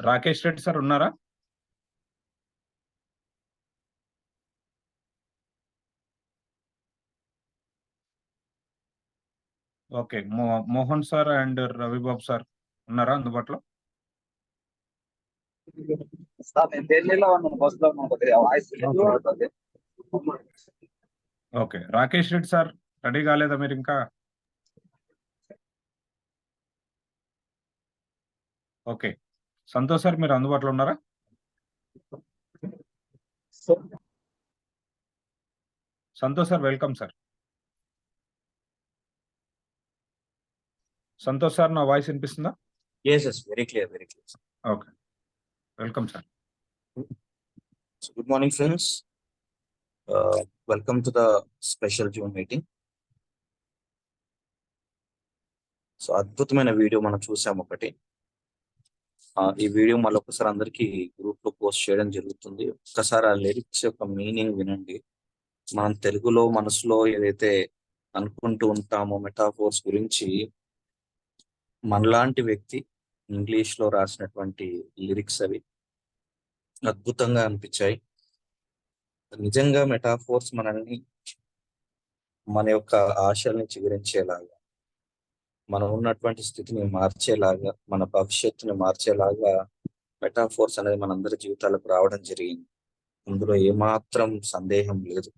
Rakesh Reddy sir ఉన్నారా? Okay. Mohan sir and Ravibabu sir ఉన్నారా అందుబాటులో? సార్ నేను ఢిల్లీలో ఉన్నాను, బస్సులో ఉన్నాను, వాయిస్ పడుతుంది. Okay. Rakesh Reddy sir ready కాలేదా మీరు ఇంకా? ఓకే. సంతోష్ సార్ మీరు అందుబాటులో ఉన్నారా? Santosh sir welcome sir. Santosh sir నా వాయిస్ వినిపిస్తుందా? Yes, very clear. Okay. Welcome sir. So, good morning, friends. Welcome to the special June meeting. So అద్భుతమైన వీడియో మనం చూసాం ఒకటి. ఈ వీడియో మళ్ళీ ఒకసారి అందరికి గ్రూప్ లో పోస్ట్ చేయడం జరుగుతుంది. ఒక్కసారి ఆ లిరిక్స్ యొక్క మీనింగ్ వినండి. మనం తెలుగులో మనసులో ఏదైతే అనుకుంటూ ఉంటామో మెటాఫోర్స్ గురించి, మనలాంటి వ్యక్తి ఇంగ్లీష్ లో రాసినటువంటి లిరిక్స్ అవి అద్భుతంగా అనిపించాయి. నిజంగా మెటాఫోర్స్ మనల్ని మన యొక్క ఆశల్ని చిగురించేలాగా, మనం ఉన్నటువంటి స్థితిని మార్చేలాగా, మన భవిష్యత్తుని మార్చేలాగా మెటాఫోర్స్ అనేది మనందరి జీవితాలకు రావడం జరిగింది. అందులో ఏమాత్రం సందేహం లేదు.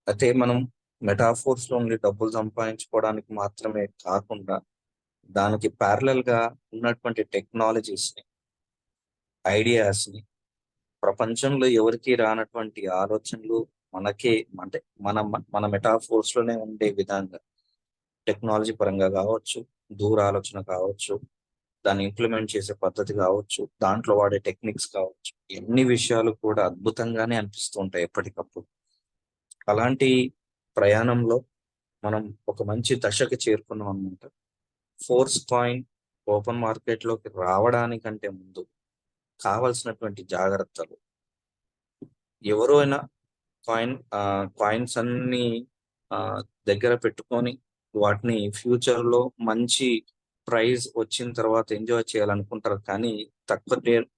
అయితే మనం మెటాఫోర్స్ లో ఉండి డబ్బులు సంపాదించుకోవడానికి మాత్రమే కాకుండా, దానికి ప్యారలల్ గా ఉన్నటువంటి టెక్నాలజీస్ ని, ఐడియాస్ ని, ప్రపంచంలో ఎవరికి రానటువంటి ఆలోచనలు మనకే, అంటే మన మెటాఫోర్స్ లోనే ఉండే విధంగా, టెక్నాలజీ పరంగా కావచ్చు, దూర ఆలోచన కావచ్చు, దాన్ని ఇంప్లిమెంట్ చేసే పద్ధతి కావచ్చు, దాంట్లో వాడే టెక్నిక్స్ కావచ్చు, ఎన్ని విషయాలు కూడా అద్భుతంగానే అనిపిస్తూ ఉంటాయి ఎప్పటికప్పుడు. అలాంటి ప్రయాణంలో మనం ఒక మంచి దశకి చేరుకున్నాం అనమాట. ఫోర్స్ కాయిన్ ఓపెన్ మార్కెట్ లోకి రావడానికంటే ముందు కావలసినటువంటి జాగ్రత్తలు, ఎవరో అయినా కాయిన్స్ అన్ని దగ్గర పెట్టుకొని వాటిని ఫ్యూచర్ లో మంచి ప్రైజ్ వచ్చిన తర్వాత ఎంజాయ్ చేయాలనుకుంటారు, కానీ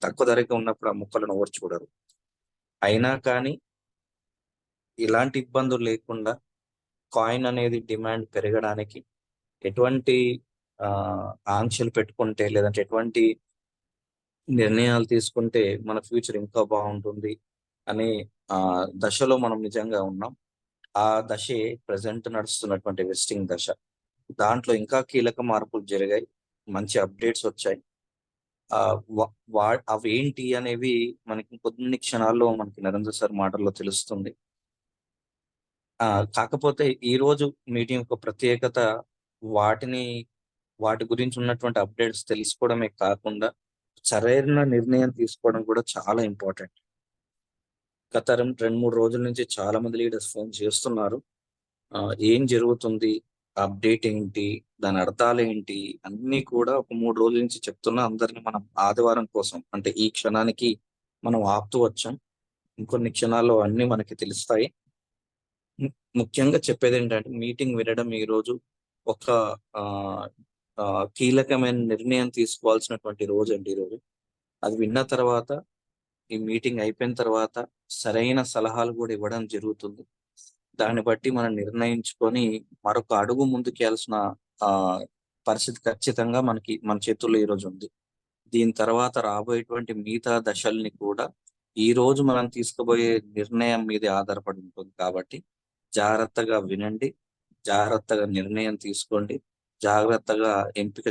తక్కువ ధరకి ఉన్నప్పుడు ఆ ముక్కలను ఎవరు చూడరు. అయినా కానీ ఇలాంటి ఇబ్బందులు లేకుండా కాయిన్ అనేది డిమాండ్ పెరగడానికి ఎటువంటి ఆంక్షలు పెట్టుకుంటే, లేదంటే ఎటువంటి నిర్ణయాలు తీసుకుంటే మన ఫ్యూచర్ ఇంకా బాగుంటుంది అనే దశలో మనం నిజంగా ఉన్నాం. ఆ దశే ప్రజెంట్ నడుస్తున్నటువంటి వెస్టింగ్ దశ. దాంట్లో ఇంకా కీలక మార్పులు జరిగాయి, మంచి అప్డేట్స్ వచ్చాయి. అవి ఏంటి అనేవి మనకి కొన్ని క్షణాల్లో మనకి నరేంద్ర సార్ మాటల్లో తెలుస్తుంది. కాకపోతే ఈ రోజు మీటింగ్ యొక్క ప్రత్యేకత వాటి గురించి ఉన్నటువంటి అప్డేట్స్ తెలుసుకోవడమే కాకుండా సరైన నిర్ణయం తీసుకోవడం కూడా చాలా ఇంపార్టెంట్. గత 2-3 రోజుల నుంచి చాలా మంది లీడర్స్ ఫోన్ చేస్తున్నారు. ఏం జరుగుతుంది, అప్డేట్ ఏంటి, దాని అర్థాలు ఏంటి, అన్ని కూడా ఒక 3 రోజుల నుంచి చెప్తున్నా. అందరినీ మనం ఆదివారం కోసం, అంటే ఈ క్షణానికి మనం ఆపుతూ వచ్చాం. ఇంకొన్ని క్షణాల్లో అన్ని మనకి తెలుస్తాయి. ముఖ్యంగా చెప్పేది ఏంటంటే, మీటింగ్ వినడం ఈ రోజు ఒక కీలకమైన నిర్ణయం తీసుకోవాల్సినటువంటి రోజు అండి ఈరోజు. అది విన్న తర్వాత, ఈ మీటింగ్ అయిపోయిన తర్వాత సరైన సలహాలు కూడా ఇవ్వడం జరుగుతుంది. దాన్ని బట్టి మనం నిర్ణయించుకొని మరొక అడుగు ముందుకేయాల్సిన పరిస్థితి ఖచ్చితంగా మన చేతుల్లో ఈరోజు ఉంది. దీని తర్వాత రాబోయేటువంటి మిగతా దశల్ని కూడా ఈ రోజు మనం తీసుకోబోయే నిర్ణయం మీదే ఆధారపడి ఉంటుంది. కాబట్టి జాగ్రత్తగా వినండి, జాగ్రత్తగా నిర్ణయం తీసుకోండి, జాగ్రత్తగా ఎంపిక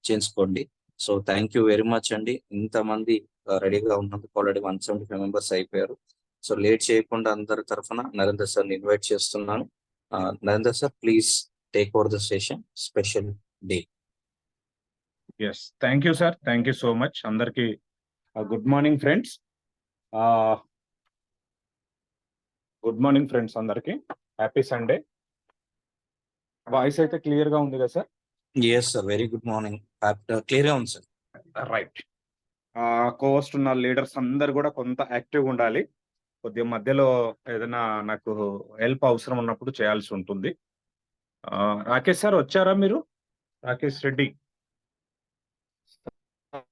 చేసుకోండి. So thank you very much అండి. ఇంతమంది రెడీగా ఉన్నందుకు ఆల్రెడీ 175 మెంబర్స్ అయిపోయారు. సో లేట్ చేయకుండా అందరి తరఫున నరేందర్ సార్ని ఇన్వైట్ చేస్తున్నాను. Narender sir, please take over the session. Special day. Yes, thank you sir, thank you so much. అందరికి good morning friends. Good morning friends, అందరికి హ్యాపీ సండే. వాయిస్ అయితే క్లియర్ గా ఉంది కదా sir? Yes sir, very good morning. Clear గా ఉంది sir. Right. Coast ఉన్న leaders అందరు కూడా కొంత యాక్టివ్గా ఉండాలి. కొద్దిగా మధ్యలో ఏదైనా నాకు హెల్ప్ అవసరం ఉన్నప్పుడు చేయాల్సి ఉంటుంది. రాకేష్ సార్ వచ్చారా మీరు? రాకేష్ రెడ్డి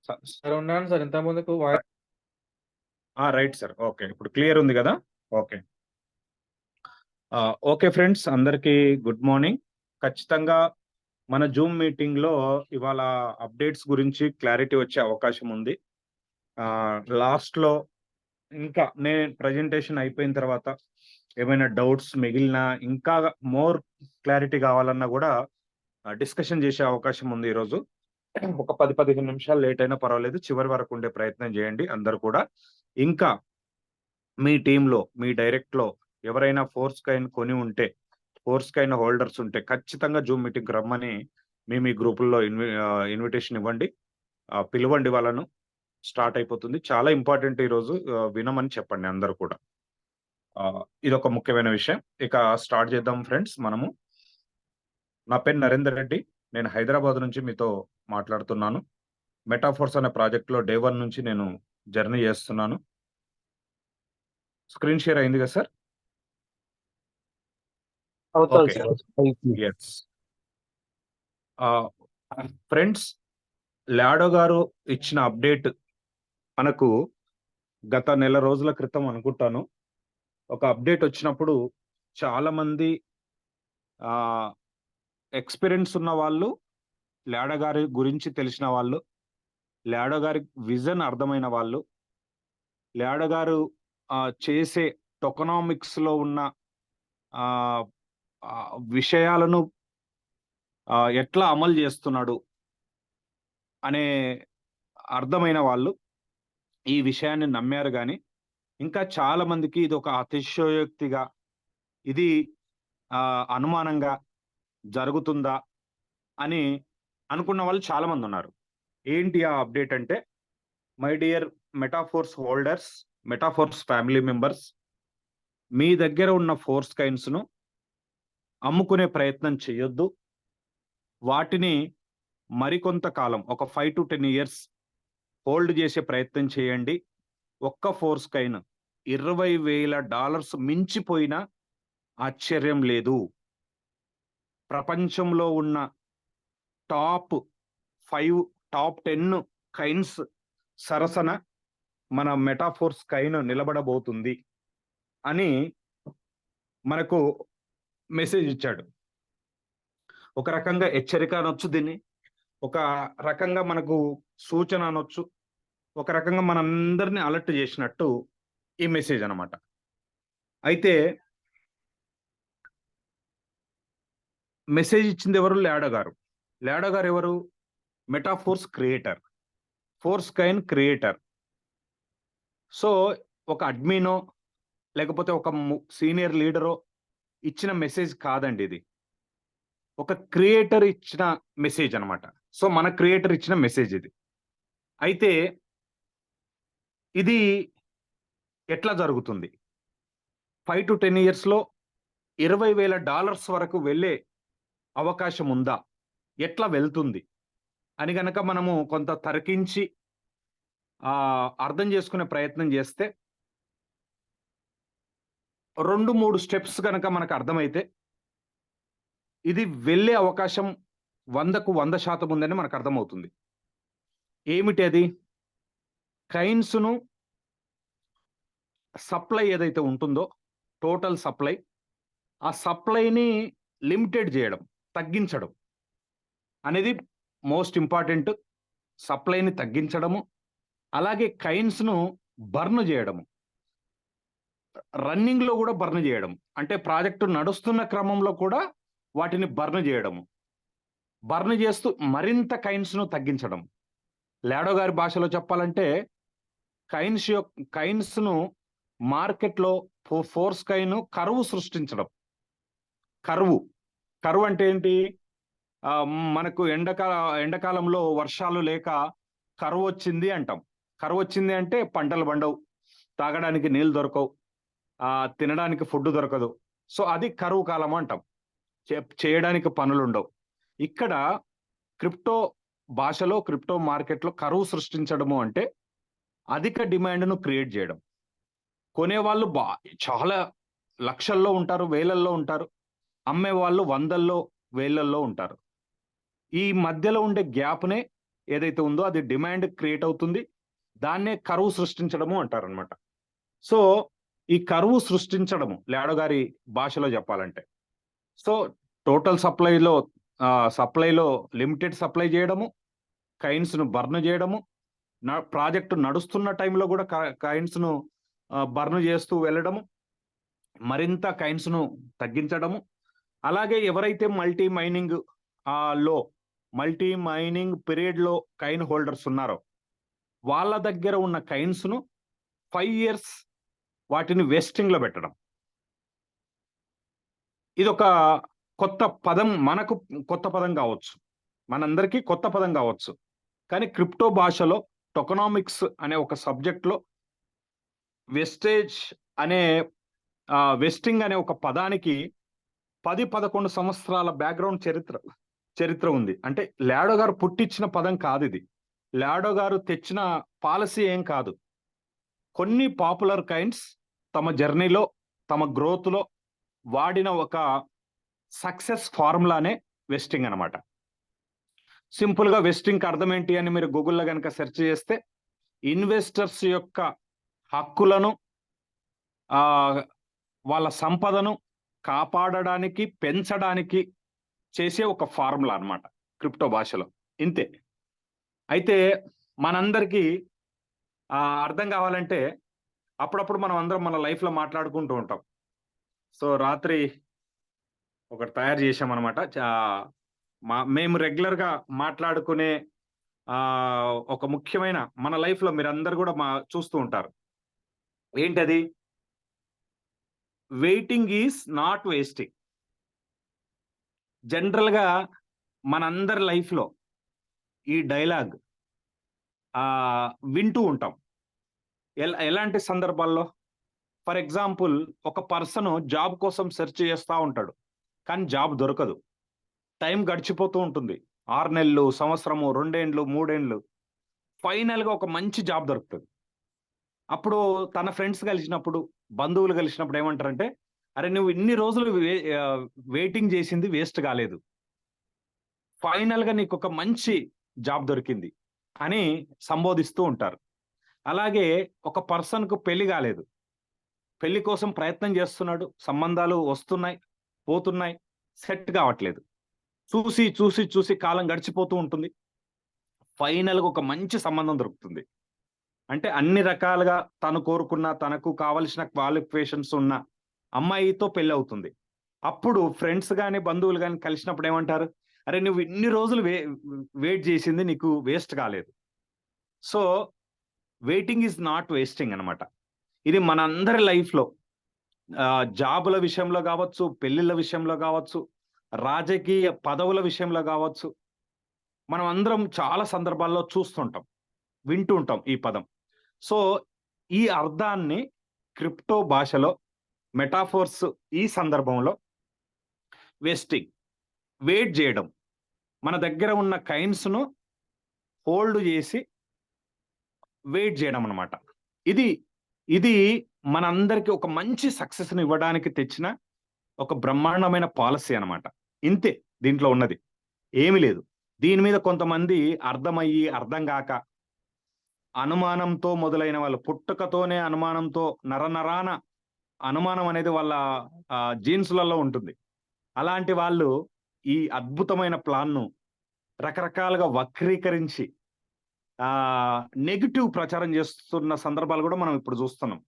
సార్ ఉన్నాను సార్. ఇంతకు ముందుకు వాయిస్ రైట్ సార్. ఓకే, ఇప్పుడు క్లియర్ ఉంది కదా? ఓకే. ఓకే ఫ్రెండ్స్, అందరికీ గుడ్ మార్నింగ్. ఖచ్చితంగా మన జూమ్ మీటింగ్ లో ఇవాళ అప్డేట్స్ గురించి క్లారిటీ వచ్చే అవకాశం ఉంది. లాస్ట్ లో ఇంకా నేను ప్రజెంటేషన్ అయిపోయిన తర్వాత ఏమైనా డౌట్స్ మిగిలినా, ఇంకా మోర్ క్లారిటీ కావాలన్నా కూడా డిస్కషన్ చేసే అవకాశం ఉంది ఈరోజు. ఒక 10-15 నిమిషాలు లేట్ అయినా పర్వాలేదు, చివరి వరకు ఉండే ప్రయత్నం చేయండి అందరు కూడా. ఇంకా మీ టీంలో, మీ డైరెక్ట్ లో ఎవరైనా ఫోర్స్ కైన్ కొని ఉంటే, ఫోర్స్ కైన్ హోల్డర్స్ ఉంటే ఖచ్చితంగా జూమ్ మీటింగ్ రమ్మని మీ గ్రూపుల్లో ఇన్విటేషన్ ఇవ్వండి, పిలవండి వాళ్ళను. స్టార్ట్ అయిపోతుంది. చాలా ఇంపార్టెంట్ ఈరోజు, వినమని చెప్పండి అందరూ కూడా. ఇదొక ముఖ్యమైన విషయం. ఇక స్టార్ట్ చేద్దాం ఫ్రెండ్స్ మనము. నా పేరు నరేందర్ రెడ్డి, నేను హైదరాబాద్ నుంచి మీతో మాట్లాడుతున్నాను. మెటాఫోర్స్ అనే ప్రాజెక్ట్ లో డే 1 నుంచి నేను జర్నీ చేస్తున్నాను. స్క్రీన్ షేర్ అయింది కదా సార్? అవుతుంది ఓకే. సార్. ఎస్ ఫ్రెండ్స్, లాడో గారు ఇచ్చిన అప్డేట్ మనకు గత నెల రోజుల క్రితం అనుకుంటాను ఒక అప్డేట్ వచ్చినప్పుడు చాలా మంది ఎక్స్పీరియన్స్ ఉన్న వాళ్ళు, లాడో గారి గురించి తెలిసిన వాళ్ళు, లాడో గారి విజన్ అర్థమైన వాళ్ళు, లాడో గారు చేసే టోకనామిక్స్ లో ఉన్న విషయాలను ఎట్లా అమలు చేస్తున్నాడు అనే అర్థమైన వాళ్ళు ఈ విషయాన్ని నమ్మారు. కానీ ఇంకా చాలా మందికి ఇది ఒక అతిశయోక్తిగా, ఇది అనుమానంగా జరుగుతుందా అని అనుకున్న వాళ్ళు చాలా మంది ఉన్నారు. ఏంటి ఆ అప్డేట్ అంటే, my dear MetaForce holders, MetaForce family members, మీ దగ్గర ఉన్న ఫోర్స్ కైన్స్ ను అమ్ముకునే ప్రయత్నం చేయొద్దు. వాటిని మరికొంత కాలం, ఒక 5 to 10 years హోల్డ్ చేసే ప్రయత్నం చేయండి. ఒక్క ఫోర్స్ కైన్ $20,000 మించిపోయినా ఆశ్చర్యం లేదు. ప్రపంచంలో ఉన్న టాప్ 5, టాప్ 10 కైన్స్ సరసన మన మెటాఫోర్స్ కైన్ నిలబడబోతుంది అని మనకు మెసేజ్ ఇచ్చాడు. ఒక రకంగా హెచ్చరిక అనొచ్చు దీన్ని, ఒక రకంగా మనకు సూచన అనొచ్చు, ఒక రకంగా మనందరినీ అలర్ట్ చేసినట్టు ఈ మెసేజ్ అన్నమాట. అయితే మెసేజ్ ఇచ్చింది ఎవరు? లాడో గారు. లాడో గారు ఎవరు? Metaforce creator, force coin creator. So ఒక అడ్మినో లేకపోతే ఒక సీనియర్ లీడరో ఇచ్చిన మెసేజ్ కాదండి ఇది, ఒక క్రియేటర్ ఇచ్చిన మెసేజ్ అన్నమాట. సో మన క్రియేటర్ ఇచ్చిన మెసేజ్ ఇది. అయితే ఇది ఎట్లా జరుగుతుంది? 5 to 10 years లో $20,000 వరకు వెళ్ళే అవకాశం ఉందా? ఎట్లా వెళ్తుంది అని గనక మనము కొంత తర్కించి అర్థం చేసుకునే ప్రయత్నం చేస్తే, 2-3 స్టెప్స్ కనుక మనకు అర్థమైతే ఇది వెళ్ళే అవకాశం 100కు 100% ఉందని మనకు అర్థమవుతుంది. ఏమిటి అది? కైన్స్ను సప్లై ఏదైతే ఉంటుందో, టోటల్ సప్లై, ఆ సప్లైని లిమిటెడ్ చేయడం, తగ్గించడం అనేది మోస్ట్ ఇంపార్టెంట్. సప్లైని తగ్గించడము, అలాగే కైన్స్ను బర్న్ చేయడము, రన్నింగ్ లో కూడా బర్న్ చేయడం, అంటే ప్రాజెక్టు నడుస్తున్న క్రమంలో కూడా వాటిని బర్న్ చేయడము, బర్న్ చేస్తూ మరింత కైన్స్ ను తగ్గించడం. లాడో గారి భాషలో చెప్పాలంటే కైన్స్ ను మార్కెట్ లో ఫోర్స్ కైన్ కరువు సృష్టించడం. కరువు అంటే ఏంటి? మనకు ఎండాకాలంలో వర్షాలు లేక కరువు వచ్చింది అంటాం. కరువు వచ్చింది అంటే పంటలు పండవు, తాగడానికి నీళ్ళు దొరకవు, తినడానికి ఫుడ్ దొరకదు. సో అది కరువు కాలం అంటాం, చేయడానికి పనులు ఉండవు. ఇక్కడ క్రిప్టో భాషలో, క్రిప్టో మార్కెట్లో కరువు సృష్టించడము అంటే అధిక డిమాండ్ను క్రియేట్ చేయడం. కొనేవాళ్ళు చాలా లక్షల్లో ఉంటారు, వేలల్లో ఉంటారు, అమ్మే వాళ్ళు వందల్లో వేలల్లో ఉంటారు. ఈ మధ్యలో ఉండే గ్యాప్నే ఏదైతే ఉందో అది డిమాండ్ క్రియేట్ అవుతుంది. దాన్నే కరువు సృష్టించడము అంటారనమాట. సో ఈ కరువు సృష్టించడము లాడో గారి భాషలో చెప్పాలంటే, సో టోటల్ సప్లైలో లిమిటెడ్ సప్లై చేయడము, కైన్స్ ను బర్న్ చేయడము, ప్రాజెక్టు నడుస్తున్న టైంలో కూడా కైన్స్ ను బర్న్ చేస్తూ వెళ్ళడము, మరింత కైన్స్ ను తగ్గించడము. అలాగే ఎవరైతే మల్టీ మైనింగ్ పీరియడ్ లో కైన్ హోల్డర్స్ ఉన్నారో వాళ్ళ దగ్గర ఉన్న కైన్స్ ను 5 years వాటిని వెస్టింగ్ లో పెట్టడం. ఇది ఒక కొత్త పదం, మనకు కొత్త పదం కావచ్చు, మనందరికీ కొత్త పదం కావచ్చు. కానీ క్రిప్టో భాషలో టోకనామిక్స్ అనే ఒక సబ్జెక్ట్ లో వెస్టింగ్ అనే ఒక పదానికి 10-11 సంవత్సరాల బ్యాక్గ్రౌండ్ చరిత్ర ఉంది. అంటే లాడో గారు పుట్టించిన పదం కాదు ఇది, లాడో గారు తెచ్చిన పాలసీ ఏం కాదు. కొన్ని పాపులర్ కైండ్స్ తమ జర్నీలో, తమ గ్రోత్ లో వాడిన ఒక సక్సెస్ ఫార్ములానే వెస్టింగ్ అనమాట. సింపుల్ గా వెస్టింగ్ అర్థం ఏంటి అని మీరు గూగుల్లో కనుక సెర్చ్ చేస్తే, ఇన్వెస్టర్స్ యొక్క హక్కులను, వాళ్ళ సంపదను కాపాడడానికి, పెంచడానికి చేసే ఒక ఫార్ములా అన్నమాట క్రిప్టో భాషలో. ఇంతే. అయితే మనందరికీ అర్థం కావాలంటే అప్పుడప్పుడు మనం అందరం మన లైఫ్ లో మాట్లాడుకుంటూ ఉంటాం. సో రాత్రి ఒకటి తయారు చేసామన్నమాట. మేము రెగ్యులర్ గా మాట్లాడుకునే ఒక ముఖ్యమైన, మన లైఫ్ లో మీరందరూ కూడా చూస్తూ ఉంటారు. ఏంటది? Waiting is not wasting. General గా మనందరి లైఫ్ లో ఈ డైలాగ్ వింటూ ఉంటాం. ఎలాంటి సందర్భాల్లో? ఫర్ ఎగ్జాంపుల్, ఒక పర్సన్ జాబ్ కోసం సెర్చ్ చేస్తూ ఉంటాడు, కానీ జాబ్ దొరకదు. టైం గడిచిపోతూ ఉంటుంది. 6 నెలలు, సంవత్సరము, 2 ఏండ్లు, 3 ఏండ్లు. ఫైనల్ గా ఒక మంచి జాబ్ దొరుకుతుంది. అప్పుడు తన ఫ్రెండ్స్ కలిసినప్పుడు, బంధువులు కలిసినప్పుడు ఏమంటారంటే, అరే నువ్వు ఇన్ని రోజులు వెయిటింగ్ చేసింది వేస్ట్ కాలేదు, ఫైనల్ గా నీకు ఒక మంచి జాబ్ దొరికింది అని సంబోధిస్తూ ఉంటారు. అలాగే ఒక పర్సన్ కు పెళ్లి కాలేదు, పెళ్లి కోసం ప్రయత్నం చేస్తున్నాడు, సంబంధాలు వస్తున్నాయి, పోతున్నాయి, సెట్ కావట్లేదు. చూసి చూసి చూసి కాలం గడిచిపోతూ ఉంటుంది. ఫైనల్ గా ఒక మంచి సంబంధం దొరుకుతుంది. అంటే అన్ని రకాలుగా తను కోరుకున్న, తనకు కావలసిన క్వాలిఫికేషన్స్ ఉన్న అమ్మాయితో పెళ్లి అవుతుంది. అప్పుడు ఫ్రెండ్స్ కానీ, బంధువులు కానీ కలిసినప్పుడు ఏమంటారు? అరే నువ్వు ఇన్ని రోజులు వెయిట్ చేసింది నీకు వేస్ట్ కాలేదు. So waiting is not wasting అనమాట. ఇది మన అందరి లైఫ్ లో, జాబుల విషయంలో కావచ్చు, పెళ్లిళ్ళ విషయంలో కావచ్చు, రాజకీయ పదవుల విషయంలో కావచ్చు, మనం అందరం చాలా సందర్భాల్లో చూస్తుంటాం, వింటూ ఉంటాం ఈ పదం. సో ఈ అర్థాన్ని క్రిప్టో భాషలో మెటాఫోర్స్ ఈ సందర్భంలో వెస్టింగ్, వెయిట్ చేయడం, మన దగ్గర ఉన్న కైన్స్ ను హోల్డ్ చేసి వెయిట్ చేయడం అనమాట. ఇది మనందరికి ఒక మంచి సక్సెస్ ని ఇవ్వడానికి తెచ్చిన ఒక బ్రహ్మాండమైన పాలసీ అనమాట. ఇంతే దీంట్లో ఉన్నది, ఏమీ లేదు. దీని మీద కొంతమంది అర్థమయ్యి అర్థం కాక అనుమానంతో మొదలైన వాళ్ళు, పుట్టుకతోనే అనుమానంతో, నరనరాన అనుమానం అనేది వాళ్ళ జీన్స్లలో ఉంటుంది. అలాంటి వాళ్ళు ఈ అద్భుతమైన ప్లాన్ను రకరకాలుగా వక్రీకరించి నెగిటివ్ ప్రచారం చేస్తున్న సందర్భాలు కూడా మనం ఇప్పుడు చూస్తున్నాం.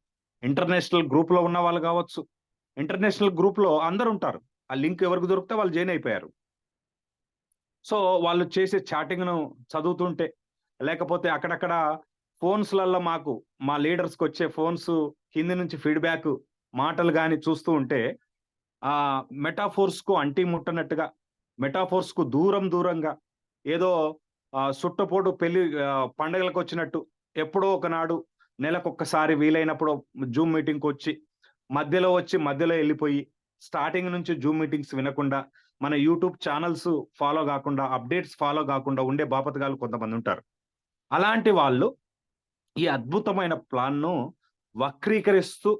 ఇంటర్నేషనల్ గ్రూప్ లో ఉన్న వాళ్ళు కావచ్చు, ఇంటర్నేషనల్ గ్రూప్ లో అందరు ఉంటారు, ఆ లింక్ ఎవరికి దొరికితే వాళ్ళు జాయిన్ అయిపోయారు. సో వాళ్ళు చేసే చాటింగ్ ను చదువుతుంటే, లేకపోతే అక్కడక్కడ ఫోన్స్లలో మా లీడర్స్కి వచ్చే ఫోన్స్ కింది నుంచి ఫీడ్బ్యాక్ మాటలు కానీ చూస్తూ ఉంటే, మెటాఫోర్స్ కు అంటి ముట్టనట్టుగా, మెటాఫోర్స్ కు దూరంగా, ఏదో సుట్టపోటు పెళ్లి పండుగలకు వచ్చినట్టు ఎప్పుడో ఒకనాడు నెలకొక్కసారి వీలైనప్పుడు జూమ్ మీటింగ్కి వచ్చి మధ్యలో వెళ్ళిపోయి, స్టార్టింగ్ నుంచి జూమ్ మీటింగ్స్ వినకుండా, మన యూట్యూబ్ ఛానల్స్ ఫాలో కాకుండా, అప్డేట్స్ ఫాలో కాకుండా ఉండే బాపతగాళ్ళు కొంతమంది ఉంటారు. అలాంటి వాళ్ళు ఈ అద్భుతమైన ప్లాన్ను వక్రీకరిస్తూ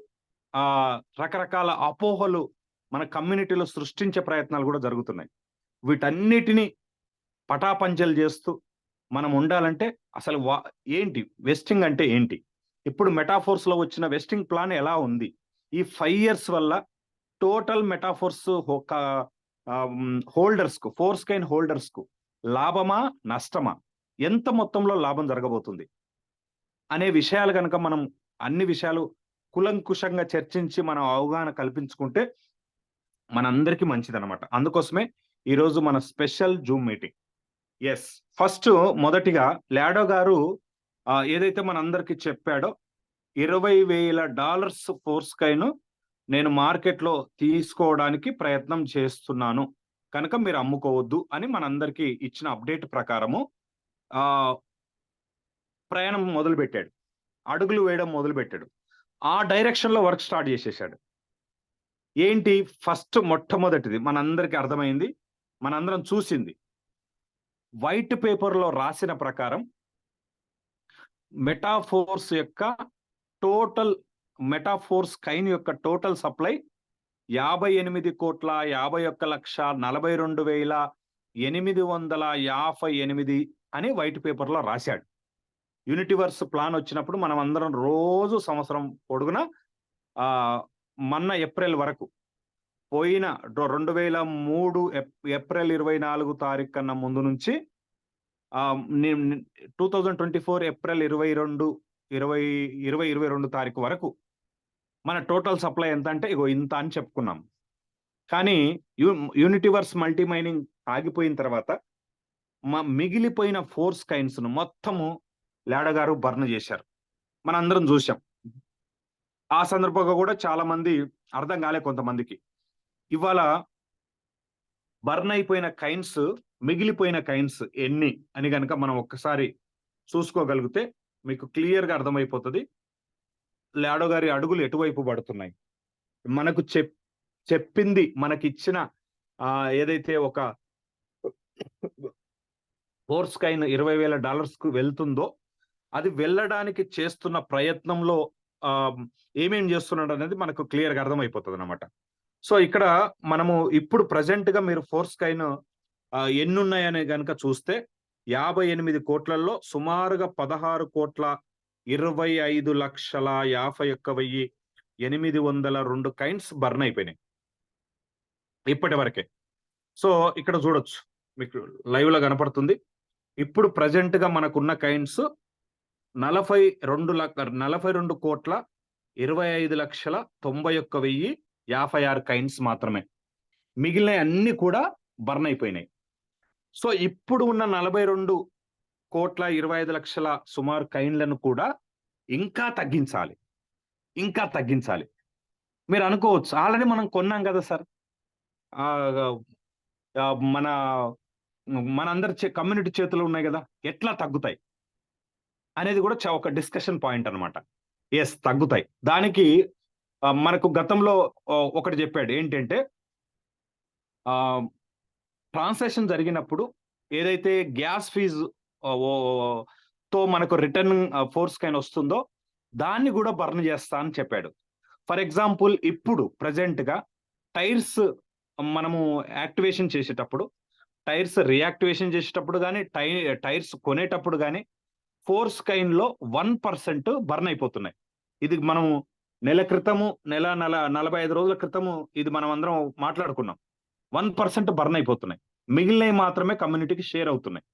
రకరకాల అపోహలు మన కమ్యూనిటీలో సృష్టించే ప్రయత్నాలు కూడా జరుగుతున్నాయి. వీటన్నిటిని పటాపంచలు చేస్తూ మనం ఉండాలంటే అసలు ఏంటి వెస్టింగ్ అంటే ఏంటి, ఇప్పుడు మెటాఫోర్స్ లో వచ్చిన వెస్టింగ్ ప్లాన్ ఎలా ఉంది, ఈ 5 years వల్ల టోటల్ మెటాఫోర్స్ హోల్డర్స్ కు, ఫోర్స్ కైన్ హోల్డర్స్ కు లాభమా నష్టమా, ఎంత మొత్తంలో లాభం జరగబోతుంది అనే విషయాలు కనుక మనం అన్ని విషయాలు కులంకుషంగా చర్చించి మనం అవగాహన కల్పించుకుంటే మనందరికీ మంచిదన్నమాట. అందుకోసమే ఈరోజు మన special Zoom meeting. Yes, first మొదటిగా లాడో గారు ఏదైతే మనందరికి చెప్పాడో $20,000 ఫోర్స్ కైన్ నేను మార్కెట్లో తీసుకోవడానికి ప్రయత్నం చేస్తున్నాను కనుక మీరు అమ్ముకోవద్దు అని మనందరికి ఇచ్చిన అప్డేట్ ప్రకారము ప్రయాణం మొదలుపెట్టాడు, అడుగులు వేయడం మొదలుపెట్టాడు. ఆ డైరెక్షన్ లో వర్క్ స్టార్ట్ చేసేసాడు. ఏంటి ఫస్ట్ మొట్టమొదటిది మనందరికి అర్థమైంది, మనందరం చూసింది, వైట్ పేపర్ లో రాసిన ప్రకారం మెటాఫోర్స్ యొక్క టోటల్ మెటాఫోర్స్ కైన్ యొక్క టోటల్ సప్లై 58,41,42,858 అని వైట్ పేపర్ లో రాశాడు. యూనిటివర్స్ ప్లాన్ వచ్చినప్పుడు మనం అందరం రోజు సంవత్సరం పొడుగున మొన్న ఏప్రిల్ వరకు పోయిన 2003 ఏప్రిల్ 24 తారీఖు కన్నా ముందు నుంచి 2024 ఏప్రిల్ 22 తారీఖు వరకు మన టోటల్ సప్లై ఎంత అంటే ఇగో ఇంత అని చెప్పుకున్నాం. కానీ యూనిటివర్స్ మల్టీ మైనింగ్ ఆగిపోయిన తర్వాత మిగిలిపోయిన ఫోర్స్ కైన్స్ ను మొత్తము లాడో గారు బర్న్ చేశారు, మనందరం చూసాం. ఆ సందర్భంగా కూడా చాలా మంది అర్థం కాలే కొంతమందికి. ఇవాళ బర్న్ అయిపోయిన కైన్స్, మిగిలిపోయిన కైన్స్ ఎన్ని అని కనుక మనం ఒక్కసారి చూసుకోగలిగితే మీకు క్లియర్ గా అర్థమైపోతుంది లాడో గారి అడుగులు ఎటువైపు పడుతున్నాయి. మనకు చెప్పింది మనకిచ్చిన ఏదైతే ఒక ఫోర్స్ కైన్ $20,000 కు వెళ్తుందో అది వెళ్ళడానికి చేస్తున్న ప్రయత్నంలో ఏమేం చేస్తున్నాడు అనేది మనకు క్లియర్ గా అర్థమైపోతుంది అనమాట. సో ఇక్కడ మనము ఇప్పుడు ప్రజెంట్ గా మీరు ఫోర్స్ కైన్ ఎన్ని ఉన్నాయని కనుక చూస్తే 58 కోట్లలో సుమారుగా 16,55,51,802 కైన్స్ బర్న్ అయిపోయినాయి ఇప్పటి వరకే. సో ఇక్కడ చూడొచ్చు, మీకు లైవ్ లో కనపడుతుంది. ఇప్పుడు ప్రజెంట్ గా మనకున్న కైన్స్ 42,25,91,056 కైన్స్ మాత్రమే. మిగిలిన అన్ని కూడా బర్న్ అయిపోయినాయి. సో ఇప్పుడు ఉన్న 42,25,00,000 సుమారు కైన్లను కూడా ఇంకా తగ్గించాలి. మీరు అనుకోవచ్చు ఆల్రెడీ మనం కొన్నాం కదా సార్, మనందరి కమ్యూనిటీ చేతులు ఉన్నాయి కదా, ఎట్లా తగ్గుతాయి అనేది కూడా ఒక డిస్కషన్ పాయింట్ అనమాట. ఎస్, తగ్గుతాయి. దానికి మనకు గతంలో ఒకటి చెప్పాడు, ఏంటంటే ట్రాన్సాక్షన్ జరిగినప్పుడు ఏదైతే గ్యాస్ ఫీజు తో మనకు రిటర్న్ ఫోర్స్ కైన్ వస్తుందో దాన్ని కూడా బర్న్ చేస్తా అని చెప్పాడు. ఫర్ ఎగ్జాంపుల్ ఇప్పుడు ప్రజెంట్ గా టైర్స్ మనము యాక్టివేషన్ చేసేటప్పుడు, టైర్స్ రియాక్టివేషన్ చేసేటప్పుడు కానీ, టైర్స్ కొనేటప్పుడు కానీ ఫోర్స్ కైన్ లో 1% బర్న్ అయిపోతున్నాయి. ఇది మనము నెల క్రితము, 45 రోజుల క్రితము ఇది మనం అందరం మాట్లాడుకున్నాం. 1% బర్న్ అయిపోతున్నాయి, మిగిలినవి మాత్రమే కమ్యూనిటీకి షేర్ అవుతున్నాయి.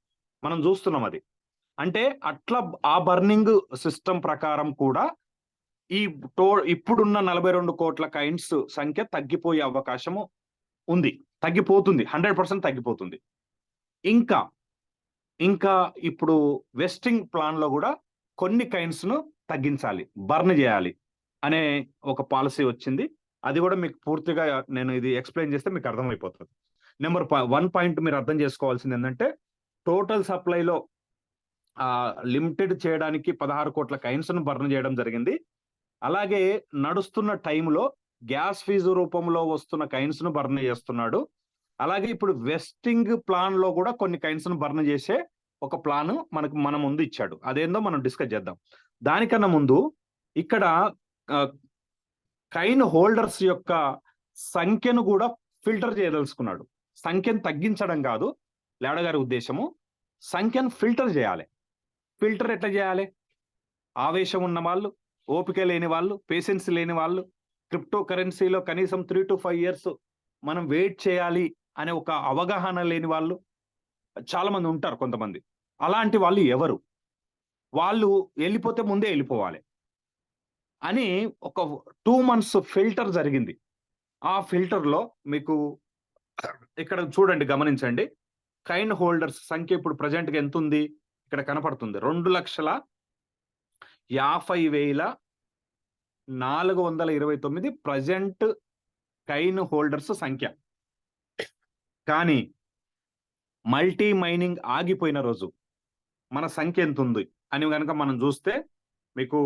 మనం చూస్తున్నాం అది. అంటే అట్లా ఆ బర్నింగ్ సిస్టమ్ ప్రకారం కూడా ఇప్పుడున్న 42 కోట్ల కైన్స్ సంఖ్య తగ్గిపోయే అవకాశము ఉంది, తగ్గిపోతుంది, 100% తగ్గిపోతుంది. ఇంకా ఇప్పుడు వెస్టింగ్ ప్లాన్ లో కూడా కొన్ని కైన్స్ ను తగ్గించాలి, బర్న్ చేయాలి అనే ఒక పాలసీ వచ్చింది. అది కూడా మీకు పూర్తిగా నేను ఇది ఎక్స్ప్లెయిన్ చేస్తే మీకు అర్థమైపోతుంది. నెంబర్ 1 పాయింట్ మీరు అర్థం చేసుకోవాల్సింది ఏంటంటే, టోటల్ సప్లైలో లిమిటెడ్ చేయడానికి 16 కోట్ల కైన్స్ ను బర్న్ చేయడం జరిగింది. అలాగే నడుస్తున్న టైంలో గ్యాస్ ఫీజు రూపంలో వస్తున్న కైన్స్ ను బర్న్ చేస్తున్నాడు. అలాగే ఇప్పుడు వెస్టింగ్ ప్లాన్ లో కూడా కొన్ని కైన్స్ ను బర్న్ చేసే ఒక ప్లాన్ మన ముందు ఇచ్చాడు. అదేందో మనం డిస్కస్ చేద్దాం. దానికన్నా ముందు ఇక్కడ కైన్ హోల్డర్స్ యొక్క సంఖ్యను కూడా ఫిల్టర్ చేయదలుచుకున్నాడు. సంఖ్యను తగ్గించడం కాదు లాడో గారి ఉద్దేశము, సంఖ్యను ఫిల్టర్ చేయాలి. ఫిల్టర్ ఎట్లా చేయాలి? ఆవేశం ఉన్న వాళ్ళు, ఓపిక లేని వాళ్ళు, పేషెన్స్ లేని వాళ్ళు, క్రిప్టో కరెన్సీలో కనీసం 3 to 5 years మనం వెయిట్ చేయాలి అనే ఒక అవగాహన లేని వాళ్ళు చాలా మంది ఉంటారు కొంతమంది. అలాంటి వాళ్ళు ఎవరు? వాళ్ళు వెళ్ళిపోతే ముందే వెళ్ళిపోవాలి అని ఒక 2 months ఫిల్టర్ జరిగింది. ఆ ఫిల్టర్‌లో మీకు ఇక్కడ చూడండి, గమనించండి. కైన్ హోల్డర్స్ సంఖ్య ఇప్పుడు ప్రెజెంట్‌గా ఎంతుంది? ఇక్కడ కనపడుతుంది. 2,50,429 ప్రెజెంట్ కైన్ హోల్డర్స్ సంఖ్య. కానీ మల్టీ మైనింగ్ ఆగిపోయిన రోజు మన సంఖ్య ఎంతుంది అని గనక మనం చూస్తే మీకు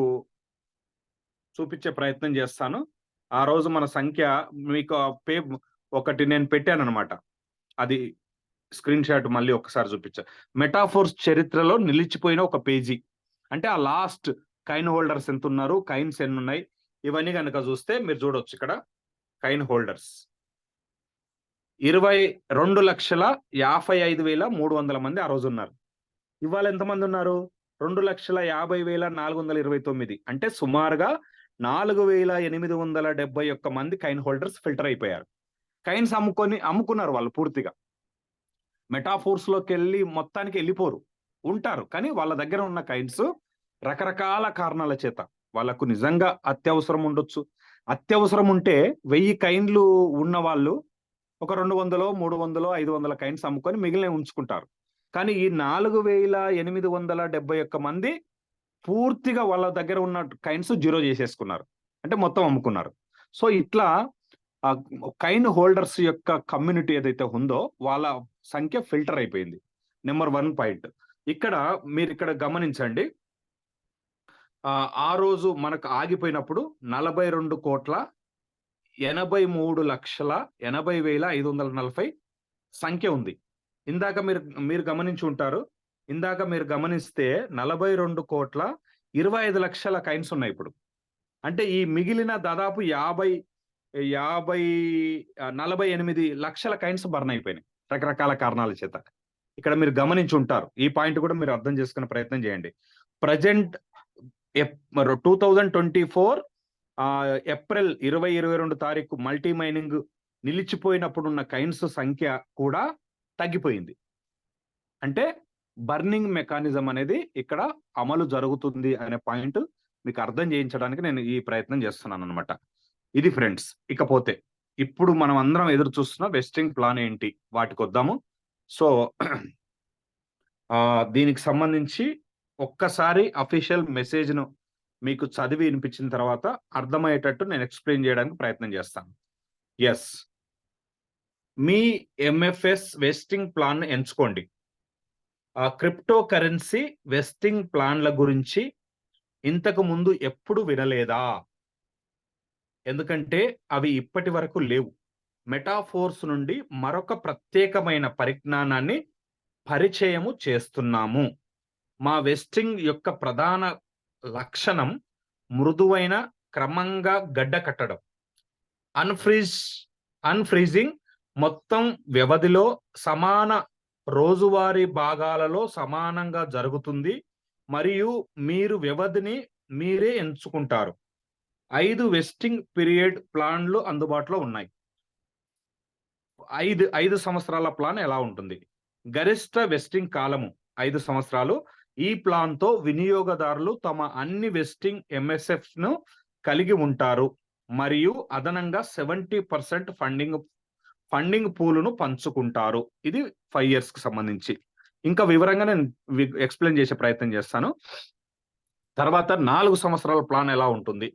చూపించే ప్రయత్నం చేస్తాను. ఆ రోజు మన సంఖ్య మీకు ఒకటి నేను పెట్టానన్నమాట. అది స్క్రీన్ షాట్ మళ్ళీ ఒకసారి చూపించా. మెటాఫోర్స్ చరిత్రలో నిలిచిపోయిన ఒక పేజీ. అంటే ఆ లాస్ట్ కైన్ హోల్డర్స్ ఎంత ఉన్నారు, కైన్స్ ఎన్ని ఉన్నాయి, ఇవన్నీ కనుక చూస్తే మీరు చూడొచ్చు. ఇక్కడ కైన్ హోల్డర్స్ 22,55,300 మంది ఆ రోజు ఉన్నారు. ఇవాళ ఎంతమంది ఉన్నారు? 2,50,429. అంటే సుమారుగా 4,871 మంది కైన్ హోల్డర్స్ ఫిల్టర్ అయిపోయారు. కైన్స్ అమ్ముకున్నారు వాళ్ళు పూర్తిగా. మెటాఫోర్స్ లోకి వెళ్ళి మొత్తానికి వెళ్ళిపోరు, ఉంటారు. కానీ వాళ్ళ దగ్గర ఉన్న కైన్స్ రకరకాల కారణాల చేత వాళ్ళకు నిజంగా అత్యవసరం ఉండొచ్చు. అత్యవసరం ఉంటే 1000 కైన్లు ఉన్న వాళ్ళు ఒక 200, 300, 500 కైన్స్ అమ్ముకొని మిగిలిన ఉంచుకుంటారు. కానీ ఈ 4,871 మంది పూర్తిగా వాళ్ళ దగ్గర ఉన్న కైన్స్ జీరో చేసేసుకున్నారు. అంటే మొత్తం అమ్ముకున్నారు. సో ఇట్లా కైన్ హోల్డర్స్ యొక్క కమ్యూనిటీ ఏదైతే ఉందో వాళ్ళ సంఖ్య ఫిల్టర్ అయిపోయింది. Number 1 point. ఇక్కడ మీరు ఇక్కడ గమనించండి. ఆ రోజు మనకు ఆగిపోయినప్పుడు 42,83,80,540 సంఖ్య ఉంది. ఇందాక మీరు గమనించి ఉంటారు. ఇందాక మీరు గమనిస్తే 42,25,00,000 కైన్స్ ఉన్నాయి ఇప్పుడు. అంటే ఈ మిగిలిన దాదాపు 48 లక్షల కైన్స్ బర్న్ అయిపోయినాయి రకరకాల కారణాల చేత. ఇక్కడ మీరు గమనించి ఉంటారు. ఈ పాయింట్ కూడా మీరు అర్థం చేసుకునే ప్రయత్నం చేయండి. ప్రజెంట్ 2024 ఏప్రిల్ 2022 తారీఖు మల్టీ మైనింగ్ నిలిచిపోయినప్పుడున్న కైన్స్ సంఖ్య కూడా తగ్గిపోయింది. అంటే బర్నింగ్ మెకానిజం అనేది ఇక్కడ అమలు జరుగుతుంది అనే పాయింట్ మీకు అర్థం చేయించడానికి నేను ఈ ప్రయత్నం చేస్తున్నాను అనమాట. ఇది ఫ్రెండ్స్. ఇకపోతే ఇప్పుడు మనం అందరం ఎదురు చూస్తున్న వెస్టింగ్ ప్లాన్ ఏంటి, వాటికి వద్దాము. సో దీనికి సంబంధించి ఒక్కసారి అఫీషియల్ మెసేజ్ను మీకు చదివి వినిపించిన తర్వాత అర్థమయ్యేటట్టు నేను ఎక్స్ప్లెయిన్ చేయడానికి ప్రయత్నం చేస్తాను. ఎస్, మీ ఎంఎఫ్ఎస్ వెస్టింగ్ ప్లాన్ ఎంచుకోండి. క్రిప్టో కరెన్సీ వెస్టింగ్ ప్లాన్ల గురించి ఇంతకు ముందు ఎప్పుడు వినలేదా? ఎందుకంటే అవి ఇప్పటి వరకు లేవు. మెటాఫోర్స్ నుండి మరొక ప్రత్యేకమైన పరిజ్ఞానాన్ని పరిచయము చేస్తున్నాము. మా వెస్టింగ్ యొక్క ప్రధాన లక్షణం మృదువైన, క్రమంగా గడ్డ కట్టడం. అన్ఫ్రీజింగ్ మొత్తం వ్యవధిలో సమాన రోజువారీ భాగాలలో సమానంగా జరుగుతుంది మరియు మీరు వ్యవధిని మీరే ఎంచుకుంటారు. 5 వెస్టింగ్ పీరియడ్ ప్లాన్లు అందుబాటులో ఉన్నాయి. 5 సంవత్సరాల ప్లాన్ ఎలా ఉంటుంది? గరిష్ట వెస్టింగ్ కాలము 5 సంవత్సరాలు. ఈ ప్లాన్ తో వినియోగదారులు తమ అన్ని వెస్టింగ్ ఎంఎస్ఎఫ్ ను కలిగి ఉంటారు మరియు అదనంగా 70% ఫండింగ్ పూలును పంచుకుంటారు. ఇది 5 years కి సంబంధించి. ఇంకా వివరంగా నేను ఎక్స్ప్లెయిన్ చేసే ప్రయత్నం చేస్తాను. తర్వాత 4 సంవత్సరాల ప్లాన్ ఎలా ఉంటుంది?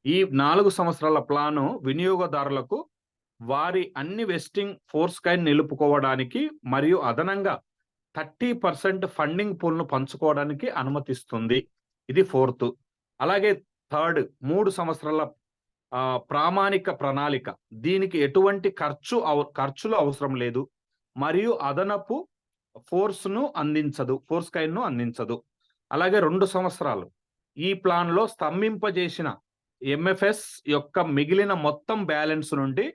ఈ 4 సంవత్సరాల ప్లాను వినియోగదారులకు వారి అన్ని వెస్టింగ్ ఫోర్స్ కైన్ నిలుపుకోవడానికి మరియు అదనంగా 30% ఫండింగ్ పూల్ను పంచుకోవడానికి అనుమతిస్తుంది. ఇది 4th. అలాగే 3rd 3 సంవత్సరాల ప్రామాణిక ప్రణాళిక. దీనికి ఎటువంటి ఖర్చులు అవసరం లేదు మరియు అదనపు ఫోర్స్ కైన్ ను అందించదు. అలాగే 2 సంవత్సరాలు. ఈ ప్లాన్ లో స్తంభింపజేసిన ఎంఎఫ్ఎస్ యొక్క మిగిలిన మొత్తం బ్యాలెన్స్ నుండి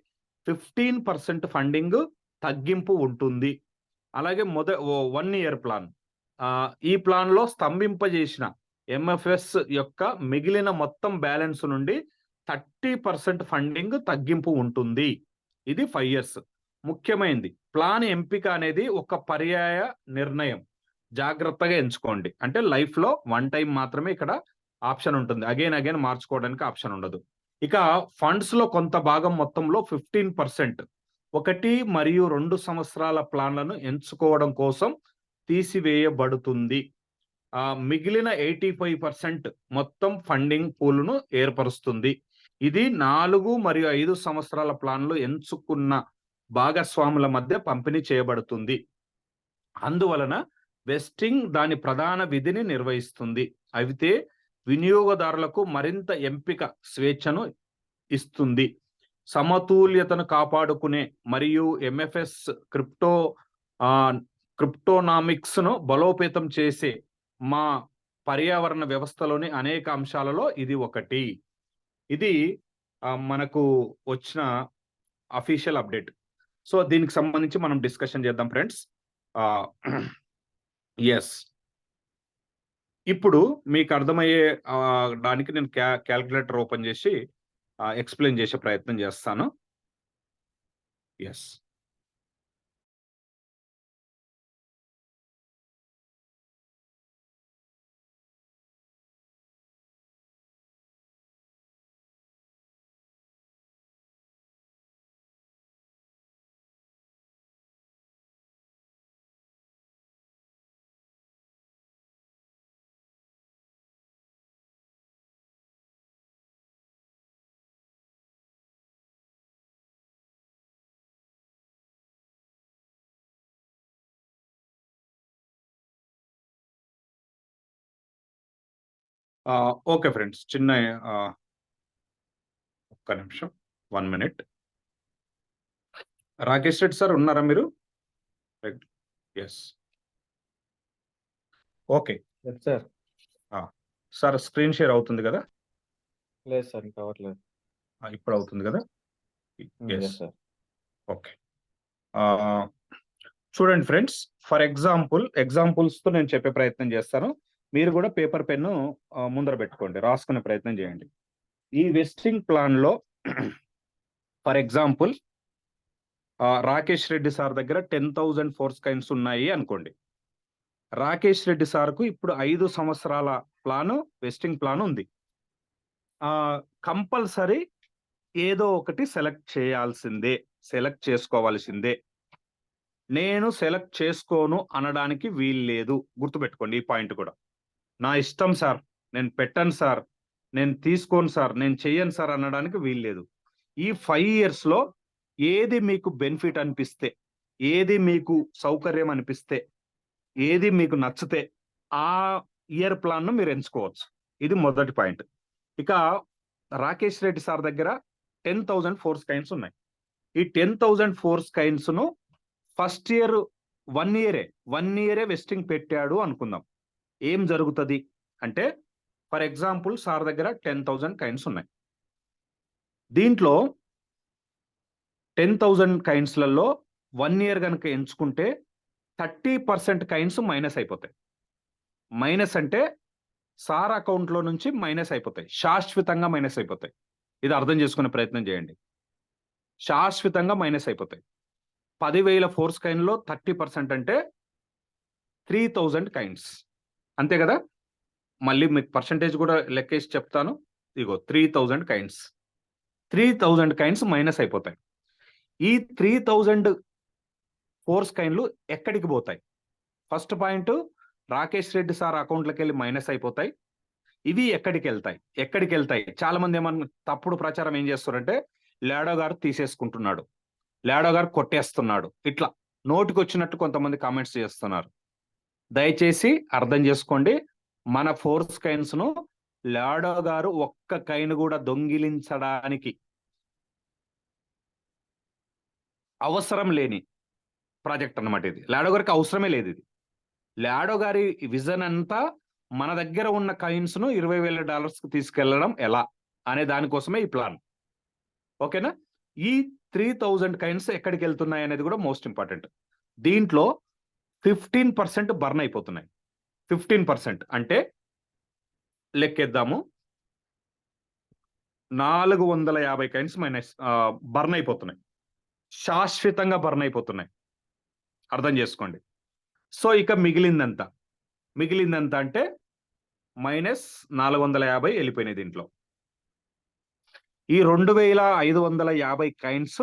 15% ఫండింగ్ తగ్గింపు ఉంటుంది. అలాగే 1 year ప్లాన్. ఈ ప్లాన్ లో స్తంభింపజేసిన ఎంఎఫ్ఎస్ యొక్క మిగిలిన మొత్తం బ్యాలెన్స్ నుండి 30% ఫండింగ్ తగ్గింపు ఉంటుంది. ఇది 5 years. ముఖ్యమైనది, ప్లాన్ ఎంపిక అనేది ఒక పర్యాయ నిర్ణయం. జాగ్రత్తగా ఎంచుకోండి. అంటే లైఫ్ లో 1 time మాత్రమే ఇక్కడ ఆప్షన్ ఉంటుంది. అగైన్ మార్చుకోవడానికి ఆప్షన్ ఉండదు. ఇక ఫండ్స్ లో కొంత భాగం మొత్తంలో 15% 1 మరియు 2 సంవత్సరాల ప్లాన్లను ఎంచుకోవడం కోసం తీసివేయబడుతుంది. మిగిలిన 85% మొత్తం ఫండింగ్ పూలును ఏర్పరుస్తుంది. ఇది 4 మరియు 5 సంవత్సరాల ప్లాన్లు ఎంచుకున్న భాగస్వాముల మధ్య పంపిణీ చేయబడుతుంది. అందువలన వెస్టింగ్ దాని ప్రధాన విధిని నిర్వహిస్తుంది. అయితే వినియోగదారులకు మరింత ఎంపిక స్వేచ్ఛను ఇస్తుంది. సమతుల్యతను కాపాడుకునే మరియు ఎంఎఫ్ఎస్ క్రిప్టోనామిక్స్ ను బలోపేతం చేసే మా పర్యావరణ వ్యవస్థలోని అనేక అంశాలలో ఇది ఒకటి. ఇది మనకు వచ్చిన అఫీషియల్ అప్డేట్. సో దీనికి సంబంధించి మనం డిస్కషన్ చేద్దాం ఫ్రెండ్స్. ఎస్, ఇప్పుడు మీకు అర్థమయ్యే దానికి నేను క్యాల్కులేటర్ ఓపెన్ చేసి ఎక్స్ప్లెయిన్ చేసే ప్రయత్నం చేస్తాను. ఎస్, ఓకే ఫ్రెండ్స్, చిన్న ఒక్క నిమిషం, 1 minute. రాకేష్ రెడ్డి సార్ ఉన్నారా మీరు? Yes, okay sir. Sir screen share అవుతుంది కదా? లేదు సార్, ఇంకా అవ్వట్లేదు. ఇప్పుడు అవుతుంది కదా? Yes, sir. ఓకే, చూడండి ఫ్రెండ్స్, ఫర్ ఎగ్జాంపుల్స్ తో నేను చెప్పే ప్రయత్నం చేస్తాను. మీరు కూడా పేపర్ పెన్ను ముందర పెట్టుకోండి, రాసుకునే ప్రయత్నం చేయండి. ఈ వెస్టింగ్ ప్లాన్ లో for example Rakesh Reddy sir దగ్గర 10,000 ఫోర్స్ కాయిన్స్ ఉన్నాయి అనుకోండి. రాకేష్ రెడ్డి సార్కు ఇప్పుడు 5 సంవత్సరాల వెస్టింగ్ ప్లాన్ ఉంది. కంపల్సరీ ఏదో ఒకటి సెలెక్ట్ చేసుకోవాల్సిందే. నేను సెలెక్ట్ చేసుకోను అనడానికి వీలు లేదు. గుర్తుపెట్టుకోండి ఈ పాయింట్ కూడా. నా ఇష్టం సార్, నేను పెట్టను సార్, నేను తీసుకోను సార్, నేను చెయ్యను సార్ అనడానికి వీలు లేదు. ఈ 5 years లో ఏది మీకు బెనిఫిట్ అనిపిస్తే, ఏది మీకు సౌకర్యం అనిపిస్తే, ఏది మీకు నచ్చితే ఆ ఇయర్ ప్లాన్ ను మీరు ఎంచుకోవచ్చు. ఇది మొదటి పాయింట్. ఇక రాకేష్ రెడ్డి సార్ దగ్గర 10,000 ఫోర్స్ కాయిన్స్ ఉన్నాయి. ఈ 10,000 ఫోర్స్ కాయిన్స్ ను ఫస్ట్ ఇయర్ 1 year వెస్టింగ్ పెట్టాడు అనుకుందాం. ఏం జరుగుతుంది అంటే, ఫర్ ఎగ్జాంపుల్ సార్ దగ్గర 10,000 కాయిన్స్ ఉన్నాయి. దీంట్లో 10,000 కాయిన్స్లలో 1 year కనుక ఎంచుకుంటే 30% కాయిన్స్ మైనస్ అయిపోతాయి. మైనస్ అంటే సార్ అకౌంట్ లో నుంచి మైనస్ అయిపోతాయి, శాశ్వతంగా మైనస్ అయిపోతాయి. ఇది అర్థం చేసుకునే ప్రయత్నం చేయండి. శాశ్వతంగా మైనస్ అయిపోతాయి. 10,000 ఫోర్స్ కాయిన్ లో 30% అంటే 3,000 కాయిన్స్, అంతే కదా? మళ్ళీ మీకు పర్సంటేజ్ కూడా లెక్కేసి చెప్తాను. ఇగో 3,000 కాయిన్స్, 3,000 కాయిన్స్ మైనస్ అయిపోతాయి. ఈ 3,000 ఫోర్స్ కాయిన్లు ఎక్కడికి పోతాయి? First point, Rakesh Reddy sir అకౌంట్లోకి వెళ్ళి మైనస్ అయిపోతాయి. ఇవి ఎక్కడికి వెళ్తాయి? చాలా మంది ఏమన్నా తప్పుడు ప్రచారం ఏం చేస్తారంటే, లాడో గారు తీసేసుకుంటున్నాడు, లాడో గారు కొట్టేస్తున్నాడు, ఇట్లా నోటికి వచ్చినట్టు కొంతమంది కామెంట్స్ చేస్తున్నారు. దయచేసి అర్థం చేసుకోండి, మన ఫోర్స్ కాయిన్స్ ను లాడో గారు ఒక్క కాయిన్ కూడా దొంగిలించడానికి అవసరం లేని ప్రాజెక్ట్ అన్నమాట ఇది. లాడో గారికి అవసరమే లేదు. ఇది లాడో గారి విజన్ అంతా మన దగ్గర ఉన్న కాయిన్స్ ను $20,000 తీసుకెళ్లడం ఎలా అనే దానికోసమే ఈ ప్లాన్. ఓకేనా? ఈ 3,000 కాయిన్స్ ఎక్కడికి వెళ్తున్నాయి అనేది కూడా మోస్ట్ ఇంపార్టెంట్. దీంట్లో 15% బర్న్ అయిపోతున్నాయి. 15% అంటే లెక్కేద్దాము. 450 కాయిన్స్ బర్న్ అయిపోతున్నాయి, శాశ్వతంగా బర్న్ అయిపోతున్నాయి. అర్థం చేసుకోండి. సో ఇక మిగిలిందంత అంటే -450 వెళ్ళిపోయినాయి దీంట్లో. ఈ 2550 కాయిన్స్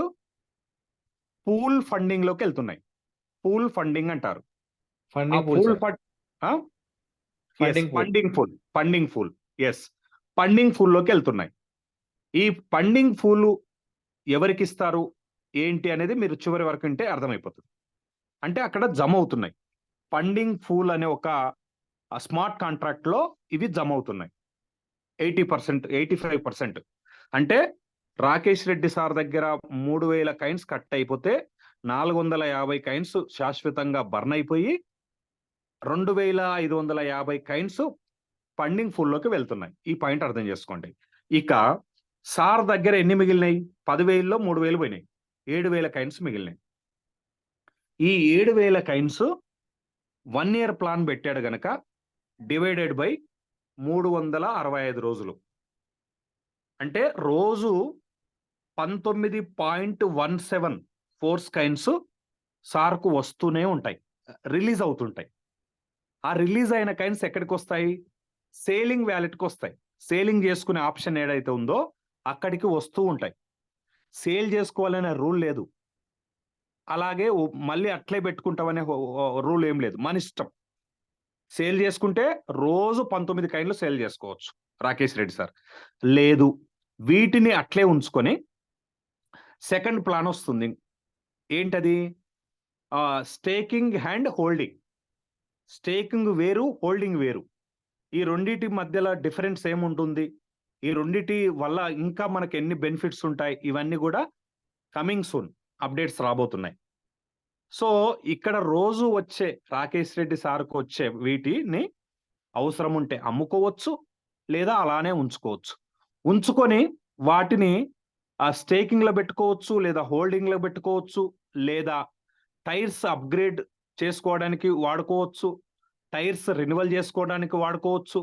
పూల్ ఫండింగ్ లోకి వెళ్తున్నాయి. పూల్ ఫండింగ్ అంటారు. ఆ funding full full sir. Fund funding pool. Funding pool లోకి వెళ్తున్నాయి. ఈ ఫండింగ్ పూల్ ఎవరికి ఇస్తారు ఏంటి అనేది మీరు చివరి వరకు వింటే అర్థమైపోతుంది. అంటే అక్కడ జమ అవుతున్నాయి. ఫండింగ్ పూల్ అనే ఒక స్మార్ట్ కాంట్రాక్ట్ లో ఇవి జమ అవుతున్నాయి. 80%, 85%. అంటే రాకేష్ రెడ్డి సార్ దగ్గర 3000 కాయిన్స్ కట్ అయిపోతే 450 కాయిన్స్ శాశ్వతంగా బర్న్ అయిపోయి 2550 కాయిన్స్ ఫండింగ్ పూల్ లోకి వెళ్తున్నాయి. ఈ పాయింట్ అర్థం చేసుకోండి. ఇక సార్ దగ్గర ఎన్ని మిగిలినాయి? 10,000లో 3,000 పోయినాయి, 7,000 కాయిన్స్ మిగిలినాయి. ఈ 7,000 కాయిన్స్ 1 year ప్లాన్ పెట్టాడు గనక డివైడెడ్ బై 365 రోజులు అంటే రోజు 19.17 ఫోర్స్ కాయిన్స్ సార్కు వస్తూనే ఉంటాయి, రిలీజ్ అవుతుంటాయి. ఆ రిలీజ్ అయిన కాయిన్స్ ఎక్కడికి వస్తాయి? సేలింగ్ వ్యాలెట్కి వస్తాయి. సేలింగ్ చేసుకునే ఆప్షన్ ఏదైతే ఉందో అక్కడికి వస్తూ ఉంటాయి. సేల్ చేసుకోవాలనే రూల్ లేదు, అలాగే మళ్ళీ అట్లే పెట్టుకుంటామనే రూల్ ఏం లేదు, మన ఇష్టం. సేల్ చేసుకుంటే రోజు 19 కాయిన్లు సేల్ చేసుకోవచ్చు రాకేష్ రెడ్డి సార్. లేదు, వీటిని అట్లే ఉంచుకొని సెకండ్ ప్లాన్ వస్తుంది. ఏంటది? Staking and holding. స్టేకింగ్ వేరు, హోల్డింగ్ వేరు. ఈ రెండిటి మధ్యలో డిఫరెన్స్ ఏముంటుంది, ఈ రెండిటి వల్ల ఇంకా మనకి ఎన్ని బెనిఫిట్స్ ఉంటాయి, ఇవన్నీ కూడా కమింగ్ సూన్ అప్డేట్స్ రాబోతున్నాయి. సో ఇక్కడ రోజు వచ్చే రాకేష్ రెడ్డి సార్కు వచ్చే వీటిని అవసరం ఉంటే అమ్ముకోవచ్చు, లేదా అలానే ఉంచుకోవచ్చు. ఉంచుకొని వాటిని స్టేకింగ్ లో పెట్టుకోవచ్చు, లేదా హోల్డింగ్ లో పెట్టుకోవచ్చు, లేదా టైర్స్ అప్గ్రేడ్ చేసుకోవడానికి వాడుకోవచ్చు, టైర్స్ రెన్యువల్ చేసుకోవడానికి వాడుకోవచ్చు,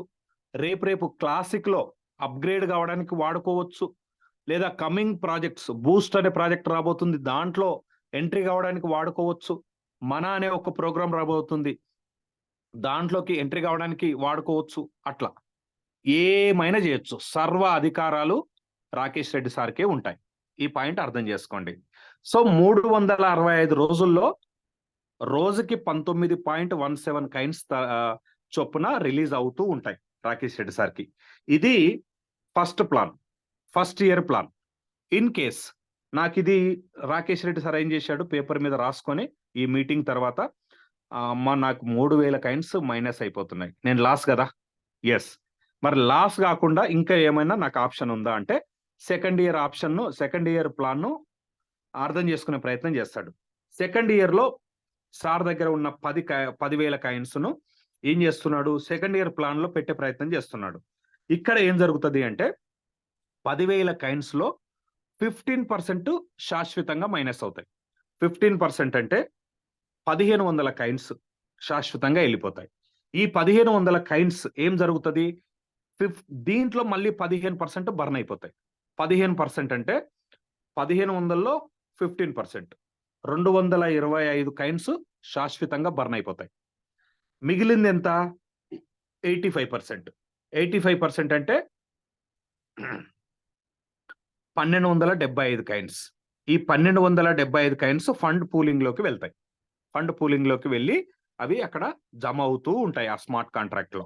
రేపు క్లాసిక్ లో అప్గ్రేడ్ కావడానికి వాడుకోవచ్చు, లేదా కమింగ్ ప్రాజెక్ట్స్ బూస్ట్ అనే ప్రాజెక్ట్ రాబోతుంది, దాంట్లో ఎంట్రీ కావడానికి వాడుకోవచ్చు. మన అనే ఒక ప్రోగ్రామ్ రాబోతుంది, దాంట్లోకి ఎంట్రీ కావడానికి వాడుకోవచ్చు. అట్లా ఏమైనా చేయొచ్చు. సర్వ అధికారాలు రాకేష్ రెడ్డి సార్కే ఉంటాయి. ఈ పాయింట్ అర్థం చేసుకోండి. సో 365 రోజుల్లో రోజుకి 19.17 కాయిన్స్ చొప్పున రిలీజ్ అవుతూ ఉంటాయి రాకేష్ రెడ్డి సార్కి. ఇది first plan, first year plan. In case నాకు ఇది రాకేష్ రెడ్డి సార్ ఏం చేశాడు, పేపర్ మీద రాసుకొని ఈ మీటింగ్ తర్వాత నాకు 3,000 కాయిన్స్ మైనస్ అయిపోతున్నాయి, నేను లాస్ కదా. ఎస్, మరి లాస్ కాకుండా ఇంకా ఏమైనా నాకు ఆప్షన్ ఉందా అంటే సెకండ్ ఇయర్ ప్లాన్ అర్థం చేసుకునే ప్రయత్నం చేస్తాడు. సెకండ్ ఇయర్ లో సార్ దగ్గర ఉన్న 10,000 కాయిన్స్ ను ఏం చేస్తున్నాడు, సెకండ్ ఇయర్ ప్లాన్ లో పెట్టే ప్రయత్నం చేస్తున్నాడు. ఇక్కడ ఏం జరుగుతుంది అంటే 10,000 కాయిన్స్ లో 15% శాశ్వతంగా మైనస్ అవుతాయి. 15% అంటే 1,500 కాయిన్స్ శాశ్వతంగా వెళ్ళిపోతాయి. ఈ 1,500 కాయిన్స్ ఏం జరుగుతుంది, దీంట్లో మళ్ళీ 15% బర్న్ అయిపోతాయి. 15% అంటే 1,500లో 15%, 225 కాయిన్స్ శాశ్వతంగా బర్న్ అయిపోతాయి. మిగిలింది ఎంత? 85%. 85% అంటే 1,275 కాయిన్స్. ఈ 1,275 కాయిన్స్ ఫండ్ పూలింగ్ లోకి వెళ్తాయి. ఫండ్ పూలింగ్ లోకి వెళ్ళి అవి అక్కడ జమ అవుతూ ఉంటాయి ఆ స్మార్ట్ కాంట్రాక్ట్ లో.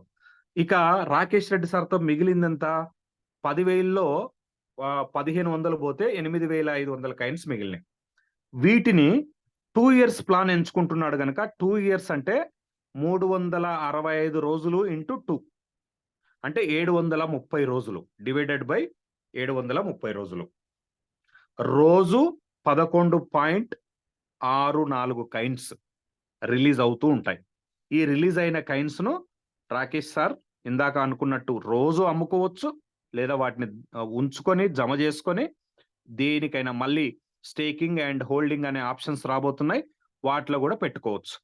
ఇక రాకేష్ రెడ్డి సార్తో మిగిలిందంత 10,000లో 1,500 పోతే 8,500 కాయిన్స్ మిగిలినాయి. వీటిని 2 years ప్లాన్ ఎంచుకుంటున్నాడు కనుక 2 years అంటే 365 రోజులు ఇంటూ 2 అంటే 730 రోజులు డివైడెడ్ బై 730 రోజులు. రోజు 11.64 కాయిన్స్ రిలీజ్ అవుతూ ఉంటాయి. ఈ రిలీజ్ అయిన కాయిన్స్ ను రాకేష్ సార్ ఇందాక అనుకున్నట్టు రోజు అమ్ముకోవచ్చు, లేదా వాటిని ఉంచుకొని జమ చేసుకొని దేనికైనా మళ్ళీ స్టేకింగ్ అండ్ హోల్డింగ్ అనే ఆప్షన్స్ రాబోతున్నాయి, వాటిలో కూడా పెట్టుకోవచ్చు.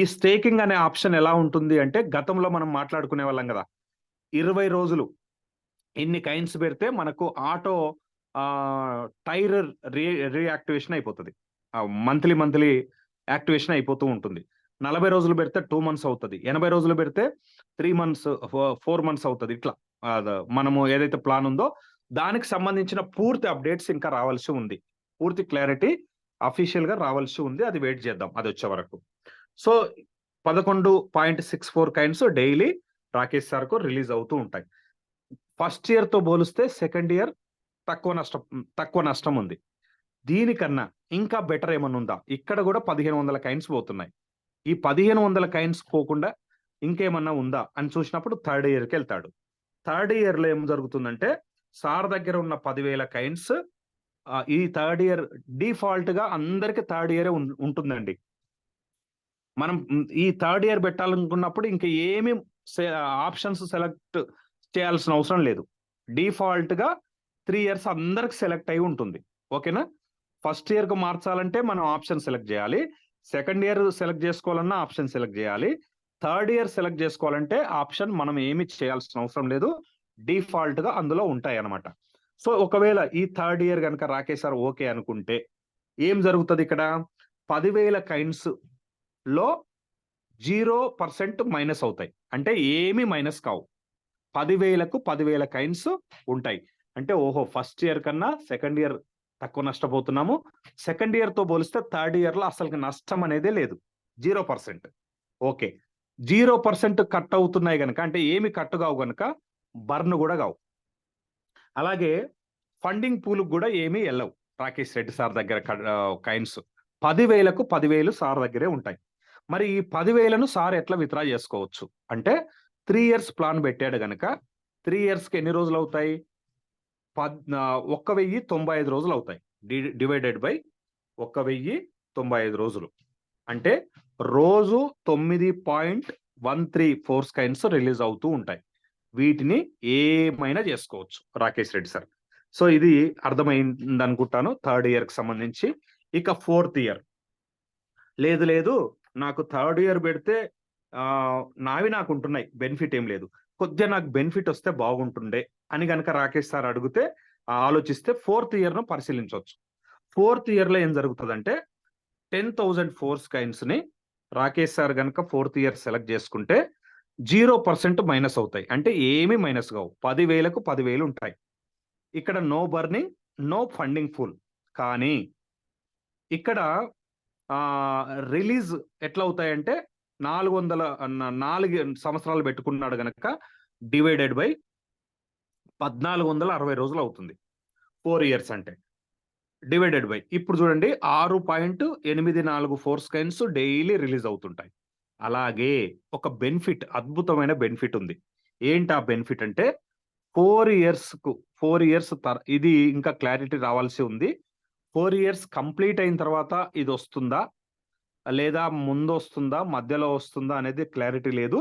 ఈ స్టేకింగ్ అనే ఆప్షన్ ఎలా ఉంటుంది అంటే, గతంలో మనం మాట్లాడుకునే వాళ్ళం కదా, 20 రోజులు ఇన్ని కైన్స్ పెడితే మనకు ఆటో టైర్ రీయాక్టివేషన్ అయిపోతుంది. మంత్లీ యాక్టివేషన్ అయిపోతూ ఉంటుంది. 40 రోజులు పెడితే 2 మంత్స్ అవుతుంది. 80 రోజులు పెడితే 3 మంత్స్, 4 మంత్స్ అవుతుంది. ఇట్లా మనము ఏదైతే ప్లాన్ ఉందో దానికి సంబంధించిన పూర్తి అప్డేట్స్ ఇంకా రావాల్సి ఉంది. పూర్తి క్లారిటీ అఫీషియల్ గా రావాల్సి ఉంది. అది వెయిట్ చేద్దాం అది వచ్చే వరకు. సో 11.64 కైన్స్ డైలీ రాకేష్ సార్ కు రిలీజ్ అవుతూ ఉంటాయి. ఫస్ట్ ఇయర్ తో పోలిస్తే సెకండ్ ఇయర్ తక్కువ నష్టం ఉంది. దీనికన్నా ఇంకా బెటర్ ఏమన్నా ఉందా? ఇక్కడ కూడా 1500 కైన్స్ పోతున్నాయి. ఈ 1500 కైన్స్ పోకుండా ఇంకేమన్నా ఉందా అని చూసినప్పుడు థర్డ్ ఇయర్కి వెళ్తాడు. థర్డ్ ఇయర్ లో ఏం జరుగుతుందంటే, సార్ దగ్గర ఉన్న 10,000 కైన్స్ ఈ థర్డ్ ఇయర్ డిఫాల్ట్ గా అందరికి థర్డ్ ఇయర్ ఉంటుందండి. మనం ఈ థర్డ్ ఇయర్ పెట్టాలనుకున్నప్పుడు ఇంకా ఏమి ఆప్షన్స్ సెలెక్ట్ చేయాల్సిన అవసరం లేదు. డిఫాల్ట్ గా 3 ఇయర్స్ అందరికి సెలెక్ట్ అయి ఉంటుంది. ఓకేనా? ఫస్ట్ ఇయర్ కు మార్చాలంటే మనం ఆప్షన్ సెలెక్ట్ చేయాలి. సెకండ్ ఇయర్ సెలెక్ట్ చేసుకోవాలన్నా ఆప్షన్ సెలెక్ట్ చేయాలి. థర్డ్ ఇయర్ సెలెక్ట్ చేసుకోవాలంటే ఆప్షన్ మనం ఏమి చేయాల్సిన అవసరం లేదు. డిఫాల్ట్ గా అందులో ఉంటాయి అన్నమాట. సో ఒకవేళ ఈ థర్డ్ ఇయర్ కనుక రాకేష్ సార్ ఓకే అనుకుంటే ఏం జరుగుతుంది? ఇక్కడ 10,000 కైన్స్ లో 0% మైనస్ అవుతాయి. అంటే ఏమి మైనస్ కావు. 10,000కు 10,000 కైన్స్ ఉంటాయి. అంటే ఓహో, ఫస్ట్ ఇయర్ కన్నా సెకండ్ ఇయర్ తక్కువ నష్టపోతున్నాము. సెకండ్ ఇయర్ తో పోలిస్తే థర్డ్ ఇయర్ లో అసలు నష్టం అనేదే లేదు. 0%. ఓకే, 0% కట్ అవుతున్నాయి కనుక, అంటే ఏమి కట్ కావు కనుక బర్న్ కూడా కావు. అలాగే ఫండింగ్ పూల్ కూడా ఏమీ వెళ్ళవు. రాకేష్ రెడ్డి సార్ దగ్గర కైన్స్ 10,000కు 10,000 సార్ దగ్గరే ఉంటాయి. మరి ఈ 10,000ను సార్ ఎట్లా విత్డ్రా చేసుకోవచ్చు అంటే, 3 ఇయర్స్ ప్లాన్ పెట్టాడు గనక 3 ఇయర్స్కి ఎన్ని రోజులు అవుతాయి? 1,095 రోజులు అవుతాయి. డివైడెడ్ బై 1,095 రోజులు అంటే రోజు 9.13 కైన్స్ రిలీజ్ అవుతూ ఉంటాయి. వీటిని ఏమైనా చేసుకోవచ్చు రాకేష్ రెడ్డి సార్. సో ఇది అర్థమైంది అనుకుంటాను థర్డ్ ఇయర్ కి సంబంధించి. ఇక ఫోర్త్ ఇయర్ లేదు నాకు థర్డ్ ఇయర్ పెడితే నాకు ఉంటున్నాయి, బెనిఫిట్ ఏం లేదు, కొద్దిగా నాకు బెనిఫిట్ వస్తే బాగుంటుండే అని కనుక రాకేష్ సార్ అడిగితే ఆలోచిస్తే ఫోర్త్ ఇయర్ ను పరిశీలించవచ్చు. ఫోర్త్ ఇయర్ లో ఏం జరుగుతుందంటే, 10,000 కైన్స్ ని రాకేష్ సార్ కనుక ఫోర్త్ ఇయర్ సెలెక్ట్ చేసుకుంటే 0% మైనస్ అవుతాయి. అంటే ఏమి మైనస్ కావు. 10,000కు 10,000 ఉంటాయి. ఇక్కడ no burning, no funding full. కానీ ఇక్కడ రిలీజ్ ఎట్లా అవుతాయంటే, 4 సంవత్సరాలు పెట్టుకున్నాడు గనక డివైడెడ్ బై 1,460 రోజులు అవుతుంది. 4 ఇయర్స్ అంటే డివైడెడ్ బై, ఇప్పుడు చూడండి 6.84 కైన్స్ డైలీ రిలీజ్ అవుతుంటాయి. అలాగే ఒక బెనిఫిట్, అద్భుతమైన బెనిఫిట్ ఉంది. ఏంటి ఆ బెనిఫిట్ అంటే, 4 ఇయర్స్ ఇది ఇంకా క్లారిటీ రావాల్సి ఉంది. 4 ఇయర్స్ కంప్లీట్ అయిన తర్వాత ఇది వస్తుందా లేదా ముందు వస్తుందా మధ్యలో వస్తుందా అనేది క్లారిటీ లేదు.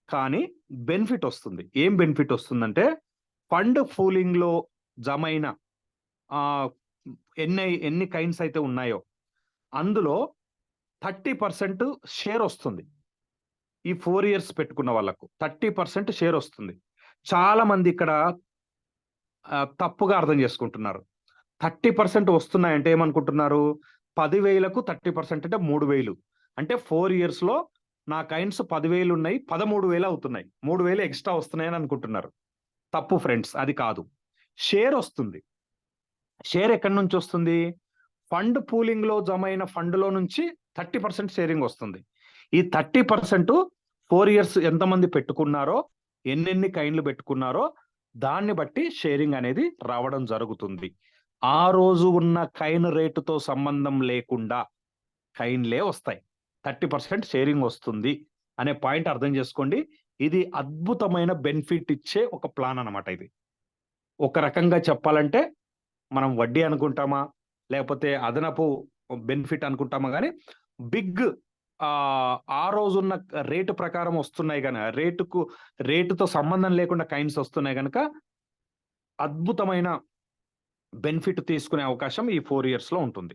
కానీ బెనిఫిట్ వస్తుంది. ఏం బెనిఫిట్ వస్తుందంటే, ఫండ్ ఫూలింగ్ లో జమైన ఎన్ని కైన్స్ అయితే ఉన్నాయో అందులో 30% షేర్ వస్తుంది. ఈ 4 ఇయర్స్ పెట్టుకున్న వాళ్ళకు 30% షేర్ వస్తుంది. చాలా మంది ఇక్కడ తప్పుగా అర్థం చేసుకుంటున్నారు. 30% వస్తున్నాయంటే ఏమనుకుంటున్నారు? 10,000కు 30% అంటే 3,000. అంటే 4 ఇయర్స్ లో నా కైన్స్ 10,000 ఉన్నాయి, 13,000 అవుతున్నాయి. 3,000 ఎక్స్ట్రా వస్తున్నాయని అనుకుంటున్నారు. తప్పు ఫ్రెండ్స్, అది కాదు. షేర్ వస్తుంది. షేర్ ఎక్కడి నుంచి వస్తుంది? ఫండ్ పూలింగ్ లో జమైన ఫండ్ లో నుంచి 30% షేరింగ్ వస్తుంది. ఈ 30% 4 ఇయర్స్ ఎంతమంది పెట్టుకున్నారో, ఎన్నెన్ని కైన్లు పెట్టుకున్నారో దాన్ని బట్టి షేరింగ్ అనేది రావడం జరుగుతుంది. ఆ రోజు ఉన్న కైన్ రేటుతో సంబంధం లేకుండా కైన్లే వస్తాయి. 30% షేరింగ్ వస్తుంది అనే పాయింట్ అర్థం చేసుకోండి. ఇది అద్భుతమైన బెనిఫిట్ ఇచ్చే ఒక ప్లాన్ అన్నమాట. ఇది ఒక రకంగా చెప్పాలంటే మనం వడ్డీ అనుకుంటామా లేకపోతే అదనపు బెనిఫిట్ అనుకుంటామా, కానీ బిగ్ ఆ రోజున్న రేటు ప్రకారం వస్తున్నాయి కానీ రేటుతో సంబంధం లేకుండా కైన్స్ వస్తున్నాయి కనుక అద్భుతమైన బెనిఫిట్ తీసుకునే అవకాశం ఈ 4 ఇయర్స్ లో ఉంటుంది.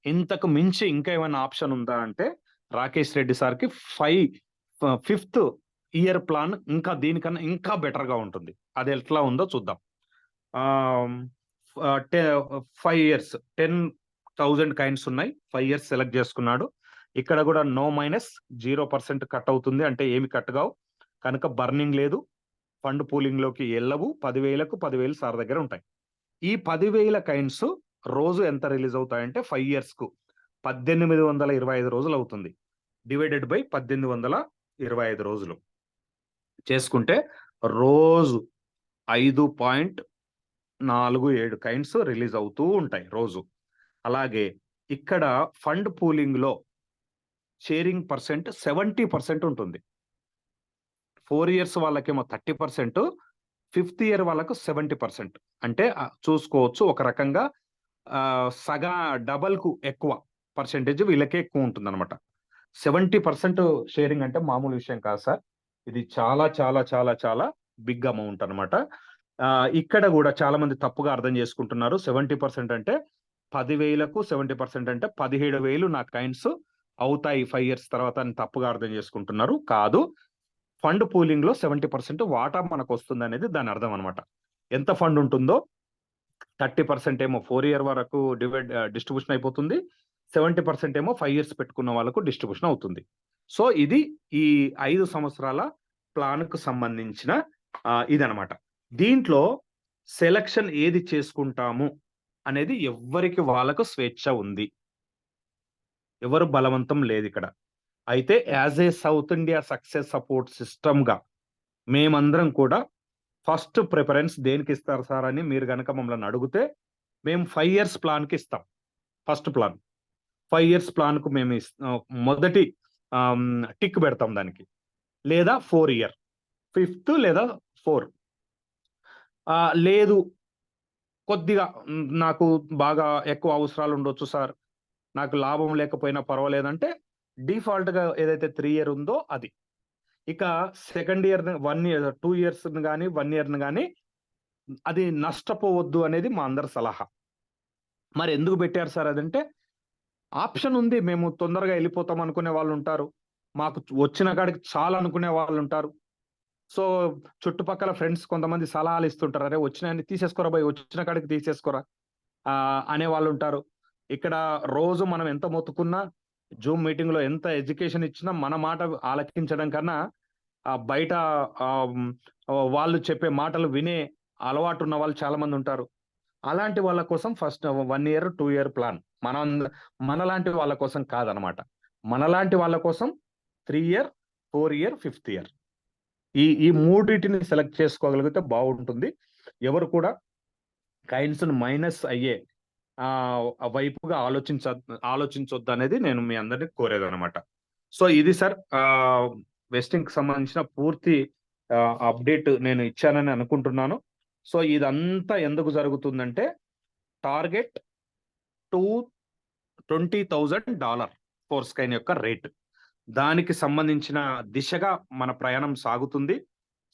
ఇంతకు మించి ఇంకా ఏమైనా ఆప్షన్ ఉందా అంటే రాకేష్ రెడ్డి సార్కి 5th ఇయర్ ప్లాన్ ఇంకా దీనికన్నా ఇంకా బెటర్ గా ఉంటుంది. అది ఎట్లా ఉందో చూద్దాం. 5 years 10,000 కైండ్స్ ఉన్నాయి. 5 years సెలెక్ట్ చేసుకున్నాడు. ఇక్కడ కూడా నో మైనస్ 0% కట్ అవుతుంది, అంటే ఏమి కట్ కావు కనుక బర్నింగ్ లేదు, ఫండ్ పూలింగ్ లోకి వెళ్ళవు. 10,000కు 10,000 సార్ దగ్గర ఉంటాయి. ఈ 10,000 కైండ్స్ రోజు ఎంత రిలీజ్ అవుతాయంటే 5 years కు 1825 రోజులు అవుతుంది. డివైడెడ్ బై 1825 రోజులు చేసుకుంటే రోజు 5.47 కైండ్స్ రిలీజ్ అవుతూ ఉంటాయి రోజు. అలాగే ఇక్కడ ఫండ్ పూలింగ్ లో షేరింగ్ పర్సెంట్ 70% ఉంటుంది. 4 years వాళ్ళకేమో 30%, 5th year వాళ్ళకు 70%. అంటే చూసుకోవచ్చు ఒక రకంగా డబల్ కు ఎక్కువ పర్సెంటేజ్ వీళ్ళకే ఎక్కువ ఉంటుంది అనమాట. 70% షేరింగ్ అంటే మామూలు విషయం కాదు సార్. ఇది చాలా చాలా చాలా చాలా బిగ్ అమౌంట్ అనమాట. ఇక్కడ కూడా చాలా మంది తప్పుగా అర్థం చేసుకుంటున్నారు. 70% అంటే 10,000కు 70% అంటే 17,000 నా కైండ్స్ అవుతాయి 5 years తర్వాత అని తప్పుగా అర్థం చేసుకుంటున్నారు. కాదు, ఫండ్ పూలింగ్ లో 70% వాటా మనకు వస్తుంది అనేది దాని అర్థం అనమాట. ఎంత ఫండ్ ఉంటుందో 30% ఏమో 4 year వరకు డిస్ట్రిబ్యూషన్ అయిపోతుంది, 70% ఏమో 5 years పెట్టుకున్న వాళ్ళకు డిస్ట్రిబ్యూషన్ అవుతుంది. సో ఇది ఈ 5 సంవత్సరాల ప్లాన్ కు సంబంధించిన ఇదనమాట. దీంట్లో సెలక్షన్ ఏది చేసుకుంటాము అనేది ఎవ్వరికి వాళ్ళకు స్వేచ్ఛ ఉంది, ఎవరు బలవంతం లేదు ఇక్కడ. అయితే as a south India success support system గా మేమందరం కూడా ఫస్ట్ ప్రిఫరెన్స్ దేనికి ఇస్తారు సార్ అని మీరు కనుక మమ్మల్ని అడిగితే మేము 5 years ప్లాన్ కి ఇస్తాం. ఫస్ట్ ప్లాన్ 5 years ప్లాన్ కు మేము మొదటి టిక్ పెడతాం దానికి, లేదా 4 year 5th లేదా 4. లేదు కొద్దిగా నాకు బాగా ఎక్కువ అవసరాలు ఉండొచ్చు సార్, నాకు లాభం లేకపోయినా పర్వాలేదంటే డిఫాల్ట్ గా ఏదైతే 3 year ఉందో అది. ఇక సెకండ్ ఇయర్ 1 year 2 years కానీ 1 year కానీ అది నష్టపోవద్దు అనేది మా అందరి సలహా. మరి ఎందుకు పెట్టారు సార్ అదంటే ఆప్షన్ ఉంది. మేము తొందరగా వెళ్ళిపోతాం అనుకునే వాళ్ళు ఉంటారు, మాకు వచ్చిన కాడికి చాలా అనుకునే వాళ్ళు ఉంటారు. సో చుట్టుపక్కల ఫ్రెండ్స్ కొంతమంది సలహాలు ఇస్తుంటారు, అరే వచ్చినాయని తీసేసుకోరా భయ్, వచ్చిన కాడికి తీసేసుకోరా అనే వాళ్ళు ఉంటారు. ఇక్కడ రోజు మనం ఎంత మొత్తుకున్నా, జూమ్ మీటింగ్ లో ఎంత ఎడ్యుకేషన్ ఇచ్చినా మన మాట ఆలకించడం కన్నా బయట వాళ్ళు చెప్పే మాటలు వినే అలవాటు ఉన్న వాళ్ళు చాలా మంది ఉంటారు. అలాంటి వాళ్ళ కోసం ఫస్ట్ 1 year 2 year ప్లాన్ మనలాంటి వాళ్ళ కోసం కాదనమాట. మనలాంటి వాళ్ళ కోసం 3 year 4 year 5th year ఈ మూడింటిని సెలెక్ట్ చేసుకోగలిగితే బాగుంటుంది. ఎవరు కూడా కైండ్స్ మైనస్ అయ్యే వైపుగా ఆలోచించొద్దు అనేది నేను మీ అందరినీ కోరేది అనమాట. సో ఇది సార్ వెస్టింగ్ కి సంబంధించిన పూర్తి అప్డేట్ నేను ఇచ్చానని అనుకుంటున్నాను. సో ఇదంతా ఎందుకు జరుగుతుందంటే టార్గెట్ $20,000 ఫోర్స్కైన్ యొక్క రేట్, దానికి సంబంధించిన దిశగా మన ప్రయాణం సాగుతుంది.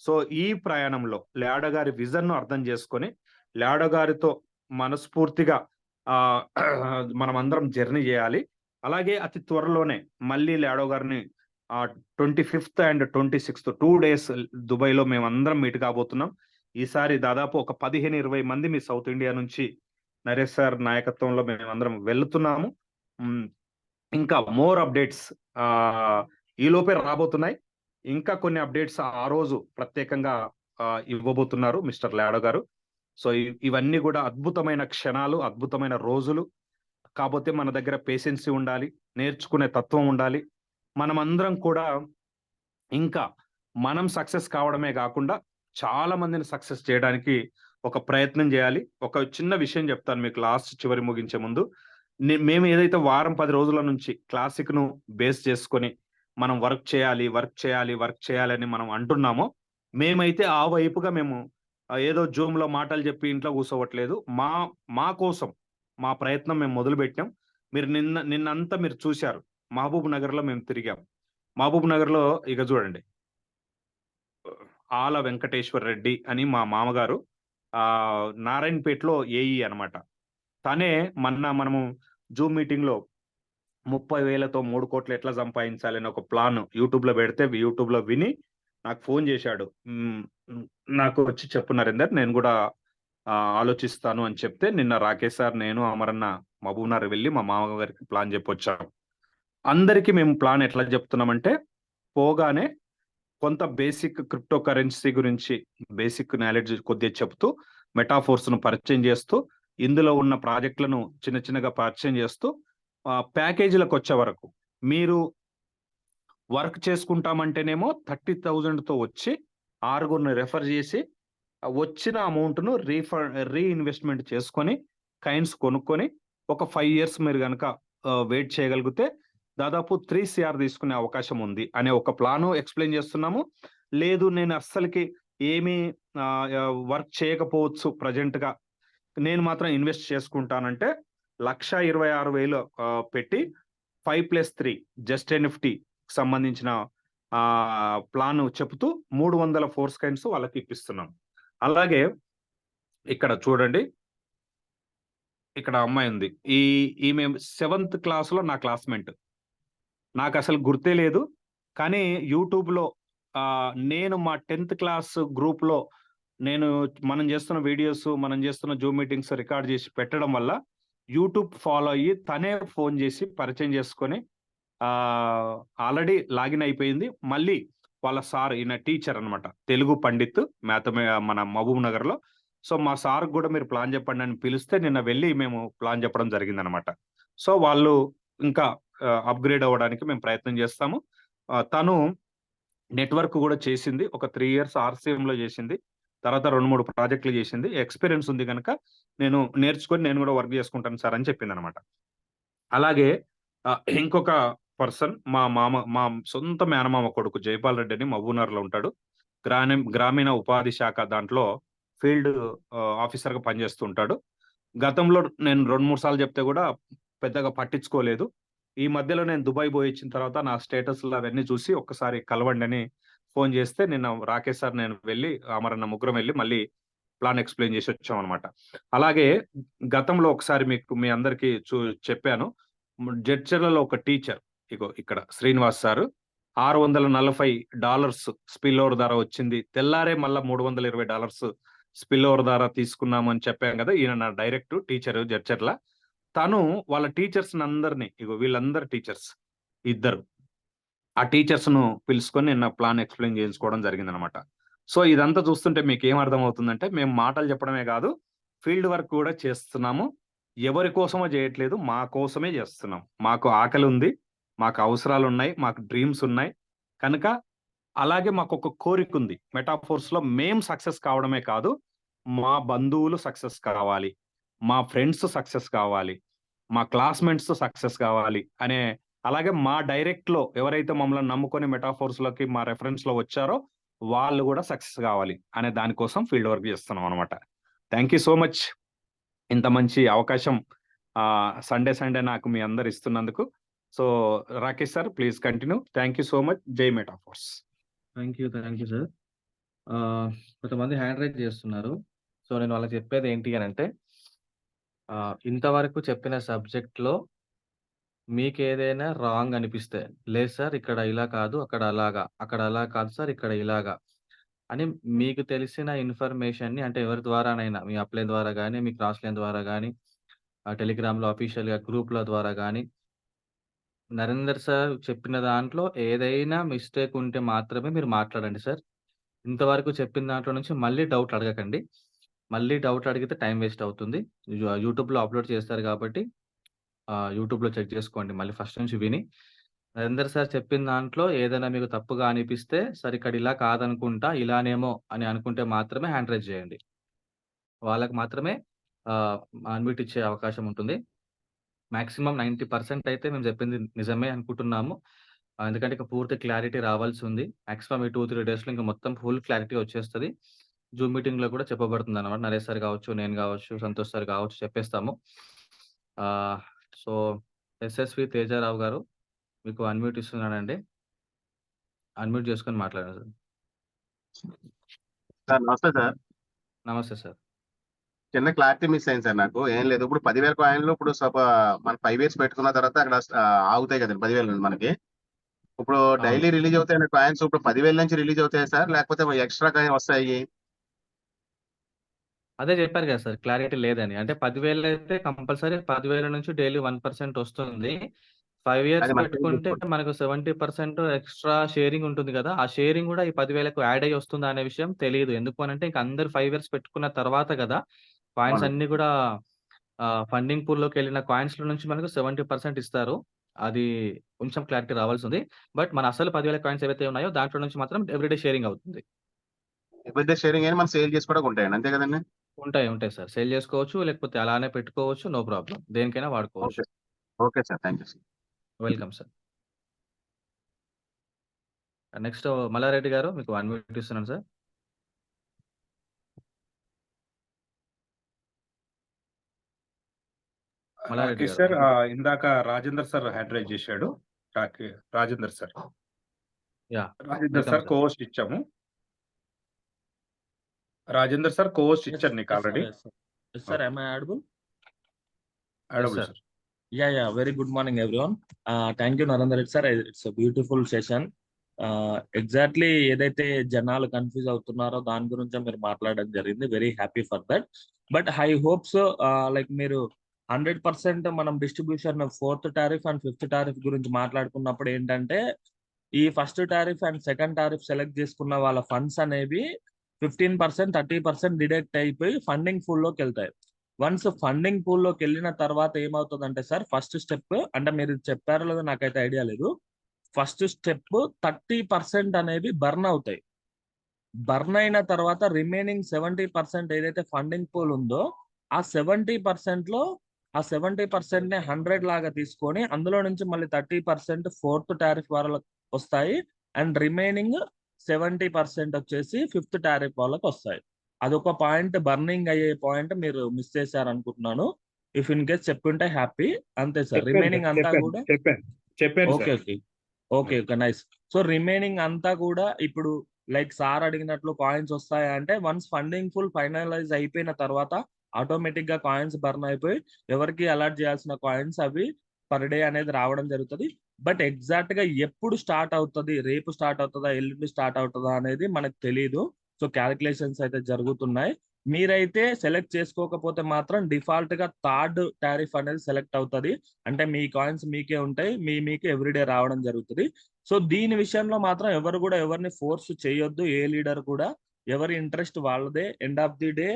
సో ఈ ప్రయాణంలో లాడో గారి విజన్ ను అర్థం చేసుకొని లాడో గారితో మనస్ఫూర్తిగా మనం అందరం జర్నీ చేయాలి. అలాగే అతి త్వరలోనే మళ్ళీ లాడో గారిని 25th and 26th 2 days దుబాయ్లో మేమందరం మీట్ కాబోతున్నాం. ఈసారి దాదాపు ఒక 15-20 మంది మీ సౌత్ ఇండియా నుంచి నరేష్ సార్ నాయకత్వంలో మేమందరం వెళ్తున్నాము. ఇంకా మోర్ అప్డేట్స్ ఈ లోపే రాబోతున్నాయి. ఇంకా కొన్ని అప్డేట్స్ ఆ రోజు ప్రత్యేకంగా ఇవ్వబోతున్నారు మిస్టర్ లాడో గారు. సో ఇవన్నీ కూడా అద్భుతమైన క్షణాలు, అద్భుతమైన రోజులు. కాకపోతే మన దగ్గర పేషెన్సీ ఉండాలి, నేర్చుకునే తత్వం ఉండాలి. మనమందరం కూడా ఇంకా మనం సక్సెస్ కావడమే కాకుండా చాలా మందిని సక్సెస్ చేయడానికి ఒక ప్రయత్నం చేయాలి. ఒక చిన్న విషయం చెప్తాను మీకు చివరి ముగించే ముందు. మేము ఏదైతే వారం 10 రోజుల నుంచి క్లాసిక్ ను బేస్ చేసుకొని మనం వర్క్ చేయాలి అని మనం అంటున్నామో, మేమైతే ఆ వైపుగా మేము ఏదో జూమ్ లో మాటలు చెప్పి ఇంట్లో కూర్చోవట్లేదు. మా కోసం మా ప్రయత్నం మేము మొదలు పెట్టాం. మీరు నిన్నంతా మీరు చూశారు, మహబూబ్ నగర్ లో మేము తిరిగాం. మహబూబ్ నగర్ లో ఇక చూడండి, ఆల వెంకటేశ్వర రెడ్డి అని మా మామగారు నారాయణపేటలో ఏఈ అనమాట. తనే మనము జూమ్ మీటింగ్ లో 30,000తో 3 కోట్లు ఎట్లా సంపాదించాలి అని ఒక ప్లాన్ యూట్యూబ్లో పెడితే యూట్యూబ్లో విని నాకు ఫోన్ చేశాడు. నాకు వచ్చి చెప్పు నరేందర్, నేను కూడా ఆలోచిస్తాను అని చెప్తే నిన్న రాకేష్ సార్, నేను, అమరన్న మహబూబ్నగర్ వెళ్ళి మా మామగారికి ప్లాన్ చెప్పొచ్చాం. అందరికీ మేము ప్లాన్ ఎట్లా చెప్తున్నామంటే, పోగానే కొంత బేసిక్ క్రిప్టో కరెన్సీ గురించి బేసిక్ నాలెడ్జ్ కొద్దిగా చెప్తూ, మెటాఫోర్స్ను పరిచయం చేస్తూ, ఇందులో ఉన్న ప్రాజెక్టులను చిన్న చిన్నగా పరిచయం చేస్తూ, ప్యాకేజీలకు వచ్చే వరకు మీరు వర్క్ చేసుకుంటామంటేనేమో 30,000తో వచ్చి 6గురిని రెఫర్ చేసి వచ్చిన అమౌంట్ను రీఇన్వెస్ట్మెంట్ చేసుకొని కాయిన్స్ కొనుక్కొని ఒక 5 years మీరు కనుక వెయిట్ చేయగలిగితే దాదాపు 3 CR తీసుకునే అవకాశం ఉంది అనే ఒక ప్లాను ఎక్స్ప్లెయిన్ చేస్తున్నాము. లేదు నేను అస్సలకి ఏమీ వర్క్ చేయకపోవచ్చు ప్రజెంట్గా, నేను మాత్రం ఇన్వెస్ట్ చేసుకుంటానంటే 1,26,000 పెట్టి 5+3 జస్ట్ ఎన్ఎఫ్టీ సంబంధించిన ప్లాన్ చెబుతూ 300 ఫోర్స్ కాయిన్స్ వాళ్ళకి ఇప్పిస్తున్నాం. అలాగే ఇక్కడ చూడండి, ఇక్కడ అమ్మాయి ఉంది. ఈమె 7th క్లాస్లో నా క్లాస్మేట్. నాకు అసలు గుర్తే లేదు, కానీ యూట్యూబ్లో నేను మా 10th క్లాస్ గ్రూప్లో మనం చేస్తున్న వీడియోస్, మనం చేస్తున్న జూమ్ మీటింగ్స్ రికార్డ్ చేసి పెట్టడం వల్ల యూట్యూబ్ ఫాలో అయ్యి తనే ఫోన్ చేసి పరిచయం చేసుకొని ఆల్రెడీ లాగిన్ అయిపోయింది. మళ్ళీ వాళ్ళ సార్, ఈయన టీచర్ అనమాట, తెలుగు పండిత్ మన మహబూబ్ నగర్లో. సో మా సార్ కూడా మీరు ప్లాన్ చెప్పండి అని పిలిస్తే నిన్న వెళ్ళి మేము ప్లాన్ చెప్పడం జరిగింది అనమాట. సో వాళ్ళు ఇంకా అప్గ్రేడ్ అవ్వడానికి మేము ప్రయత్నం చేస్తాము. తను నెట్వర్క్ కూడా చేసింది, ఒక 3 years RCMలో చేసింది, తర్వాత 2-3 ప్రాజెక్టులు చేసింది, ఎక్స్పీరియన్స్ ఉంది కనుక నేను నేర్చుకొని నేను కూడా వర్క్ చేసుకుంటాను సార్ అని చెప్పింది అనమాట. అలాగే ఇంకొక పర్సన్, మా సొంత మేనమామ కొడుకు జైపాల్ రెడ్డి అని మహబూబ్నగర్లో ఉంటాడు. గ్రామీణ ఉపాధి శాఖ దాంట్లో ఫీల్డ్ ఆఫీసర్గా పనిచేస్తుంటాడు. గతంలో నేను 2-3 సార్లు చెప్తే కూడా పెద్దగా పట్టించుకోలేదు. ఈ మధ్యలో నేను దుబాయ్ పోయి వచ్చిన తర్వాత నా స్టేటస్లు అవన్నీ చూసి ఒక్కసారి కలవండి అని ఫోన్ చేస్తే నిన్న రాకేష్ సార్, నేను వెళ్ళి అమరన్న ముగ్గురం వెళ్ళి మళ్ళీ ప్లాన్ ఎక్స్ప్లెయిన్ చేసి వచ్చాం అనమాట. అలాగే గతంలో ఒకసారి మీ అందరికీ చెప్పాను, జడ్చర్లలో ఒక టీచర్, ఇక్కడ శ్రీనివాస్ సార్, $640 స్పిల్ ఓవర్ ధర వచ్చింది. తెల్లారే మళ్ళీ $320 స్పిల్ ఓవర్ ధర తీసుకున్నామని చెప్పాం కదా. ఈయన నా డైరెక్ట్ టీచర్ జడ్చర్ల. తను వాళ్ళ టీచర్స్ అందరినీ, వీళ్ళందరు టీచర్స్, ఇద్దరు ఆ టీచర్స్ ను పిలుచుకొని నిన్న ప్లాన్ ఎక్స్ప్లెయిన్ చేయించుకోవడం జరిగింది అనమాట. సో ఇదంతా చూస్తుంటే మీకు ఏం అర్థం అవుతుందంటే, మేము మాటలు చెప్పడమే కాదు, ఫీల్డ్ వర్క్ కూడా చేస్తున్నాము. ఎవరి కోసమో చేయట్లేదు, మా కోసమే చేస్తున్నాం. మాకు ఆకలి ఉంది, మాకు అవసరాలు ఉన్నాయి, మాకు డ్రీమ్స్ ఉన్నాయి కనుక. అలాగే మాకు ఒక కోరిక ఉంది, మెటాఫోర్స్లో మేము సక్సెస్ కావడమే కాదు, మా బంధువులు సక్సెస్ కావాలి, మా ఫ్రెండ్స్ సక్సెస్ కావాలి, మా క్లాస్మేట్స్ సక్సెస్ కావాలి అనే. అలాగే మా డైరెక్ట్లో ఎవరైతే మమ్మల్ని నమ్ముకొని మెటాఫోర్స్లోకి మా రెఫరెన్స్లో వచ్చారో వాళ్ళు కూడా సక్సెస్ కావాలి అనే దానికోసం ఫీల్డ్ వర్క్ చేస్తున్నాం అనమాట. థ్యాంక్ యూ సో మచ్, ఇంత మంచి అవకాశం సండే నాకు మీ అందరు ఇస్తున్నందుకు. So Rakesh sir, please continue. Thank you so much. జై మెటాఫోర్స్. Thank you sir. కొంతమంది హ్యాండ్ రైజ్ చేస్తున్నారు. సో నేను వాళ్ళకి చెప్పేది ఏంటి అని అంటే, ఇంతవరకు చెప్పిన సబ్జెక్ట్లో మీకు ఏదైనా రాంగ్ అనిపిస్తే, లేదు సార్ ఇక్కడ ఇలా కాదు, అక్కడ అలాగా, అక్కడ అలా కాదు సార్, ఇక్కడ ఇలాగా అని మీకు తెలిసిన ఇన్ఫర్మేషన్ని, అంటే ఎవరి ద్వారానైనా, మీ అప్లై ద్వారా కానీ, మీ క్రాస్ లైన్ ద్వారా కానీ, టెలిగ్రామ్లో అఫీషియల్గా గ్రూప్ల ద్వారా కానీ, నరేందర్ సార్ చెప్పిన దాంట్లో ఏదైనా మిస్టేక్ ఉంటే మాత్రమే మీరు మాట్లాడండి సార్. ఇంతవరకు చెప్పిన దాంట్లో నుంచి మళ్ళీ డౌట్ అడగకండి. మళ్ళీ డౌట్ అడిగితే టైం వేస్ట్ అవుతుంది. యూట్యూబ్లో అప్లోడ్ చేస్తారు కాబట్టి యూట్యూబ్లో చెక్ చేసుకోండి మళ్ళీ ఫస్ట్ నుంచి విని. నరేందర్ సార్ చెప్పిన దాంట్లో ఏదైనా మీకు తప్పుగా అనిపిస్తే, సార్ ఇక్కడ ఇలా కాదనుకుంటా, ఇలానేమో అని అనుకుంటే మాత్రమే హ్యాండ్ రైజ్ చేయండి. వాళ్ళకి మాత్రమే అన్మ్యూట్ ఇచ్చే అవకాశం ఉంటుంది. మాక్సిమం 90% అయితే మేము చెప్పింది నిజమే అనుకుంటున్నాము. ఎందుకంటే ఇక పూర్తి క్లారిటీ రావాల్సి ఉంది. మాక్సిమం ఈ 2-3 డేస్‌లో ఇంకా మొత్తం ఫుల్ క్లారిటీ వచ్చేస్తది. జూమ్ మీటింగ్‌లో కూడా చెప్పబడుతుందన్నమాట. నరేష్ సార్ కావచ్చు, నేను కావచ్చు, సంతోష్ సార్ కావచ్చు, చెప్పేస్తాము. సో ఎస్ఎస్వి తేజారావు గారు, మీకు అన్మ్యూట్ ఇస్తున్నానండి. అన్మ్యూట్ చేసుకొని మాట్లాడండి సార్. సార్ నమస్తే సార్. నమస్తే సార్. చిన్న క్లారిటీ మిస్ అయింది సార్. నాకు ఏం లేదు. ఇప్పుడు 10,000 కాయిన్లు ఇప్పుడు మన 5 ఇయర్స్ పెట్టుకున్న తర్వాత అక్కడ ఆగుతాయి కదండి 10,000 మనకి. ఇప్పుడు అవును. డైలీ రిలీజ్ అవుతాయి కాయిన్స్ ఇప్పుడు 10,000 నుంచి రిలీజ్ అవుతాయి సార్, లేకపోతే ఎక్స్ట్రా కాయిన్ వస్తాయి? అదే చెప్పారు కదా సార్, క్లారిటీ లేదని. అంటే 10,000 అయితే కంపల్సరీ 10,000 నుంచి డైలీ 1% వస్తుంది. 5 ఇయర్స్ అది మనకి పెట్టుకుంటే మనకు 70% ఎక్స్ట్రా షేరింగ్ ఉంటుంది కదా! ఆ షేరింగ్ కూడా ఈ 10,000కు యాడ్ అయ్యి వస్తుందా అనే విషయం తెలీదు. ఎందుకు అనంటే ఇంక అందరూ 5 ఇయర్స్ పెట్టుకున్న తర్వాత కదా! కాయిన్స్ అవునండి. అన్నీ కూడా ఫండింగ్ పూల్‌లోకెళ్ళిన కాయిన్స్‌లో నుంచి మనకు 70% ఇస్తారు. అది కొంచెం క్లారిటీ రావాల్సింది. బట్ మన అసలు 10,000 కాయిన్స్ ఏవైతే ఉన్నాయో దాంట్లో నుంచి మాత్రం ఎవ్రీడే షేరింగ్ అవుతుంది. ఎవ్రీడే షేరింగ్ అయినా మనం సేల్ చేసుకోవడానికి ఉంటాయండి, అంతే కదండి? ఉంటాయి సార్. సేల్ చేసుకోవచ్చు. లేకపోతే అలానే పెట్టుకోవచ్చు. No problem. దేనికైనా వాడుకోవచ్చు. Okay. Okay sir. Thank you sir. Welcome sir. Next Mallareddy గారు మీకు 1 మినిట్ ఇస్తున్నాను సార్. మల్లారెడ్డి రాకేష్ గారు. సార్, ఇందాక రాజేందర్ సార్ హ్యాండ్ రైజ్ చేశాడు. Rajender sir. Yeah! Rajender welcome sir sir. Cohost ఇచ్చాము. రాజేందర్ సార్ కోహోస్ట్ Yes, ఇచ్చారు నీకు yes, sir. Already. Yes, sir. Yes, sir. Am I audible? Audible sir. Sir. Yeah. Very good morning, everyone. Thank you, Narendra Reddy sir. It's a beautiful session. Exactly ఏదైతే జనాలు confuse అవుతున్నారో దాని గురించి మీరు మాట్లాడడం జరిగింది. Very happy for that. But I hopes like మీరు 100% మనం distribution 4th tariff and 5th tariff గురించి మాట్లాడుకున్నప్పుడు ఏంటంటే ఈ first tariff and second tariff select చేసుకున్న వాళ్ళ ఫండ్స్ అనేవి 15%, 30% డిడక్ట్ అయిపోయి ఫండింగ్ పూల్ లోకి వెళ్తాయి. వన్స్ ఫండింగ్ పూల్ లోకి వెళ్ళిన తర్వాత ఏమవుతుందంటే సార్, ఫస్ట్ స్టెప్ అంటే మీరు చెప్పారో లేదో నాకైతే ఐడియా లేదు. ఫస్ట్ స్టెప్ 30% అనేవి బర్న్ అవుతాయి. బర్న్ అయిన తర్వాత రిమైనింగ్ 70% ఏదైతే ఫండింగ్ పూల్ ఉందో ఆ 70% లో ఆ 70% ని 100 లాగా తీసుకొని అందులో నుంచి మళ్ళీ 30% 4th టారిఫ్ వాళ్ళకి వస్తాయి అండ్ రిమైనింగ్ 70% వచ్చేసి 5th టారిఫ్ వాళ్ళకి వస్తాయి. అదొక పాయింట్, బర్నింగ్ అయ్యే పాయింట్ మీరు మిస్ చేశారు అనుకుంటున్నాను. ఇఫ్ ఇన్ కేస్ చెప్పుంటే హ్యాపీ. అంతే సార్. రిమైనింగ్ అంతా కూడా చెప్పాను okay sir. Okay okay okay nice. So remaining అంతా కూడా ఇప్పుడు లైక్ సార్ అడిగినట్లు కాయిన్స్ వస్తాయా అంటే వన్స్ ఫండింగ్ ఫుల్ ఫైనలైజ్ అయిపోయిన తర్వాత ఆటోమేటిక్ గా కాయిన్స్ బర్న్ అయిపోయి ఎవరికి అలాట్ చేయాల్సిన కాయిన్స్ అవి పర్ డే అనేది రావడం జరుగుతుంది. బట్ ఎగ్జాక్ట్ గా ఎప్పుడు స్టార్ట్ అవుతుంది, రేపు స్టార్ట్ అవుతుందా ఎల్లుండి స్టార్ట్ అవుతుందా అనేది మనకు తెలియదు. సో క్యాలిక్యులేషన్స్ అయితే జరుగుతున్నాయి. మీరైతే సెలెక్ట్ చేసుకోకపోతే మాత్రం డిఫాల్ట్ గా 3rd టారిఫ్ అనేది సెలెక్ట్ అవుతుంది. అంటే మీ కాయిన్స్ మీకే ఉంటాయి, మీకు ఎవ్రీడే రావడం జరుగుతుంది. సో దీని విషయంలో మాత్రం ఎవరు కూడా ఎవరిని ఫోర్స్ చేయొద్దు. ఏ లీడర్ కూడా ఎవరి ఇంట్రెస్ట్ వాళ్ళదే. ఎండ్ ఆఫ్ ది డే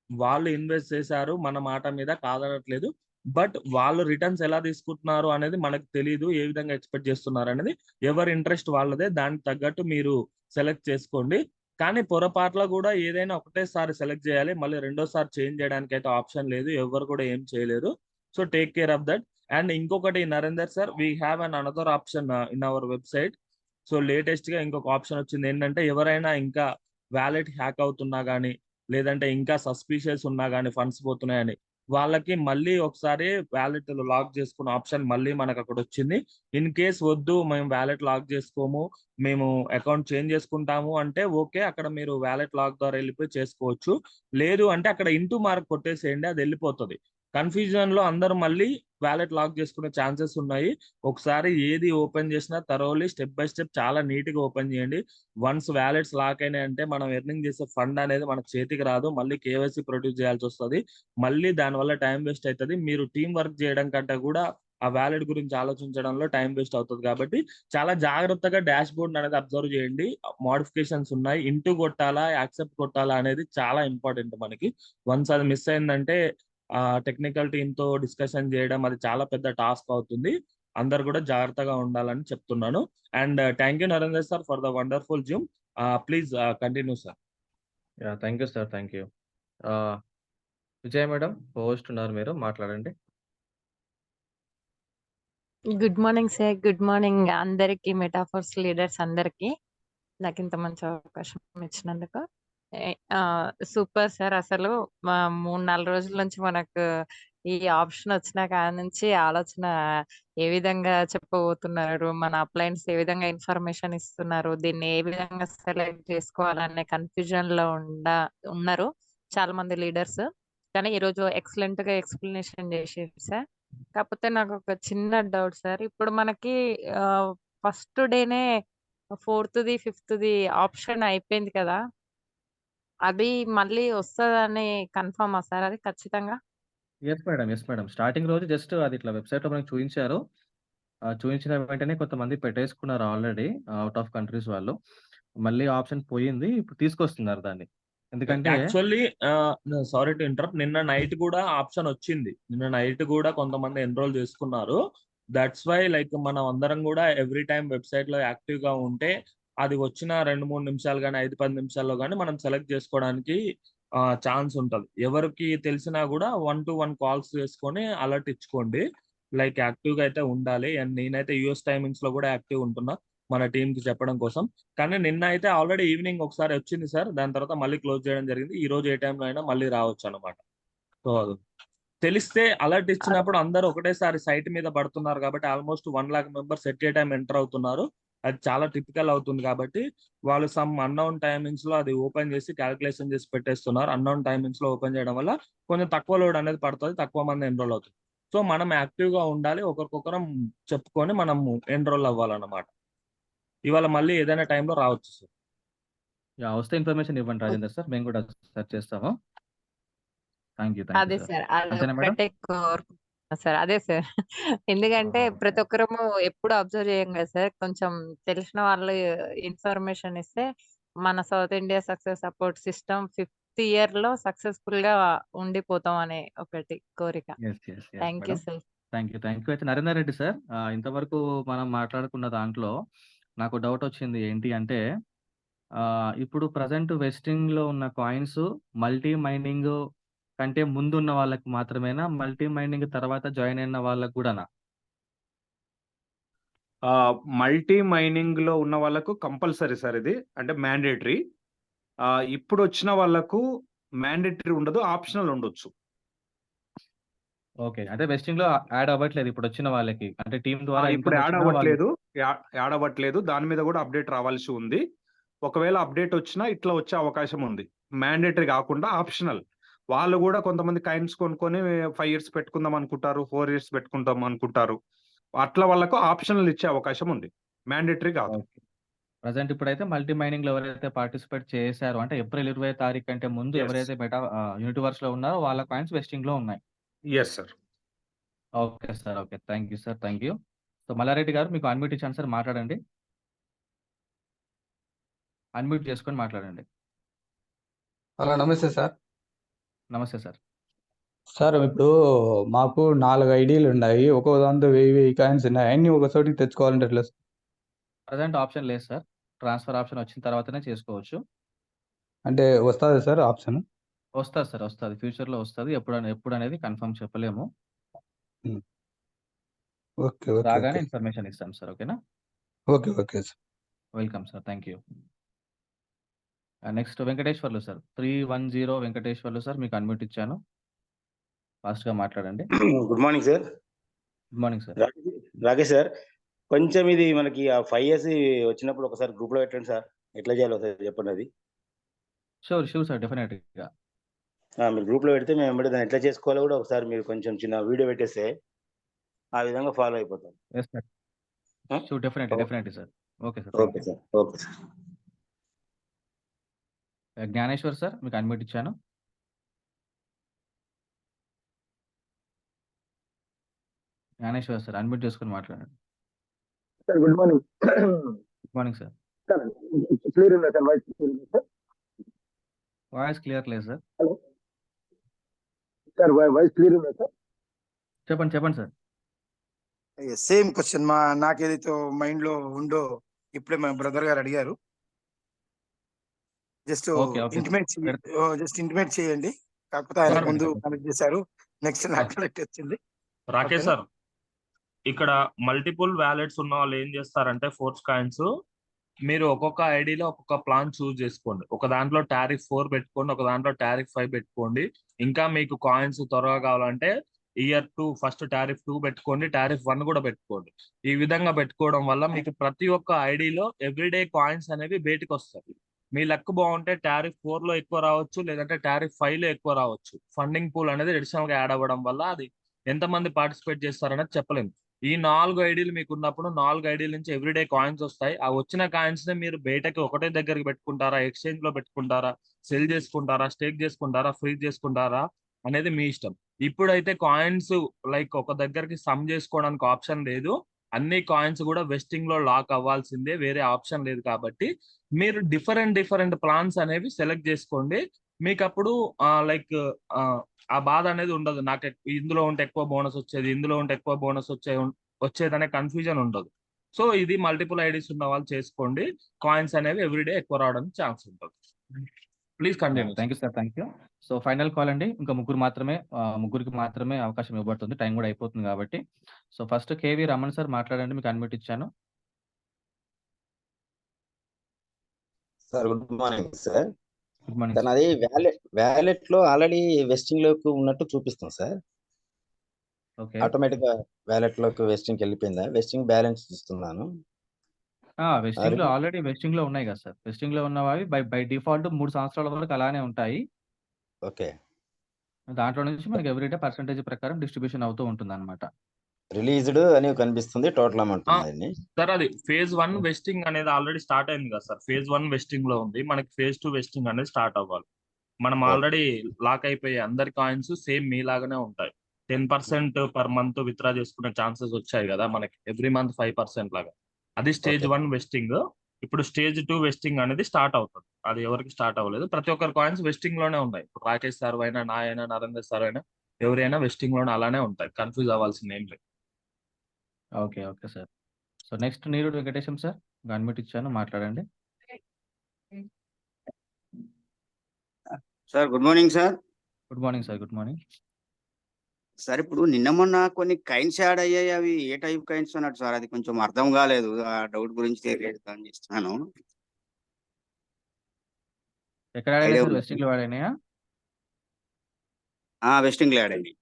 వాళ్ళు ఇన్వెస్ట్ చేశారు, మన మాట మీద కాదనట్లేదు. బట్ వాళ్ళు రిటర్న్స్ ఎలా తీసుకుంటున్నారు అనేది మనకు తెలియదు. ఏ విధంగా ఎక్స్పెక్ట్ చేస్తున్నారు అనేది ఎవరి ఇంట్రెస్ట్ వాళ్ళదే. దానికి తగ్గట్టు మీరు సెలెక్ట్ చేసుకోండి. కానీ పొరపాట్ల కూడా ఏదైనా ఒకటేసారి సెలెక్ట్ చేయాలి. మళ్ళీ రెండోసారి చేంజ్ చేయడానికి అయితే ఆప్షన్ లేదు. ఎవరు కూడా ఏం చేయలేరు. So take care of that. And ఇంకొకటి Narender sir, we have an another option in our website. So latest గా ఇంకొక ఆప్షన్ వచ్చింది ఏంటంటే ఎవరైనా ఇంకా వ్యాలెట్ హ్యాక్ అవుతున్నా కానీ లేదంటే ఇంకా సస్పీషియస్ ఉన్నా కానీ ఫండ్స్ పోతున్నాయని వాళ్ళకి మళ్ళీ ఒకసారి వ్యాలెట్ లాక్ చేసుకున్న ఆప్షన్ మళ్ళీ మనకు అక్కడ వచ్చింది. ఇన్ కేస్ వద్దు మేము వ్యాలెట్ లాక్ చేసుకోము, మేము అకౌంట్ చేంజ్ చేసుకుంటాము అంటే ఓకే, అక్కడ మీరు వ్యాలెట్ లాక్ ద్వారా వెళ్ళిపోయి చేసుకోవచ్చు. లేదు అంటే అక్కడ ఇంటూ మార్క్ కొట్టేసేయండి, అది వెళ్ళిపోతుంది. కన్ఫ్యూజన్ లో అందరూ మళ్ళీ వ్యాలెట్ లాక్ చేసుకునే ఛాన్సెస్ ఉన్నాయి. ఒకసారి ఏది ఓపెన్ చేసినా థరోలీ స్టెప్ బై స్టెప్ చాలా నీట్ గా ఓపెన్ చేయండి. వన్స్ వ్యాలెట్స్ లాక్ అయినాయి అంటే మనం ఎర్నింగ్ చేసే ఫండ్ అనేది మన చేతికి రాదు. మళ్ళీ కేవైసీ ప్రొడ్యూస్ చేయాల్సి వస్తుంది. మళ్ళీ దానివల్ల టైం వేస్ట్ అవుతుంది. మీరు టీం వర్క్ చేయడం కంటే కూడా ఆ వ్యాలెట్ గురించి ఆలోచించడంలో టైం వేస్ట్ అవుతుంది. కాబట్టి చాలా జాగ్రత్తగా డాష్ బోర్డ్ అనేది అబ్జర్వ్ చేయండి. మోడిఫికేషన్స్ ఉన్నాయి, ఇంటూ కొట్టాలా యాక్సెప్ట్ కొట్టాలా అనేది చాలా ఇంపార్టెంట్ మనకి. వన్స్ అది మిస్ అయిందంటే టెక్నికల్ టీమ్ తో డిస్కషన్ చేయడం అది చాలా పెద్ద టాస్క్ అవుతుంది. అందరు కూడా జాగ్రత్తగా ఉండాలని చెప్తున్నాను. And thank you Narender sir for the wonderful gym. Please continue sir. Yeah! Thank you sir. Thank you. Vijaya madam host ఉన్నారు, మీరు మాట్లాడండి. Good morning sir. Good morning అందరికి, మెటాఫోర్స్ లీడర్స్ అందరికి. నాకు ఇంత మంచి అవకాశం ఇచ్చినందుకు సూపర్ సార్. అసలు 3-4 రోజుల నుంచి మనకు ఈ ఆప్షన్ వచ్చిన కాడ నుంచి ఆలోచన ఏ విధంగా చెప్పబోతున్నారు, మన అప్లయన్స్ ఏ విధంగా ఇన్ఫర్మేషన్ ఇస్తున్నారు, దీన్ని ఏ విధంగా సెలెక్ట్ చేసుకోవాలనే కన్ఫ్యూజన్ లో ఉన్నారు చాలా మంది లీడర్స్. కానీ ఈరోజు ఎక్సలెంట్‌గా ఎక్స్‌ప్లనేషన్ చేసిర్రు సార్. కాకపోతే నాకు ఒక చిన్న డౌట్ సార్. ఇప్పుడు మనకి ఫస్ట్ డేనే ఫోర్త్‌ది, ఫిఫ్త్‌ది ఆప్షన్ అయిపోయింది కదా! అది మళ్ళీ వస్తదని కన్ఫర్మా సార్ అది ఖచ్చితంగా? Yes madam. Yes madam. Starting రోజు జస్ట్ అది ఇట్లా వెబ్‌సైట్‌లో మనకు చూయించారు. చూయించిన వెంటనే కొంతమంది పెట్టేసుకున్నారు ఆల్రెడీ ఔట్ ఆఫ్ కంట్రీస్ వాళ్ళు. మళ్ళీ ఆప్షన్ పోయింది. ఇప్పుడు తీసుకొస్తున్నారు దాన్ని. ఎందుకంటే యాక్చువల్లీ సారీ టు ఇంటరప్ట్. నిన్న నైట్ కూడా ఆప్షన్ వచ్చింది. నిన్న నైట్ కూడా కొంతమంది ఎన్రోల్ చేసుకున్నారు. దట్స్ వై లైక్ మనం అందరం కూడా ఎవ్రీ టైం వెబ్సైట్ లో యాక్టివ్ గా ఉంటే అది వచ్చిన 2-3 నిమిషాలు కానీ 5-10 నిమిషాల్లో కానీ మనం సెలెక్ట్ చేసుకోవడానికి ఛాన్స్ ఉంటుంది. ఎవరికి తెలిసినా కూడా 1-to-1 కాల్స్ చేసుకొని అలర్ట్ ఇచ్చుకోండి. లైక్ యాక్టివ్ గా అయితే ఉండాలి. అండ్ నేనైతే యూఎస్ టైమింగ్స్ లో కూడా యాక్టివ్ ఉంటున్నా మన టీం కి చెప్పడం కోసం. కానీ నిన్న అయితే ఆల్రెడీ ఈవినింగ్ ఒకసారి వచ్చింది సార్. దాని తర్వాత మళ్ళీ క్లోజ్ చేయడం జరిగింది. ఈ రోజు ఏ టైంలో అయినా మళ్ళీ రావచ్చు అనమాట. సో తెలిస్తే అలర్ట్ ఇచ్చినప్పుడు అందరూ ఒకటేసారి సైట్ మీద పడుతున్నారు కాబట్టి almost 1 lakh members at a time enter అవుతున్నారు. అది చాలా టిపికల్ అవుతుంది కాబట్టి వాళ్ళు సమ్ అన్నోన్ టైమింగ్స్ లో అది ఓపెన్ చేసి క్యాలిక్యులేషన్ చేసి పెట్టేస్తున్నారు. అన్నోన్ టైమింగ్స్ లో ఓపెన్ చేయడం వల్ల కొంచెం తక్కువ లోడ్ అనేది పడుతుంది. తక్కువ మంది ఎన్రోల్ అవుతుంది. సో మనం యాక్టివ్ గా ఉండాలి. ఒకరికొకరం చెప్పుకొని మనం ఎన్రోల్ అవ్వాలన్నమాట. ఇవాళ మళ్ళీ ఏదైనా టైంలో రావచ్చు సార్. యాహ్! వస్తే ఇన్ఫర్మేషన్ ఇవ్వండి రాజేందర్ సార్. మేము కూడా సెర్చ్ చేస్తాము. థాంక్ యూ అదే సార్. సార్. అంతేనా మేడం? అదొక్కటే కోరుకుంటున్నా సార్. అదే సార్. ఎందుకంటే ప్రతి ఒక్కరము ఎప్పుడు అబ్జర్వ్ చేయం కదా సార్. కొంచెం తెలిసిన వాళ్ళు ఇన్ఫర్మేషన్ ఇస్తే మన south India success support system 5th ఇయర్‌లో సక్సెస్‌ఫుల్‌గా ఉండిపోతాం అనే ఒకటి కోరిక. Yes. Yes. Yes thank you madam. Sir. Thank you. Thank you. అయితే నరేందర్ రెడ్డి సార్ ఇంతవరకు మనం మాట్లాడుకున్న దాంట్లో నాకు డౌట్ వచ్చింది. ఏంటి అంటే ఇప్పుడు ప్రెజెంట్ వెస్టింగ్‌లో ఉన్న కాయిన్స్ మల్టీ మైనింగ్ కంటే ముందున్న వాళ్ళకి మాత్రమేనా? మల్టీ మైనింగ్ తర్వాత జాయిన్ అయిన వాళ్ళకి గూడానా? మల్టీ మైనింగ్‌లో ఉన్న వాళ్ళకు కంపల్సరీ సార్ ఇది. అంటే మ్యాండేటరీ. ఇప్పుడొచ్చిన వాళ్ళకు మ్యాండేటరీ ఉండదు. ఆప్షనల్ ఉండొచ్చు. ఓకే. అంటే వెస్టింగ్‌లో యాడ్ అవ్వట్లేదు ఇప్పుడొచ్చిన వాళ్ళకి. అంటే టీమ్ ద్వారా ఇప్పుడు ఇన్‌కమ్ యాడ్ వచ్చినా వాళ్ళు అవ్వట్లేదు. యాడ్ అవ్వట్లేదు. దాని మీద కూడా అప్డేట్ రావాల్సి ఉంది. ఒకవేళ అప్డేట్ వచ్చినా ఇట్లా వచ్చే అవకాశం ఉంది. మ్యాండేటరీ కాకుండా ఆప్షనల్. వాళ్ళు కూడా కొంతమంది కాయిన్స్ కొనుక్కొని 5 ఇయర్స్ పెట్టుకుందాం అనుకుంటారు. 4 ఇయర్స్ పెట్టుకుందాం అనుకుంటారు. అట్లా వాళ్ళకు ఆప్షనల్ ఇచ్చే అవకాశం ఉంది. మ్యాండేటరీ కాదు. ఓకే. ప్రెజెంట్ ఇప్పుడైతే మల్టీ మైనింగ్‌లో ఎవరైతే పార్టిసిపేట్ చేశారో అంటే ఏప్రిల్ 20 తారీఖు కంటే ముందు యెస్. ఎవరైతే యూనివర్స్‌లో ఉన్నారో వాళ్ళ కాయిన్స్ వెస్టింగ్‌లో ఉన్నాయి. Yes sir. Okay sir. Okay. Thank you sir. Thank you. So Mallareddy గారు మీకు అన్‌మ్యూట్ ఇచ్చాను సార్ మాట్లాడండి. అన్‌మ్యూట్ చేసుకొని మాట్లాడండి. హలో నమస్తే సార్. నమస్తే సార్. సార్ ఇప్పుడు మాకు 4 ఐడీలు ఉన్నాయి. ఒక్కో దాంతో 1000 కాయిన్స్ ఉన్నాయి. అన్నీ ఒక చోటికి తెచ్చుకోవాలంటే ఎట్లా సార్? ప్రెజెంట్ ఆప్షన్ లేదు సార్. ట్రాన్స్‌ఫర్ ఆప్షన్ వచ్చిన తర్వాతనే చేసుకోవచ్చు. అంటే వస్తదా సార్ ఆప్షన్? వస్తది సార్. వస్తది. ఫ్యూచర్‌లో వస్తది. ఎప్పుడనేది కన్ఫర్మ్ చెప్పలేము. హ్మ్. ఓకే. ఓకే. రాగానే ఓకే. ఇన్ఫర్మేషన్ ఇస్తాం సార్. ఓకేనా? Okay. Okay sir. Welcome sir. Thank you. Next Venkateswarlu sir. 310 Venkateswarlu sir మీకు అన్‌మ్యూట్ ఇచ్చాను. ఫాస్ట్‌గా మాట్లాడండి. Good morning sir. Good morning sir. Rakesh sir. కొంచెం ఇది మనకి ఆ 5 ఇయర్స్ వచ్చినప్పుడు ఒకసారి గ్రూప్‌లో పెట్టండి సార్. ఎట్లా చేయాలో ఒకసారి చెప్పండి అది. Sure sir. డెఫినెట్‌గా. మీరు గ్రూప్‌లో పెడితే మేము వెంబడే దాన్ని ఎట్లా చేసుకోవాలో కూడా ఒకసారి మీరు కొంచెం చిన్న వీడియో పెట్టేస్తే ఆ విధంగా ఫాలో అయిపోతాం. Yes sir. Sure definitely sir. Okay sir. Okay sir. Okay sir. Gnaneshwar sir మీకు అన్‌మ్యూట్ ఇచ్చాను. జ్ఞానేశ్వర్ సార్ అన్‌మ్యూట్ చేసుకొని మాట్లాడండి. Sir good morning. Good morning sir. Sir clear ఉందా సార్? వాయిస్ క్లియర్ ఉందా సార్? వాయిస్ క్లియర్ లేదు sir. Hello sir, voice clear ఉందా sir? చెప్పండి sir. Same question నాకేదైతే మైండ్ లో ఉందో ఇప్పుడే మా బ్రదర్ గారు అడిగారు. Just okay. ఇంటిమేట్ చేయండి. కాకపోతే ఆయన సార్ ముందు కనెక్ట్ చేశారు. నెక్స్ట్ నాకు కనెక్ట్ వచ్చింది. రాకేష్ సార్, ఇక్కడ మల్టిపుల్ వ్యాలెట్స్ ఉన్న వాళ్ళు ఏం చేస్తారంటే ఫోర్స్ కాయిన్స్ మీరు ఒక్కొక్క ఐడిలో ఒక్కొక్క ప్లాన్ చూస్ చేసుకోండి. ఒక దాంట్లో టారిఫ్ 4 పెట్టుకోండి, ఒక దాంట్లో టారిఫ్ 5 పెట్టుకోండి. ఇంకా మీకు కాయిన్స్ త్వరగా కావాలంటే ఇయర్ 2 ఫస్ట్ టారిఫ్ 2 పెట్టుకోండి, టారిఫ్ 1 కూడా పెట్టుకోండి. ఈ విధంగా పెట్టుకోవడం వల్ల మీకు ప్రతి ఒక్క ఐడిలో ఎవ్రీడే కాయిన్స్ అనేవి బయటకు వస్తాయి. మీ లక్ బాగుంటే టారిఫ్ 4 లో ఎక్కువ రావచ్చు, లేదంటే టారిఫ్ 5 లో ఎక్కువ రావచ్చు. ఫండింగ్ పూల్ అనేది అడిషనల్ గా యాడ్ అవ్వడం వల్ల అది ఎంతమంది పార్టిసిపేట్ చేస్తారనేది చెప్పలేము. ఈ 4 ఐడీలు మీకు ఉన్నప్పుడు 4 ఐడీల నుంచి ఎవ్రీడే కాయిన్స్ వస్తాయి. ఆ వచ్చిన కాయిన్స్ ని మీరు బయటకి ఒకటే దగ్గరికి పెట్టుకుంటారా, ఎక్స్చేంజ్ లో పెట్టుకుంటారా, సెల్ చేసుకుంటారా, స్టేక్ చేసుకుంటారా, ఫ్రీజ్ చేసుకుంటారా అనేది మీ ఇష్టం. ఇప్పుడైతే కాయిన్స్ లైక్ ఒక దగ్గరికి సమ్ చేసుకోవడానికి ఆప్షన్ లేదు. అన్ని కాయిన్స్ కూడా వెస్టింగ్ లో లాక్ అవ్వాల్సిందే, వేరే ఆప్షన్ లేదు. కాబట్టి మీరు డిఫరెంట్ ప్లాన్స్ అనేవి సెలెక్ట్ చేసుకోండి. మీకు అప్పుడు లైక్ ఆ బాధ అనేది ఉండదు. నాకు ఇందులో ఉంటే ఎక్కువ బోనస్ వచ్చేది, ఇందులో ఉంటే ఎక్కువ బోనస్ వచ్చేదనే కన్ఫ్యూజన్ ఉండదు. సో ఇది మల్టిపుల్ ఐడీస్ ఉన్న వాళ్ళు చేసుకోండి. కాయిన్స్ అనేవి ఎవ్రీడే ఎక్కువ రావడానికి ఛాన్స్ ఉంటుంది. Please continue. Thank you sir, thank you. So final call అండి. ఇంకా ముగ్గురికి మాత్రమే అవకాశం ఇవ్వబడుతుంది. టైం కూడా అయిపోతుంది కాబట్టి. So first KV Raman sir మాట్లాడండి, మీకు అన్మ్యూట్ ఇచ్చాను. Sir good morning sir. Good morning sir sir. నాది వ్యాలెట్ లో ఆల్రెడీ వెస్టింగ్ లోకి ఉన్నట్టు చూపిస్తుంది సార్. ఓకే. ఆటోమేటిక్ గా వ్యాలెట్ లోకి వెస్టింగ్ వెళ్ళిపోయిందా? వెస్టింగ్ బ్యాలెన్స్ చూస్తున్నాను. వెస్టింగ్ లో ఆల్రెడీ వెస్టింగ్ లో ఉన్నాయి కదా సార్. వెస్టింగ్ లో ఉన్నవి బై డిఫాల్ట్ 3 సంవత్సరాల వరకు అలానే ఉంటాయి. ఓకే. దాంట్లో నుంచి మనకి ఎవ్రీడే పర్సెంటేజ్ ప్రకారం డిస్ట్రిబ్యూషన్ అవుతూ ఉంటుంది అనమాట. రిలీజ్డ్ అని కనిపిస్తుంది, టోటల్ అమౌంట్ ఉందండి. సార్ అది ఫేజ్ 1 వెస్టింగ్ అనేది ఆల్రెడీ స్టార్ట్ అయింది కదా సార్. ఫేజ్ 1 వెస్టింగ్ లో ఉంది, మనకి ఫేజ్ 2 వెస్టింగ్ అనేది స్టార్ట్ అవ్వాలి. మనం ఆల్రెడీ లాక్ అయిపోయి అందరి కాయిన్స్ సేమ్ మీలాగానే ఉంటాయి. 10% పర్ మంత్ విత్డ్రా చేసుకునే ఛాన్సెస్ వచ్చాయి కదా మనకి, ఎవ్రీ మంత్ 5% లాగా. అది స్టేజ్ 1 వెస్టింగ్. ఇప్పుడు స్టేజ్ 2 వెస్టింగ్ అనేది స్టార్ట్ అవుతుంది. అది ఎవరికి స్టార్ట్ అవ్వలేదు. ప్రతి ఒక్కరి కాయిన్స్ వెస్టింగ్ లోనే ఉన్నాయి. ఇప్పుడు రాకేష్ సార్ అయినా, నా అయినా, నరేందర్ సార్ అయినా, ఎవరైనా వెస్టింగ్ లోనే అలానే ఉంటాయి. కన్ఫ్యూజ్ అవ్వాల్సింది ఏం లేదు. Okay, okay sir. So next Neerudu Venkatesham sir, unmute ఇచ్చాను, మాట్లాడండి. Sir good morning sir. Good morning sir, good morning. Sir ఇప్పుడు నిన్న మొన్న కొన్ని కైన్స్ యాడ్ అయ్యాయి, అవి ఏ టైప్ కైన్స్ అన్నట్టు సార్? అది కొంచెం అర్థం కాలేదు. ఆ డౌట్ గురించి తెలియజేస్తాను చేస్తున్నాను. ఎక్కడ ఆడాయి సార్? వెస్టింగ్ లో ఆడాయినాయా? వెస్టింగ్ లో యాడ్ అయ్యి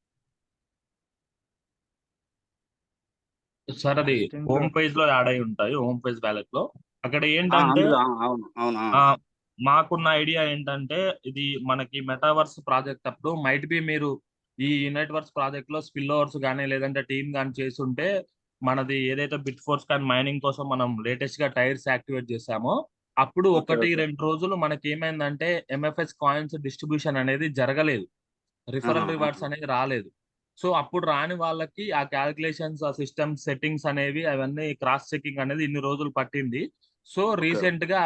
సార్ అది హోమ్ పేజ్ లో యాడ్ అయి ఉంటాయి. హోమ్ పేజ్ వ్యాలెట్ లో అక్కడ ఏంటంటే అవును అవును. మాకున్న ఐడియా ఏంటంటే, ఇది మనకి మెటావర్స్ ప్రాజెక్ట్ అప్పుడు మైట్ బి మీరు ఈ యూనివర్స్ ప్రాజెక్ట్ లో స్పిల్ ఓవర్స్ కానీ లేదంటే టీమ్ కానీ చేస్తుంటే, మనది ఏదైతే బిట్ ఫోర్స్ కానీ మైనింగ్ కోసం మనం లేటెస్ట్ గా టైర్స్ యాక్టివేట్ చేసామో, అప్పుడు 1-2 రోజులు మనకి ఏమైందంటే ఎంఎఫ్ఎస్ కాయిన్స్ డిస్ట్రిబ్యూషన్ అనేది జరగలేదు. రిఫరల్ రివార్డ్స్ అనేది రాలేదు. సో అప్పుడు రాని వాళ్ళకి ఆ క్యాలిక్యులేషన్స్, ఆ సిస్టమ్ సెట్టింగ్స్ అనేవి అవన్నీ క్రాస్ చెకింగ్ అనేది ఇన్ని రోజులు పట్టింది. సో రీసెంట్ గా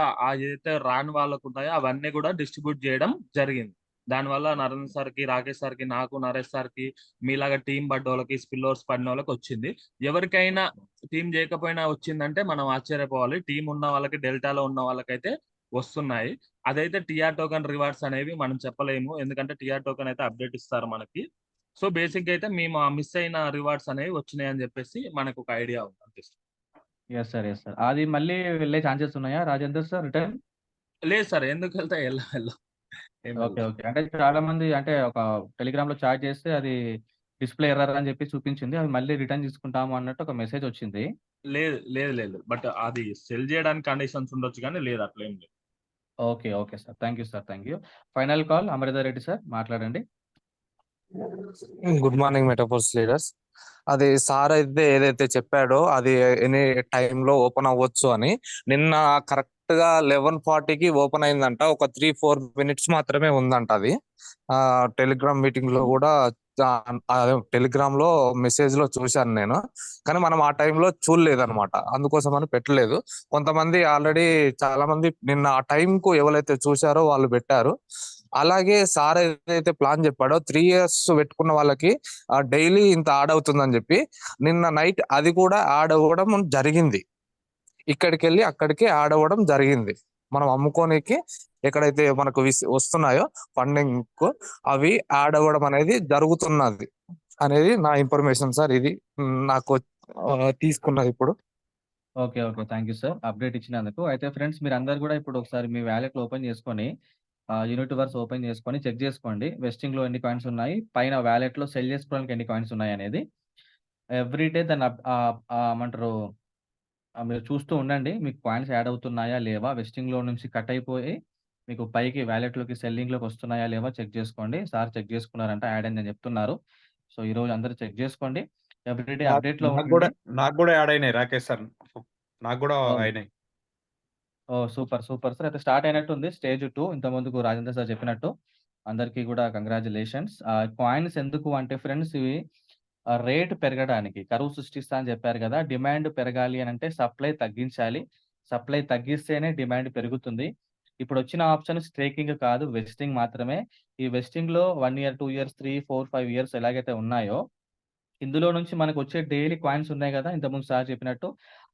ఏదైతే రాని వాళ్ళకు ఉన్నాయో అవన్నీ కూడా డిస్ట్రిబ్యూట్ చేయడం జరిగింది. దానివల్ల నరేంద్ర సార్ కి, రాకేష్ సార్ కి, నాకు, నరేష్ సార్ కి, మీలాగా టీం పడ్డ వాళ్ళకి, స్పిల్లోర్స్ పడిన వాళ్ళకి వచ్చింది. ఎవరికైనా టీం చేయకపోయినా వచ్చిందంటే మనం ఆశ్చర్యపోవాలి. టీం ఉన్న వాళ్ళకి, డెల్టాలో ఉన్న వాళ్ళకైతే వస్తున్నాయి. అదైతే టిఆర్ టోకెన్ రివార్డ్స్ అనేవి మనం చెప్పలేము, ఎందుకంటే టిఆర్ టోకెన్ అయితే అప్డేట్ ఇస్తారు మనకి. సో బేసిక్ గా అయితే మేము మిస్ అయిన రివార్డ్స్ అనేవి వచ్చినాయి అని చెప్పేసి మనకు ఒక ఐడియా ఉంది అనిపిస్తుంది. Yes sir, yes sir. అది మళ్ళీ వెళ్ళే ఛాన్సెస్ ఉన్నాయా రాజేందర్ సార్ రిటర్న్? లేదు సార్, ఎందుకు వెళ్తా వెళ్ళం. Okay, okay. అంటే చాలా మంది అంటే ఒక టెలిగ్రామ్ లో చాట్ చేస్తే అది డిస్ప్లే ఎర్రర్ అని చెప్పి చూపించింది. అది మళ్ళీ రిటర్న్ తీసుకుంటాము అన్నట్టు ఒక మెసేజ్ వచ్చింది. లేదు. బట్ అది సెల్ చేయడానికి కండిషన్స్ ఉండొచ్చు, కానీ లేదు, అట్లా ఏం లేదు. Okay, okay sir. Thank you sir, thank you. Final call Amarender Reddy sir, మాట్లాడండి. Good morning MetaForce leaders. అది సార్ అయితే ఏదైతే చెప్పాడో అది ఎనీ టైంలో ఓపెన్ అవ్వచ్చు అని, నిన్న కరెక్ట్ గా 11:40కి ఓపెన్ అయిందంట. ఒక 3-4 మినిట్స్ మాత్రమే ఉందంట అది. టెలిగ్రామ్ మీటింగ్ లో కూడా టెలిగ్రామ్ లో మెసేజ్ లో చూశాను నేను, కానీ మనం ఆ టైంలో చూడలేదన్నమాట. అందుకోసం అని పెట్టలేదు. కొంతమంది ఆల్రెడీ చాలా మంది నిన్న ఆ టైం కు ఎవరైతే చూశారో వాళ్ళు పెట్టారు. అలాగే సార్ ఏదైతే ప్లాన్ చెప్పాడో 3 years పెట్టుకున్న వాళ్ళకి డైలీ ఇంత యాడ్ అవుతుందని చెప్పి, నిన్న నైట్ అది కూడా యాడ్ అవ్వడం జరిగింది. ఇక్కడికి వెళ్ళి అక్కడికి యాడ్ అవ్వడం జరిగింది. మనం అమ్ముకోనికి ఎక్కడైతే మనకు వస్తున్నాయో ఫండింగ్ కు అవి యాడ్ అవ్వడం అనేది జరుగుతున్నది అనేది నా ఇన్ఫర్మేషన్ సార్. ఇది నాకు తీసుకున్నది ఇప్పుడు. Okay, okay. Thank you sir update ఇచ్చినందుకు. అయితే ఫ్రెండ్స్, మీరు అందరు కూడా ఇప్పుడు ఒకసారి మీ వ్యాలెట్ లో ఓపెన్ చేసుకొని యూనివర్స్ ఓపెన్ చేసుకొని చెక్ చేసుకోండి. వెస్టింగ్ లో ఎన్ని కాయిన్స్ ఉన్నాయి, పైన వ్యాలెట్ లో సెల్ చేసుకోవడానికి ఎన్ని కాయిన్స్ ఉన్నాయి అనేది. ఎవ్రీ డే దాన్ని ఏమంటారు మీరు చూస్తూ ఉండండి. మీకు కాయిన్స్ యాడ్ అవుతున్నాయా లేవా? వెస్టింగ్‌లో నుంచి కట్ అయిపోయి మీకు పైకి వాలెట్‌లోకి సెల్లింగ్‌లోకి వస్తున్నాయా లేవా చెక్ చేసుకోండి. సార్ చెక్ చేసుకున్నారంట యాడ్ అయిందని చెప్తున్నారు. సో, ఈరోజు అందరూ చెక్ చేసుకోండి. ఎవ్రీడే నాకు అప్డేట్‌లో నాకు ఉండండి. కూడా నాకు కూడా యాడ్ అయినాయి రాకేష్ సార్. నాకు కూడా ఓహ్! అయినాయి. ఓహ్! సూపర్. Super sir. అయితే స్టార్ట్ అయినట్టుంది స్టేజ్ 2 ఇంతకుముందుకు రాజేంద్ర సార్ చెప్పినట్టు. అందరికీ కూడా కంగ్రాచ్యులేషన్స్. కాయిన్స్ ఎందుకు అంటే ఫ్రెండ్స్ ఇవి రేట్ పెరగడానికి కరువు సృష్టిస్తా అని చెప్పారు కదా! డిమాండ్ పెరగాలి అనంటే సప్లై తగ్గించాలి. సప్లై తగ్గిస్తేనే డిమాండ్ పెరుగుతుంది. ఇప్పుడొచ్చిన ఆప్షన్ స్టేకింగ్ కాదు వెస్టింగ్ మాత్రమే. ఈ వెస్టింగ్‌లో 1 ఇయర్, 2 ఇయర్స్, 3, 4, 5 ఇయర్స్ ఎలాగైతే ఉన్నాయో ఇందులో నుంచి మనకొచ్చే డైలీ కాయిన్స్ ఉన్నాయి గదా! ఇంతకుముందు సార్ చెప్పినట్టు.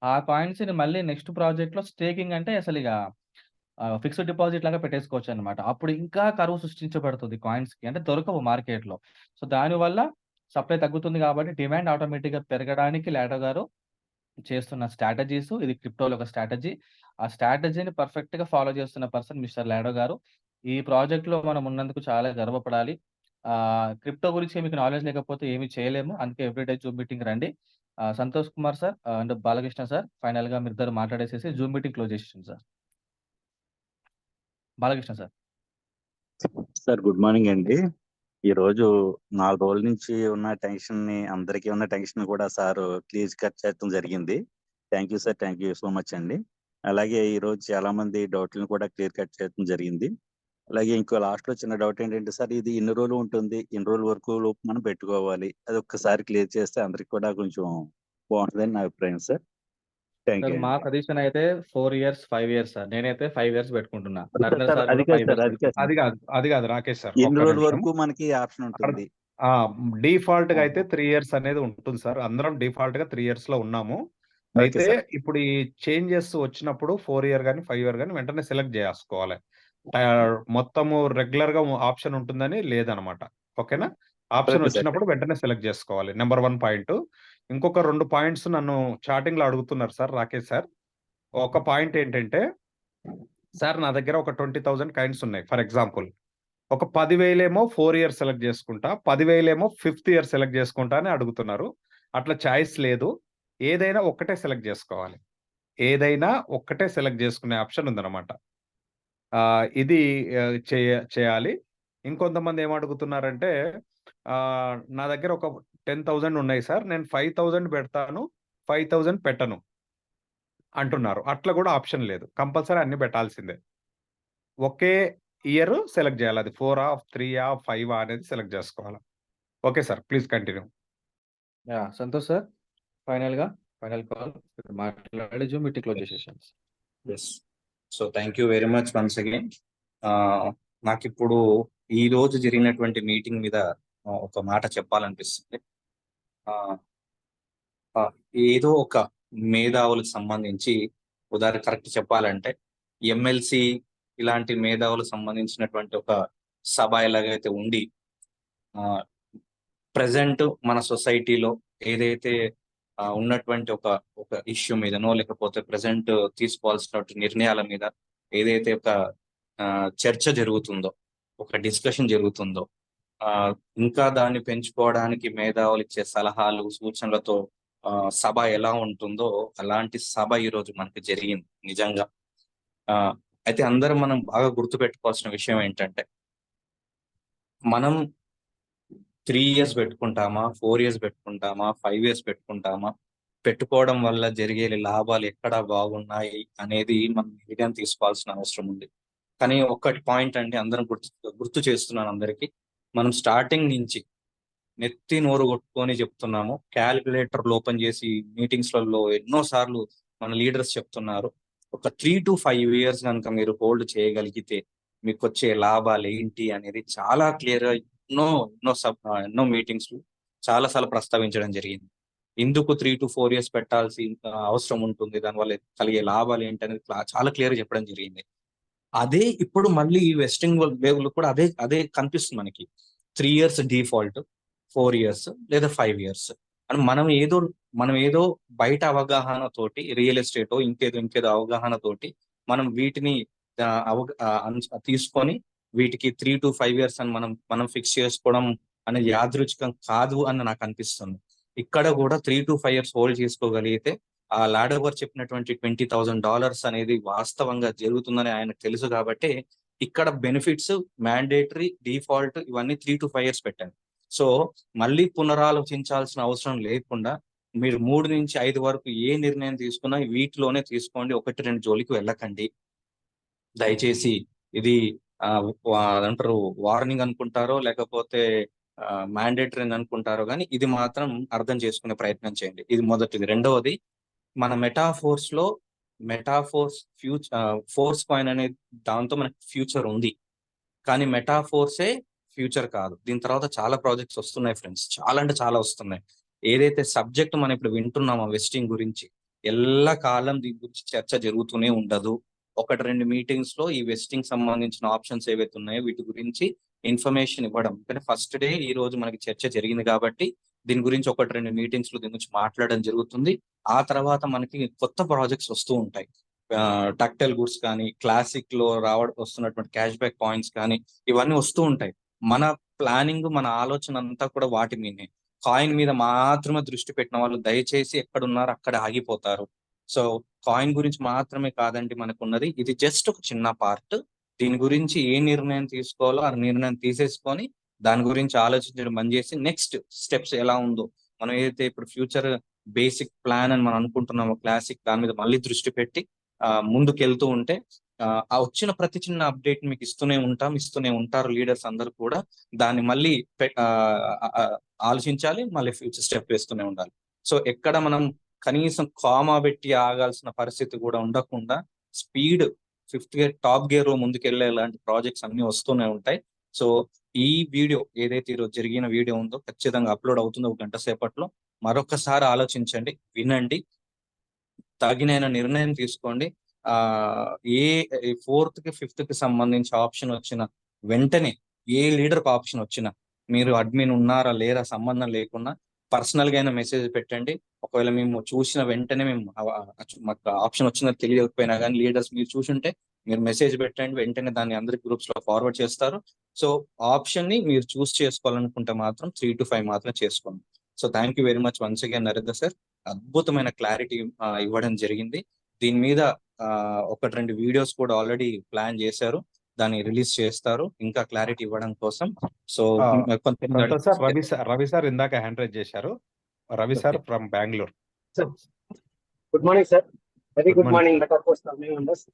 ఆ కాయిన్స్‌ని మళ్ళీ నెక్స్ట్ ప్రాజెక్ట్‌లో స్టేకింగ్ అంటే అసలిగ ఫిక్స్డ్ డిపాజిట్ లాగా పెట్టేసుకోవచ్చనమాట. అప్పుడు ఇంకా కరువు సృష్టించబడుతుంది కాయిన్స్‌కి. అంటే దొరకవు మార్కెట్‌లో. సో, దానివల్ల సప్లై తగ్గుతుంది గాబట్టి డిమాండ్ ఆటోమేటిక్‌గా పెరగడానికి లాడో గారు చేస్తున్న స్ట్రాటజీస్ ఇది క్రిప్టోలో ఒక స్ట్రాటజీ. ఆ స్ట్రాటజీని పర్ఫెక్ట్‌గా ఫాలో చేస్తున్న పర్సన్ మిస్టర్ లాడో గారు. ఈ ప్రాజెక్ట్‌లో మనం ఉన్నందుకు చాలా గర్వపడాలి. క్రిప్టో గురించి మీకు నాలెడ్జ్ లేకపోతే ఏమి చేయలేము. అందుకే ఎవ్రీడే జూమ్ మీటింగ్ రండి. Santosh Kumar sir and Balakrishna sir ఫైనల్‌గా మీరిద్దరు మాట్లాడేసేసి జూమ్ మీటింగ్ క్లోజ్ చేసేయండి sir. Balakrishna sir. Sir good morning అండి. ఈరోజు 4 రోజుల నుంచి ఉన్న టెన్షన్‌ని అందరికీ ఉన్న టెన్షన్ కూడా సార్ క్లియర్ కట్ చేయడం జరిగింది. Thank you sir. Thank you so much అండి. అలాగే ఈరోజు చాలా మంది డౌట్‌లను కూడా క్లియర్ కట్ చేయడం జరిగింది. అలాగే ఇంకో లాస్ట్‌లో చిన్న డౌట్ ఏంటంటే సార్ ఇది ఇన్ని రోజులు ఉంటుంది. ఇన్ని రోజుల వరకు లోపు మనం పెట్టుకోవాలి. అది ఒక్కసారి క్లియర్ చేస్తే అందరికి కూడా కొంచెం బాగుంటుందని నా అభిప్రాయం సార్. థ్యాంక్ సార్ యూ మా అండి. సజెషన్ అయితే 4 ఇయర్స్, 5 ఇయర్స్ సార్. నేనైతే 5 ఇయర్స్ పెట్టుకుంటున్నా. అది కాదు నరేంద్ర సార్. సార్ అది కూడా 5 కాదు సార్. ఇయర్స్ అది కాదు పెట్టుకుంటున్నారు. సార్. అది కాదు రాకేష్ సార్. ఎన్ని ఒక్క రోజుల నిమిషం. వరకు మనకి ఆప్షన్ ఉంటుంది? డిఫాల్ట్‌గా అయితే 3 ఇయర్స్ అనేది ఉంటుంది సార్. అందరం డిఫాల్ట్‌గా 3 ఇయర్స్‌లో ఉన్నాము. ఓకే అయితే సార్. ఇప్పుడు ఈ చేంజెస్ వచ్చినప్పుడు 4 ఇయర్ గాని, 5 ఇయర్ గాని వెంటనే సెలెక్ట్ జేసుకోవాలి. మొత్తము రెగ్యులర్‌గా ఆప్షన్ ఉంటుందని లేదనమాట. ఓకేనా? Option okay sir. వచ్చినప్పుడు వెంటనే సెలెక్ట్ జేసుకోవాలి. Number 1 point. ఇంకొక 2 పాయింట్స్ నన్ను చాటింగ్‌లో అడుగుతున్నారు సార్ రాకేష్ సార్. ఒక పాయింట్ ఏంటంటే, సార్ నా దగ్గర ఒక 20,000 కాయిన్స్ ఉన్నాయి ఫర్ ఎగ్జాంపుల్. ఒక 10,000 ఏమో 4 ఇయర్స్ సెలెక్ట్ జేసుకుంటా. 10,000 ఏమో 5థ్ ఇయర్ సెలెక్ట్ జేసుకుంటా అని అడుగుతున్నారు. అట్లా చాయిస్ లేదు. ఏదైనా ఒక్కటే సెలెక్ట్ జేసుకోవాలి. ఏదైనా ఒక్కటే సెలెక్ట్ జేసుకునే ఆప్షన్ ఉందన్నమాట. ఇది చేయాలి. ఇంకొంతమంది ఏమడుగుతున్నారంటే నా దగ్గర ఒక 10,000 ఉన్నాయి సార్. నేను 5,000 పెడతాను. 5,000 పెట్టను అంటున్నారు. అట్లా గూడా ఆప్షన్ లేదు. కంపల్సరీ అన్ని పెట్టాల్సిందే. ఒకే ఇయర్ సెలెక్ట్ జేయాలి. అది 4ఆ, 3ఆ, 5ఆ అనేది సెలెక్ట్ జేసుకోవాలి. Okay sir. Please continue. Yeah! Santosh sir. Final call మాట్లాడి జూమ్ మీటింగ్ క్లోజ్ చేసేసేయండి. Yes. So thank you very much once again. నాకిప్పుడు ఈ రోజు జరిగినటువంటి మీటింగ్ మీద ఒక మాట చెప్పాలనిపిస్తుంది. ఆహ్, ఆహ్, ఏదో ఒక మేధావులకు సంబంధించి కరెక్ట్ చెప్పాలంటే ఎమ్మెల్సీ ఇలాంటి మేధావులకు సంబంధించినటువంటి ఒక సభ ఎలాగైతే ఉండి ప్రెజెంట్ మన సొసైటీలో ఏదైతే ఉన్నటువంటి ఒక ఇష్యూ మీదనో లేకపోతే ప్రెజెంట్ తీసుకోవాల్సినటువంటి నిర్ణయాల మీద ఏదైతే ఒక చర్చ జరుగుతుందో, ఒక డిస్కషన్ జరుగుతుందో, ఇంకా దాన్ని పెంచుకోవడానికి మేధావులు ఇచ్చే సలహాలు, సూచనలతో సభ ఎలా ఉంటుందో అలాంటి సభ ఈరోజు మనకి జరిగింది నిజంగా. అయితే అందరం మనం బాగా గుర్తుపెట్టుకోవాల్సిన విషయం ఏంటంటే, మనం 3 ఇయర్స్ పెట్టుకుంటామా, 4 ఇయర్స్ పెట్టుకుంటామా, 5 ఇయర్స్ పెట్టుకుంటామా, పెట్టుకోవడం వల్ల జరిగే లాభాలు ఎక్కడ బాగున్నాయి అనేది మనం నిర్ణయం తీసుకోవాల్సిన అవసరం ఉంది. కానీ ఒక్కటి పాయింట్ అంటే అందరం గుర్తు చేస్తున్నాను అందరికీ. మనం స్టార్టింగ్ నుంచి నెత్తి నోరు కొట్టుకొని చెప్తున్నాము. క్యాలిక్యులేటర్లు ఓపెన్ చేసి మీటింగ్స్లలో ఎన్నో సార్లు మన లీడర్స్ చెప్తున్నారు. ఒక 3 to 5 ఇయర్స్ కనుక మీరు హోల్డ్ చేయగలిగితే మీకు వచ్చే లాభాలు ఏంటి అనేది చాలా క్లియర్ గా ఎన్నో మీటింగ్స్ చాలా సార్లు ప్రస్తావించడం జరిగింది. ఎందుకు 3 to 4 ఇయర్స్ పెట్టాల్సి అవసరం ఉంటుంది, దానివల్ల కలిగే లాభాలు ఏంటి అనేది చాలా క్లియర్ గా చెప్పడం జరిగింది. అదే ఇప్పుడు మళ్ళీ వెస్టింగ్ వేవ్ లో కూడా అదే కనిపిస్తుంది మనకి. 3 ఇయర్స్ డిఫాల్ట్, 4 ఇయర్స్ లేదా 5 ఇయర్స్ అని మనం ఏదో బయట అవగాహనతోటి రియల్ ఎస్టేట్ ఇంకేదో అవగాహనతోటి మనం వీటిని తీసుకొని వీటికి 3 to 5 ఇయర్స్ అని మనం ఫిక్స్ చేసుకోవడం అనేది యాదృచ్ఛికం కాదు అని నాకు అనిపిస్తుంది. ఇక్కడ కూడా 3 to 5 ఇయర్స్ హోల్డ్ చేసుకోగలిగితే ఆ లాడోవర్ చెప్పినటువంటి $20,000 అనేది వాస్తవంగా జరుగుతుందని ఆయనకు తెలుసు కాబట్టి ఇక్కడ బెనిఫిట్స్ మ్యాండేటరీ, డిఫాల్ట్ ఇవన్నీ 3 to 5 years పెట్టాను. సో మళ్ళీ పునరాలోచించాల్సిన అవసరం లేకుండా మీరు 3 నుంచి 5 వరకు ఏ నిర్ణయం తీసుకున్నా వీటిలోనే తీసుకోండి. 1-2 జోలికి వెళ్ళకండి దయచేసి. ఇది అదంటారు వార్నింగ్ అనుకుంటారో లేకపోతే మ్యాండేటరీ అని అనుకుంటారో కానీ ఇది మాత్రం అర్థం చేసుకునే ప్రయత్నం చేయండి. ఇది మొదటిది. రెండవది, మన మెటాఫోర్స్ ఫోర్స్ కాయిన్ అనే దాంతో మనకి ఫ్యూచర్ ఉంది, కానీ మెటాఫోర్సే ఫ్యూచర్ కాదు. దీని తర్వాత చాలా ప్రాజెక్ట్స్ వస్తున్నాయి ఫ్రెండ్స్, చాలా అంటే చాలా వస్తున్నాయి. ఏదైతే సబ్జెక్ట్ మనం ఇప్పుడు వింటున్నామో వెస్టింగ్ గురించి, ఎల్ల కాలం దీని గురించి చర్చ జరుగుతూనే ఉండదు. 1-2 మీటింగ్స్ లో ఈ వెస్టింగ్ సంబంధించిన ఆప్షన్స్ ఏవైతే ఉన్నాయో వీటి గురించి ఇన్ఫర్మేషన్ ఇవ్వడం. కానీ ఫస్ట్ డే ఈ రోజు మనకి చర్చ జరిగింది కాబట్టి దీని గురించి 1-2 మీటింగ్స్ లో దీని గురించి మాట్లాడడం జరుగుతుంది. ఆ తర్వాత మనకి కొత్త ప్రాజెక్ట్స్ వస్తూ ఉంటాయి. టక్టైల్ గుడ్స్ కానీ, క్లాసిక్ లో వస్తున్నటువంటి క్యాష్ బ్యాక్ పాయింట్స్ కానీ ఇవన్నీ వస్తూ ఉంటాయి. మన ప్లానింగ్, మన ఆలోచన అంతా కూడా వాటి మీదే. కాయిన్ మీద మాత్రమే దృష్టి పెట్టిన వాళ్ళు దయచేసి ఎక్కడున్నారు అక్కడ ఆగిపోతారు. సో కాయిన్ గురించి మాత్రమే కాదండి మనకున్నది, ఇది జస్ట్ ఒక చిన్న పార్ట్. దీని గురించి ఏ నిర్ణయం తీసుకోవాలో ఆ నిర్ణయం తీసేసుకొని దాని గురించి ఆలోచించడం బంద్ చేసి నెక్స్ట్ స్టెప్స్ ఎలా ఉందో, మనం ఏదైతే ఇప్పుడు ఫ్యూచర్ బేసిక్ ప్లాన్ అని మనం అనుకుంటున్నామో క్లాసిక్, దాని మీద మళ్ళీ దృష్టి పెట్టి ముందుకు వెళ్తూ ఉంటే ఆ వచ్చిన ప్రతి చిన్న అప్డేట్ మీకు ఇస్తూనే ఉంటారు లీడర్స్ అందరూ కూడా. దాన్ని మళ్ళీ ఆలోచించాలి, మళ్ళీ ఫ్యూచర్ స్టెప్ వేస్తూనే ఉండాలి. సో ఎక్కడ మనం కనీసం కామా పెట్టి ఆగాల్సిన పరిస్థితి కూడా ఉండకుండా speed 5th gear top gear లో ముందుకెళ్లే లాంటి ప్రాజెక్ట్స్ అన్ని వస్తూనే ఉంటాయి. సో ఈ వీడియో ఏదైతే ఈరోజు జరిగిన వీడియో ఉందో ఖచ్చితంగా అప్లోడ్ అవుతుందో 1 గంట సేపట్లో. మరొకసారి ఆలోచించండి, వినండి, తగిన నిర్ణయం తీసుకోండి. ఏ 4th కి 5th కి సంబంధించి ఆప్షన్ వచ్చిన వెంటనే, ఏ లీడర్ ఆప్షన్ వచ్చినా మీరు అడ్మిన్ ఉన్నారా లేరా సంబంధం లేకుండా పర్సనల్ గా అయినా మెసేజ్ పెట్టండి. ఒకవేళ మేము చూసిన వెంటనే మాకు ఆప్షన్ వచ్చిందని తెలియకపోయినా కానీ లీడర్స్ మీరు చూసుంటే మీరు మెసేజ్ పెట్టండి, వెంటనే దాన్ని అందరి గ్రూప్స్ లో ఫార్వర్డ్ చేస్తారు. సో ఆప్షన్ ని మీరు చూస్ చేసుకోవాలనుకుంటే మాత్రం 3 to 5 మాత్రం చేసుకోండి. So thank you very much once again Narendra sir, అద్భుతమైన క్లారిటీ ఇవ్వడం జరిగింది. దీని మీద 1-2 వీడియోస్ కూడా ఆల్రెడీ ప్లాన్ చేశారు, దాన్ని రిలీజ్ చేస్తారు ఇంకా క్లారిటీ ఇవ్వడం కోసం. సో రవి సార్ ఇందాక హ్యాండ్ రైజ్ చేశారు. Ravi sir from Bengaluru. Good morning sir, very good morning metaphors members.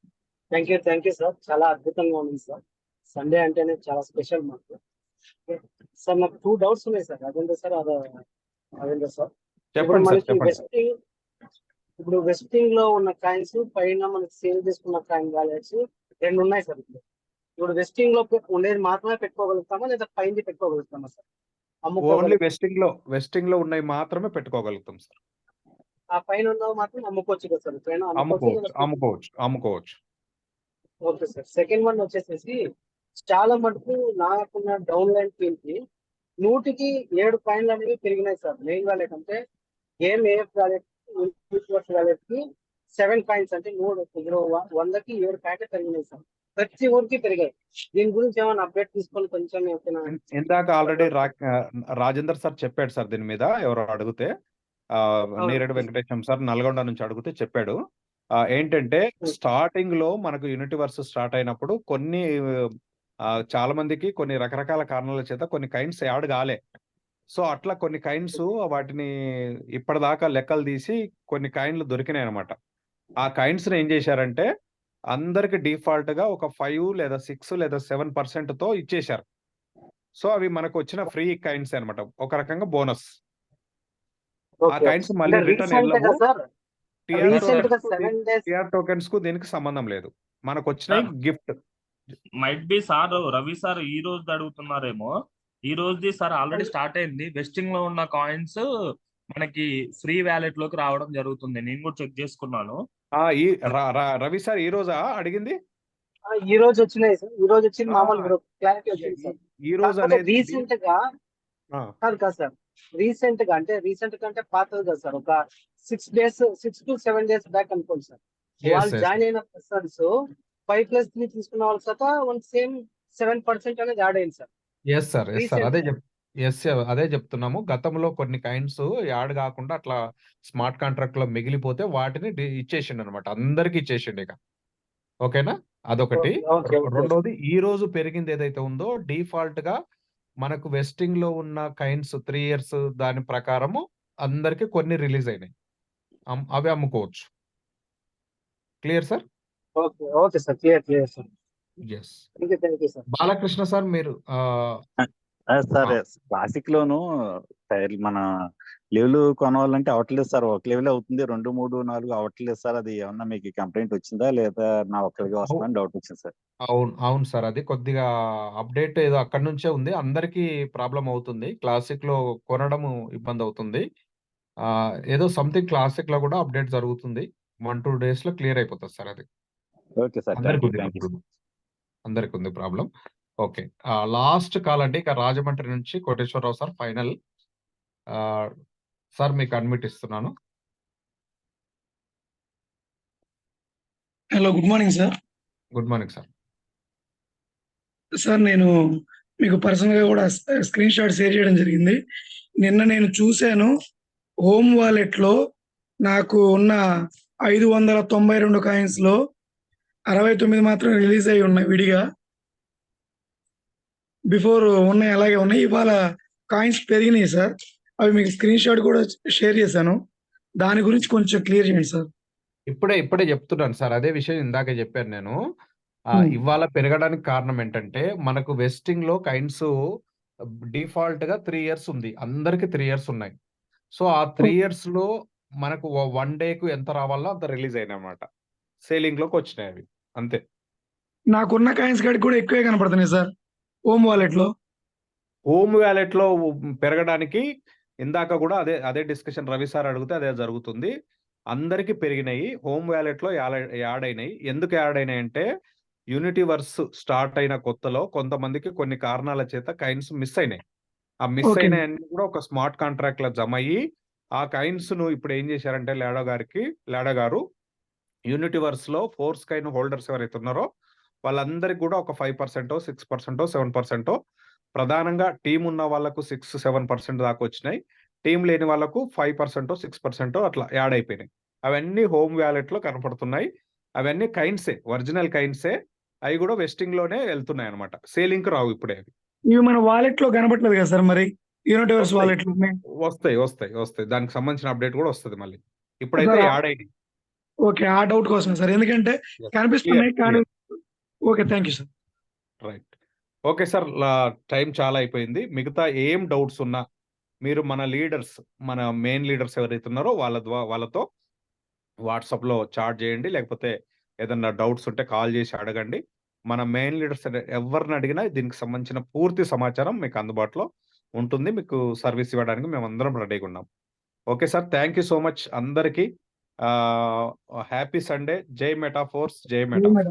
Thank you sir, చాలా అద్భుతంగా ఉంది సార్. సండే అంటేనే చాలా స్పెషల్ మాకు సార్. నాకు 2 డౌట్స్ ఉన్నాయి సార్. రాజేంద్ర సార్, సార్ ఇప్పుడు వెస్టింగ్ లో ఉన్న కాయిన్స్ పైన మనకి సేల్ చేసుకున్న కాయిన్ వాలెట్స్ 2 ఉన్నాయి సార్. ఇప్పుడు వెస్టింగ్ లో ఉండేది మాత్రమే పెట్టుకోగలుగుతామా లేదా పైన పెట్టుకోగలుగుతామా సార్? ఓన్లీ వెస్టింగ్ లో ఉన్నాయి మాత్రమే పెట్టుకోగలుగుతాం సార్. ఆ పైన ఉన్నవి మాత్రం అమ్ముకోవచ్చు కదా సార్? అమ్ముకోవచ్చు. Okay sir. సెకండ్ వన్ వచ్చేసేసి చాలా మటుకు నాకున్న డౌన్ లైన్ కి 100కి 7 కాయిన్లు అనేవి పెరిగినాయి సార్. మెయిన్ వాలెట్ అంటే గేమ్ ఏఎఫ్ వాలెట్ వాలెట్ కి 7 కాయిన్స్ అంటే 100కి 7 కాయిన్లు పెరిగినాయి సార్. ప్రతి ఊరికి పెరిగాయి. దీని గురించి ఏమైనా అప్డేట్ తీసుకొని కొంచెం ఇందాక ఆల్రెడీ రాజేందర్ సార్ చెప్పాడు సార్ దీని మీద. ఎవరో అడిగితే నీరెడ్డి వెంకటేశం సార్ నల్గొండ నుంచి అడిగితే చెప్పాడు. ఏంటంటే స్టార్టింగ్ లో మనకు యూనిటీవర్స్ స్టార్ట్ అయినప్పుడు కొన్ని చాలా మందికి కొన్ని రకరకాల కారణాల చేత కొన్ని కైన్స్ యాడ్ కాలే. సో అట్లా కొన్ని కైన్స్ వాటిని ఇప్పటిదాకా లెక్కలు తీసి కొన్ని కాయిన్లు దొరికినాయి అనమాట. ఆ కైన్స్ ని ఏం చేశారంటే అందరికి డిఫాల్ట్ గా ఒక 5 లేదా 6 లేదా 7% తో ఇచ్చేశారు. సో అవి మనకు వచ్చిన ఫ్రీ కైన్స్ అనమాట, ఒక రకంగా బోనస్. ఆ కైన్స్ మళ్ళీ రిటర్న్ వెళ్ళవు. టిఆర్ టోకెన్స్ కు దీనికి సంబంధం లేదు, మనకు వచ్చిన gift. Might be sir Ravi sir ఈ రోజు అడుగుతున్నారేమో. ఈ రోజుది సార్ ఆల్రెడీ స్టార్ట్ అయింది. వెస్టింగ్ లో ఉన్న కాయిన్స్ మనకి ఫ్రీ వ్యాలెట్ లోకి రావడం జరుగుతుంది. నేను కూడా చెక్ చేసుకున్నాను. రవి సార్ ఈ రోజా అడిగింది? ఈ రోజు వచ్చినాయి సార్. ఈ రోజు వచ్చింది, మామూలు క్లారిటీ వచ్చింది సార్. ఈ రోజు అనేది రీసెంట్ గా కాదు సార్, రీసెంట్ గా అంటే పాతది కదా సార్. ఒక 6 to 7 days బ్యాక్ అనుకోండి సార్. వాళ్ళు జాయిన్ అయిన పర్సన్స్ 5+3 తీసుకున్న వాళ్ళ శాతం సేమ్ 7% అనేది యాడ్ అయింది సార్. ఎస్ సార్, అదే ఎస్ అదే చెప్తున్నాము. గతంలో కొన్ని కైండ్స్ యాడ్ కాకుండా అట్లా స్మార్ట్ కాంట్రాక్ట్ లో మిగిలిపోతే వాటిని ఇచ్చేసిండు అనమాట, అందరికి ఇచ్చేసిండు ఇక. ఓకేనా, అదొకటి. ఓకే ఓకే రెండోది ఈ రోజు పెరిగింది ఏదైతే ఉందో డిఫాల్ట్ గా మనకు వెస్టింగ్ లో ఉన్న కైండ్స్ 3 ఇయర్స్ దాని ప్రకారము అందరికి కొన్ని రిలీజ్ అయినాయి, అవి అమ్ముకోవచ్చు. Clear sir? Okay okay sir, clear sir. Yes. Thank you sir. Balakrishna sir మీరు సార్ క్లాసిక్ లోను మన లెవెల్ కొనవాలంటే అవట్లేదు సార్. ఒక లెవెల్ అవుతుంది, 2, 3, 4 అవట్లేదు సార్. అది ఏమన్నా మీకు కంప్లైంట్ వచ్చిందా లేదా నా ఒక్కడిగా వస్తుందని డౌట్ వచ్చింది సార్. అవును సార్, అది కొద్దిగా అప్డేట్ ఏదో అక్కడ నుంచే ఉంది, అందరికీ ప్రాబ్లం అవుతుంది. క్లాసిక్ లో కొనడం ఇబ్బంది అవుతుంది. ఏదో సంథింగ్ క్లాసిక్ లో కూడా అప్డేట్ జరుగుతుంది. 1-2 డేస్ లో క్లియర్ అయిపోతుంది సార్. అది ఓకే సార్, అందరికి ఉంది ప్రాబ్లం. ఓకే, లాస్ట్ కాల్ అండి. ఇక రాజమండ్రి నుంచి కోటేశ్వరరావు సార్ ఫైనల్. సార్ మీకు అడ్మిట్ ఇస్తున్నాను. Hello, good morning sir. Good morning sir. Sir నేను మీకు పర్సనల్ గా కూడా స్క్రీన్ షాట్ షేర్ చేయడం జరిగింది. నిన్న నేను చూశాను, హోమ్ వాలెట్ లో నాకు ఉన్న 592 కాయిన్స్ లో 69 మాత్రం రిలీజ్ అయి ఉన్నాయి విడిగా. బిఫోర్ ఉన్నాయి అలాగే ఉన్నాయి. ఇవాళ కాయిన్స్ పెరిగినాయి సార్. అవి మీకు స్క్రీన్ షాట్ కూడా షేర్ చేశాను. దాని గురించి కొంచెం క్లియర్ చేయండి సార్. ఇప్పుడే చెప్తున్నాను సార్, అదే విషయం ఇందాక చెప్పాను నేను. ఇవాళ పెరగడానికి కారణం ఏంటంటే మనకు వెస్టింగ్ లో కైండ్స్ డిఫాల్ట్ గా 3 ఇయర్స్ ఉంది, అందరికి 3 ఇయర్స్ ఉన్నాయి. సో ఆ 3 ఇయర్స్ లో మనకు 1 కు ఎంత రావాలో అంత రిలీజ్ అయినాయి అన్నమాట, సేలింగ్ లోకి వచ్చినాయి అవి, అంతే. నాకున్న కాయిన్స్ కాడికి కూడా ఎక్కువే కనపడుతున్నాయి సార్ హోమ్ వాలెట్ లో. హోమ్ వ్యాలెట్ లో పెరగడానికి ఇందాక కూడా అదే డిస్కషన్ రవి సార్ అడిగితే అదే జరుగుతుంది. అందరికి పెరిగినాయి, హోమ్ వ్యాలెట్ లో యాడ్ అయినాయి. ఎందుకు యాడ్ అయినాయి అంటే యూనిటీవర్స్ స్టార్ట్ అయిన కొత్తలో కొంతమందికి కొన్ని కారణాల చేత కైన్స్ మిస్ అయినాయి. ఆ మిస్ అయిన అన్ని కూడా ఒక స్మార్ట్ కాంట్రాక్ట్ లో జమ అయ్యి ఆ కైన్స్ ను ఇప్పుడు ఏం చేశారంటే లాడా గారు యూనిటీవర్స్ లో ఫోర్స్ కైన్ హోల్డర్స్ ఎవరైతే ఉన్నారో వాళ్ళందరికి కూడా ఒక 5%, 6%, 7%, ప్రధానంగా టీం ఉన్న వాళ్ళకు 6-7% దాకా వచ్చినాయి. టీం లేని వాళ్ళకు 5%, 6% అట్లా యాడ్ అయిపోయినాయి. అవన్నీ హోమ్ వ్యాలెట్ లో కనపడుతున్నాయి. అవన్నీ కైన్సే, ఒరిజినల్ కైన్సే. అవి కూడా వెస్టింగ్ లోనే వెళ్తున్నాయి అనమాట, సేలింగ్ రావు ఇప్పుడే. ఇవి మన వాలెట్ లో కనపట్లేదు కదా సార్, మరి యూనివర్స్ వాలెట్ లో వస్తాయి. దానికి సంబంధించిన అప్డేట్ కూడా వస్తుంది మళ్ళీ. ఇప్పుడైతే యాడ్ అయింది. ఓకే, ఆ డౌట్ కోసం సార్, ఎందుకంటే కనిపిస్తున్నాయి కానీ. Okay, thank you sir. Right. Okay sir, time చాలా అయిపోయింది. మిగతా ఏం డౌట్స్ ఉన్నా మీరు మన లీడర్స్, మన మెయిన్ లీడర్స్ ఎవరైతే ఉన్నారో వాళ్ళతో వాట్సాప్ లో చాట్ చేయండి, లేకపోతే ఏదన్నా డౌట్స్ ఉంటే కాల్ చేసి అడగండి. మన మెయిన్ లీడర్స్ ఎవరిని అడిగినా దీనికి సంబంధించిన పూర్తి సమాచారం మీకు అందుబాటులో ఉంటుంది. మీకు సర్వీస్ ఇవ్వడానికి మేము అందరం రెడీగా ఉన్నాం. Okay sir, thank you so much అందరికీ. Happy Sunday. జై మెటాఫోర్స్, జై మెటా.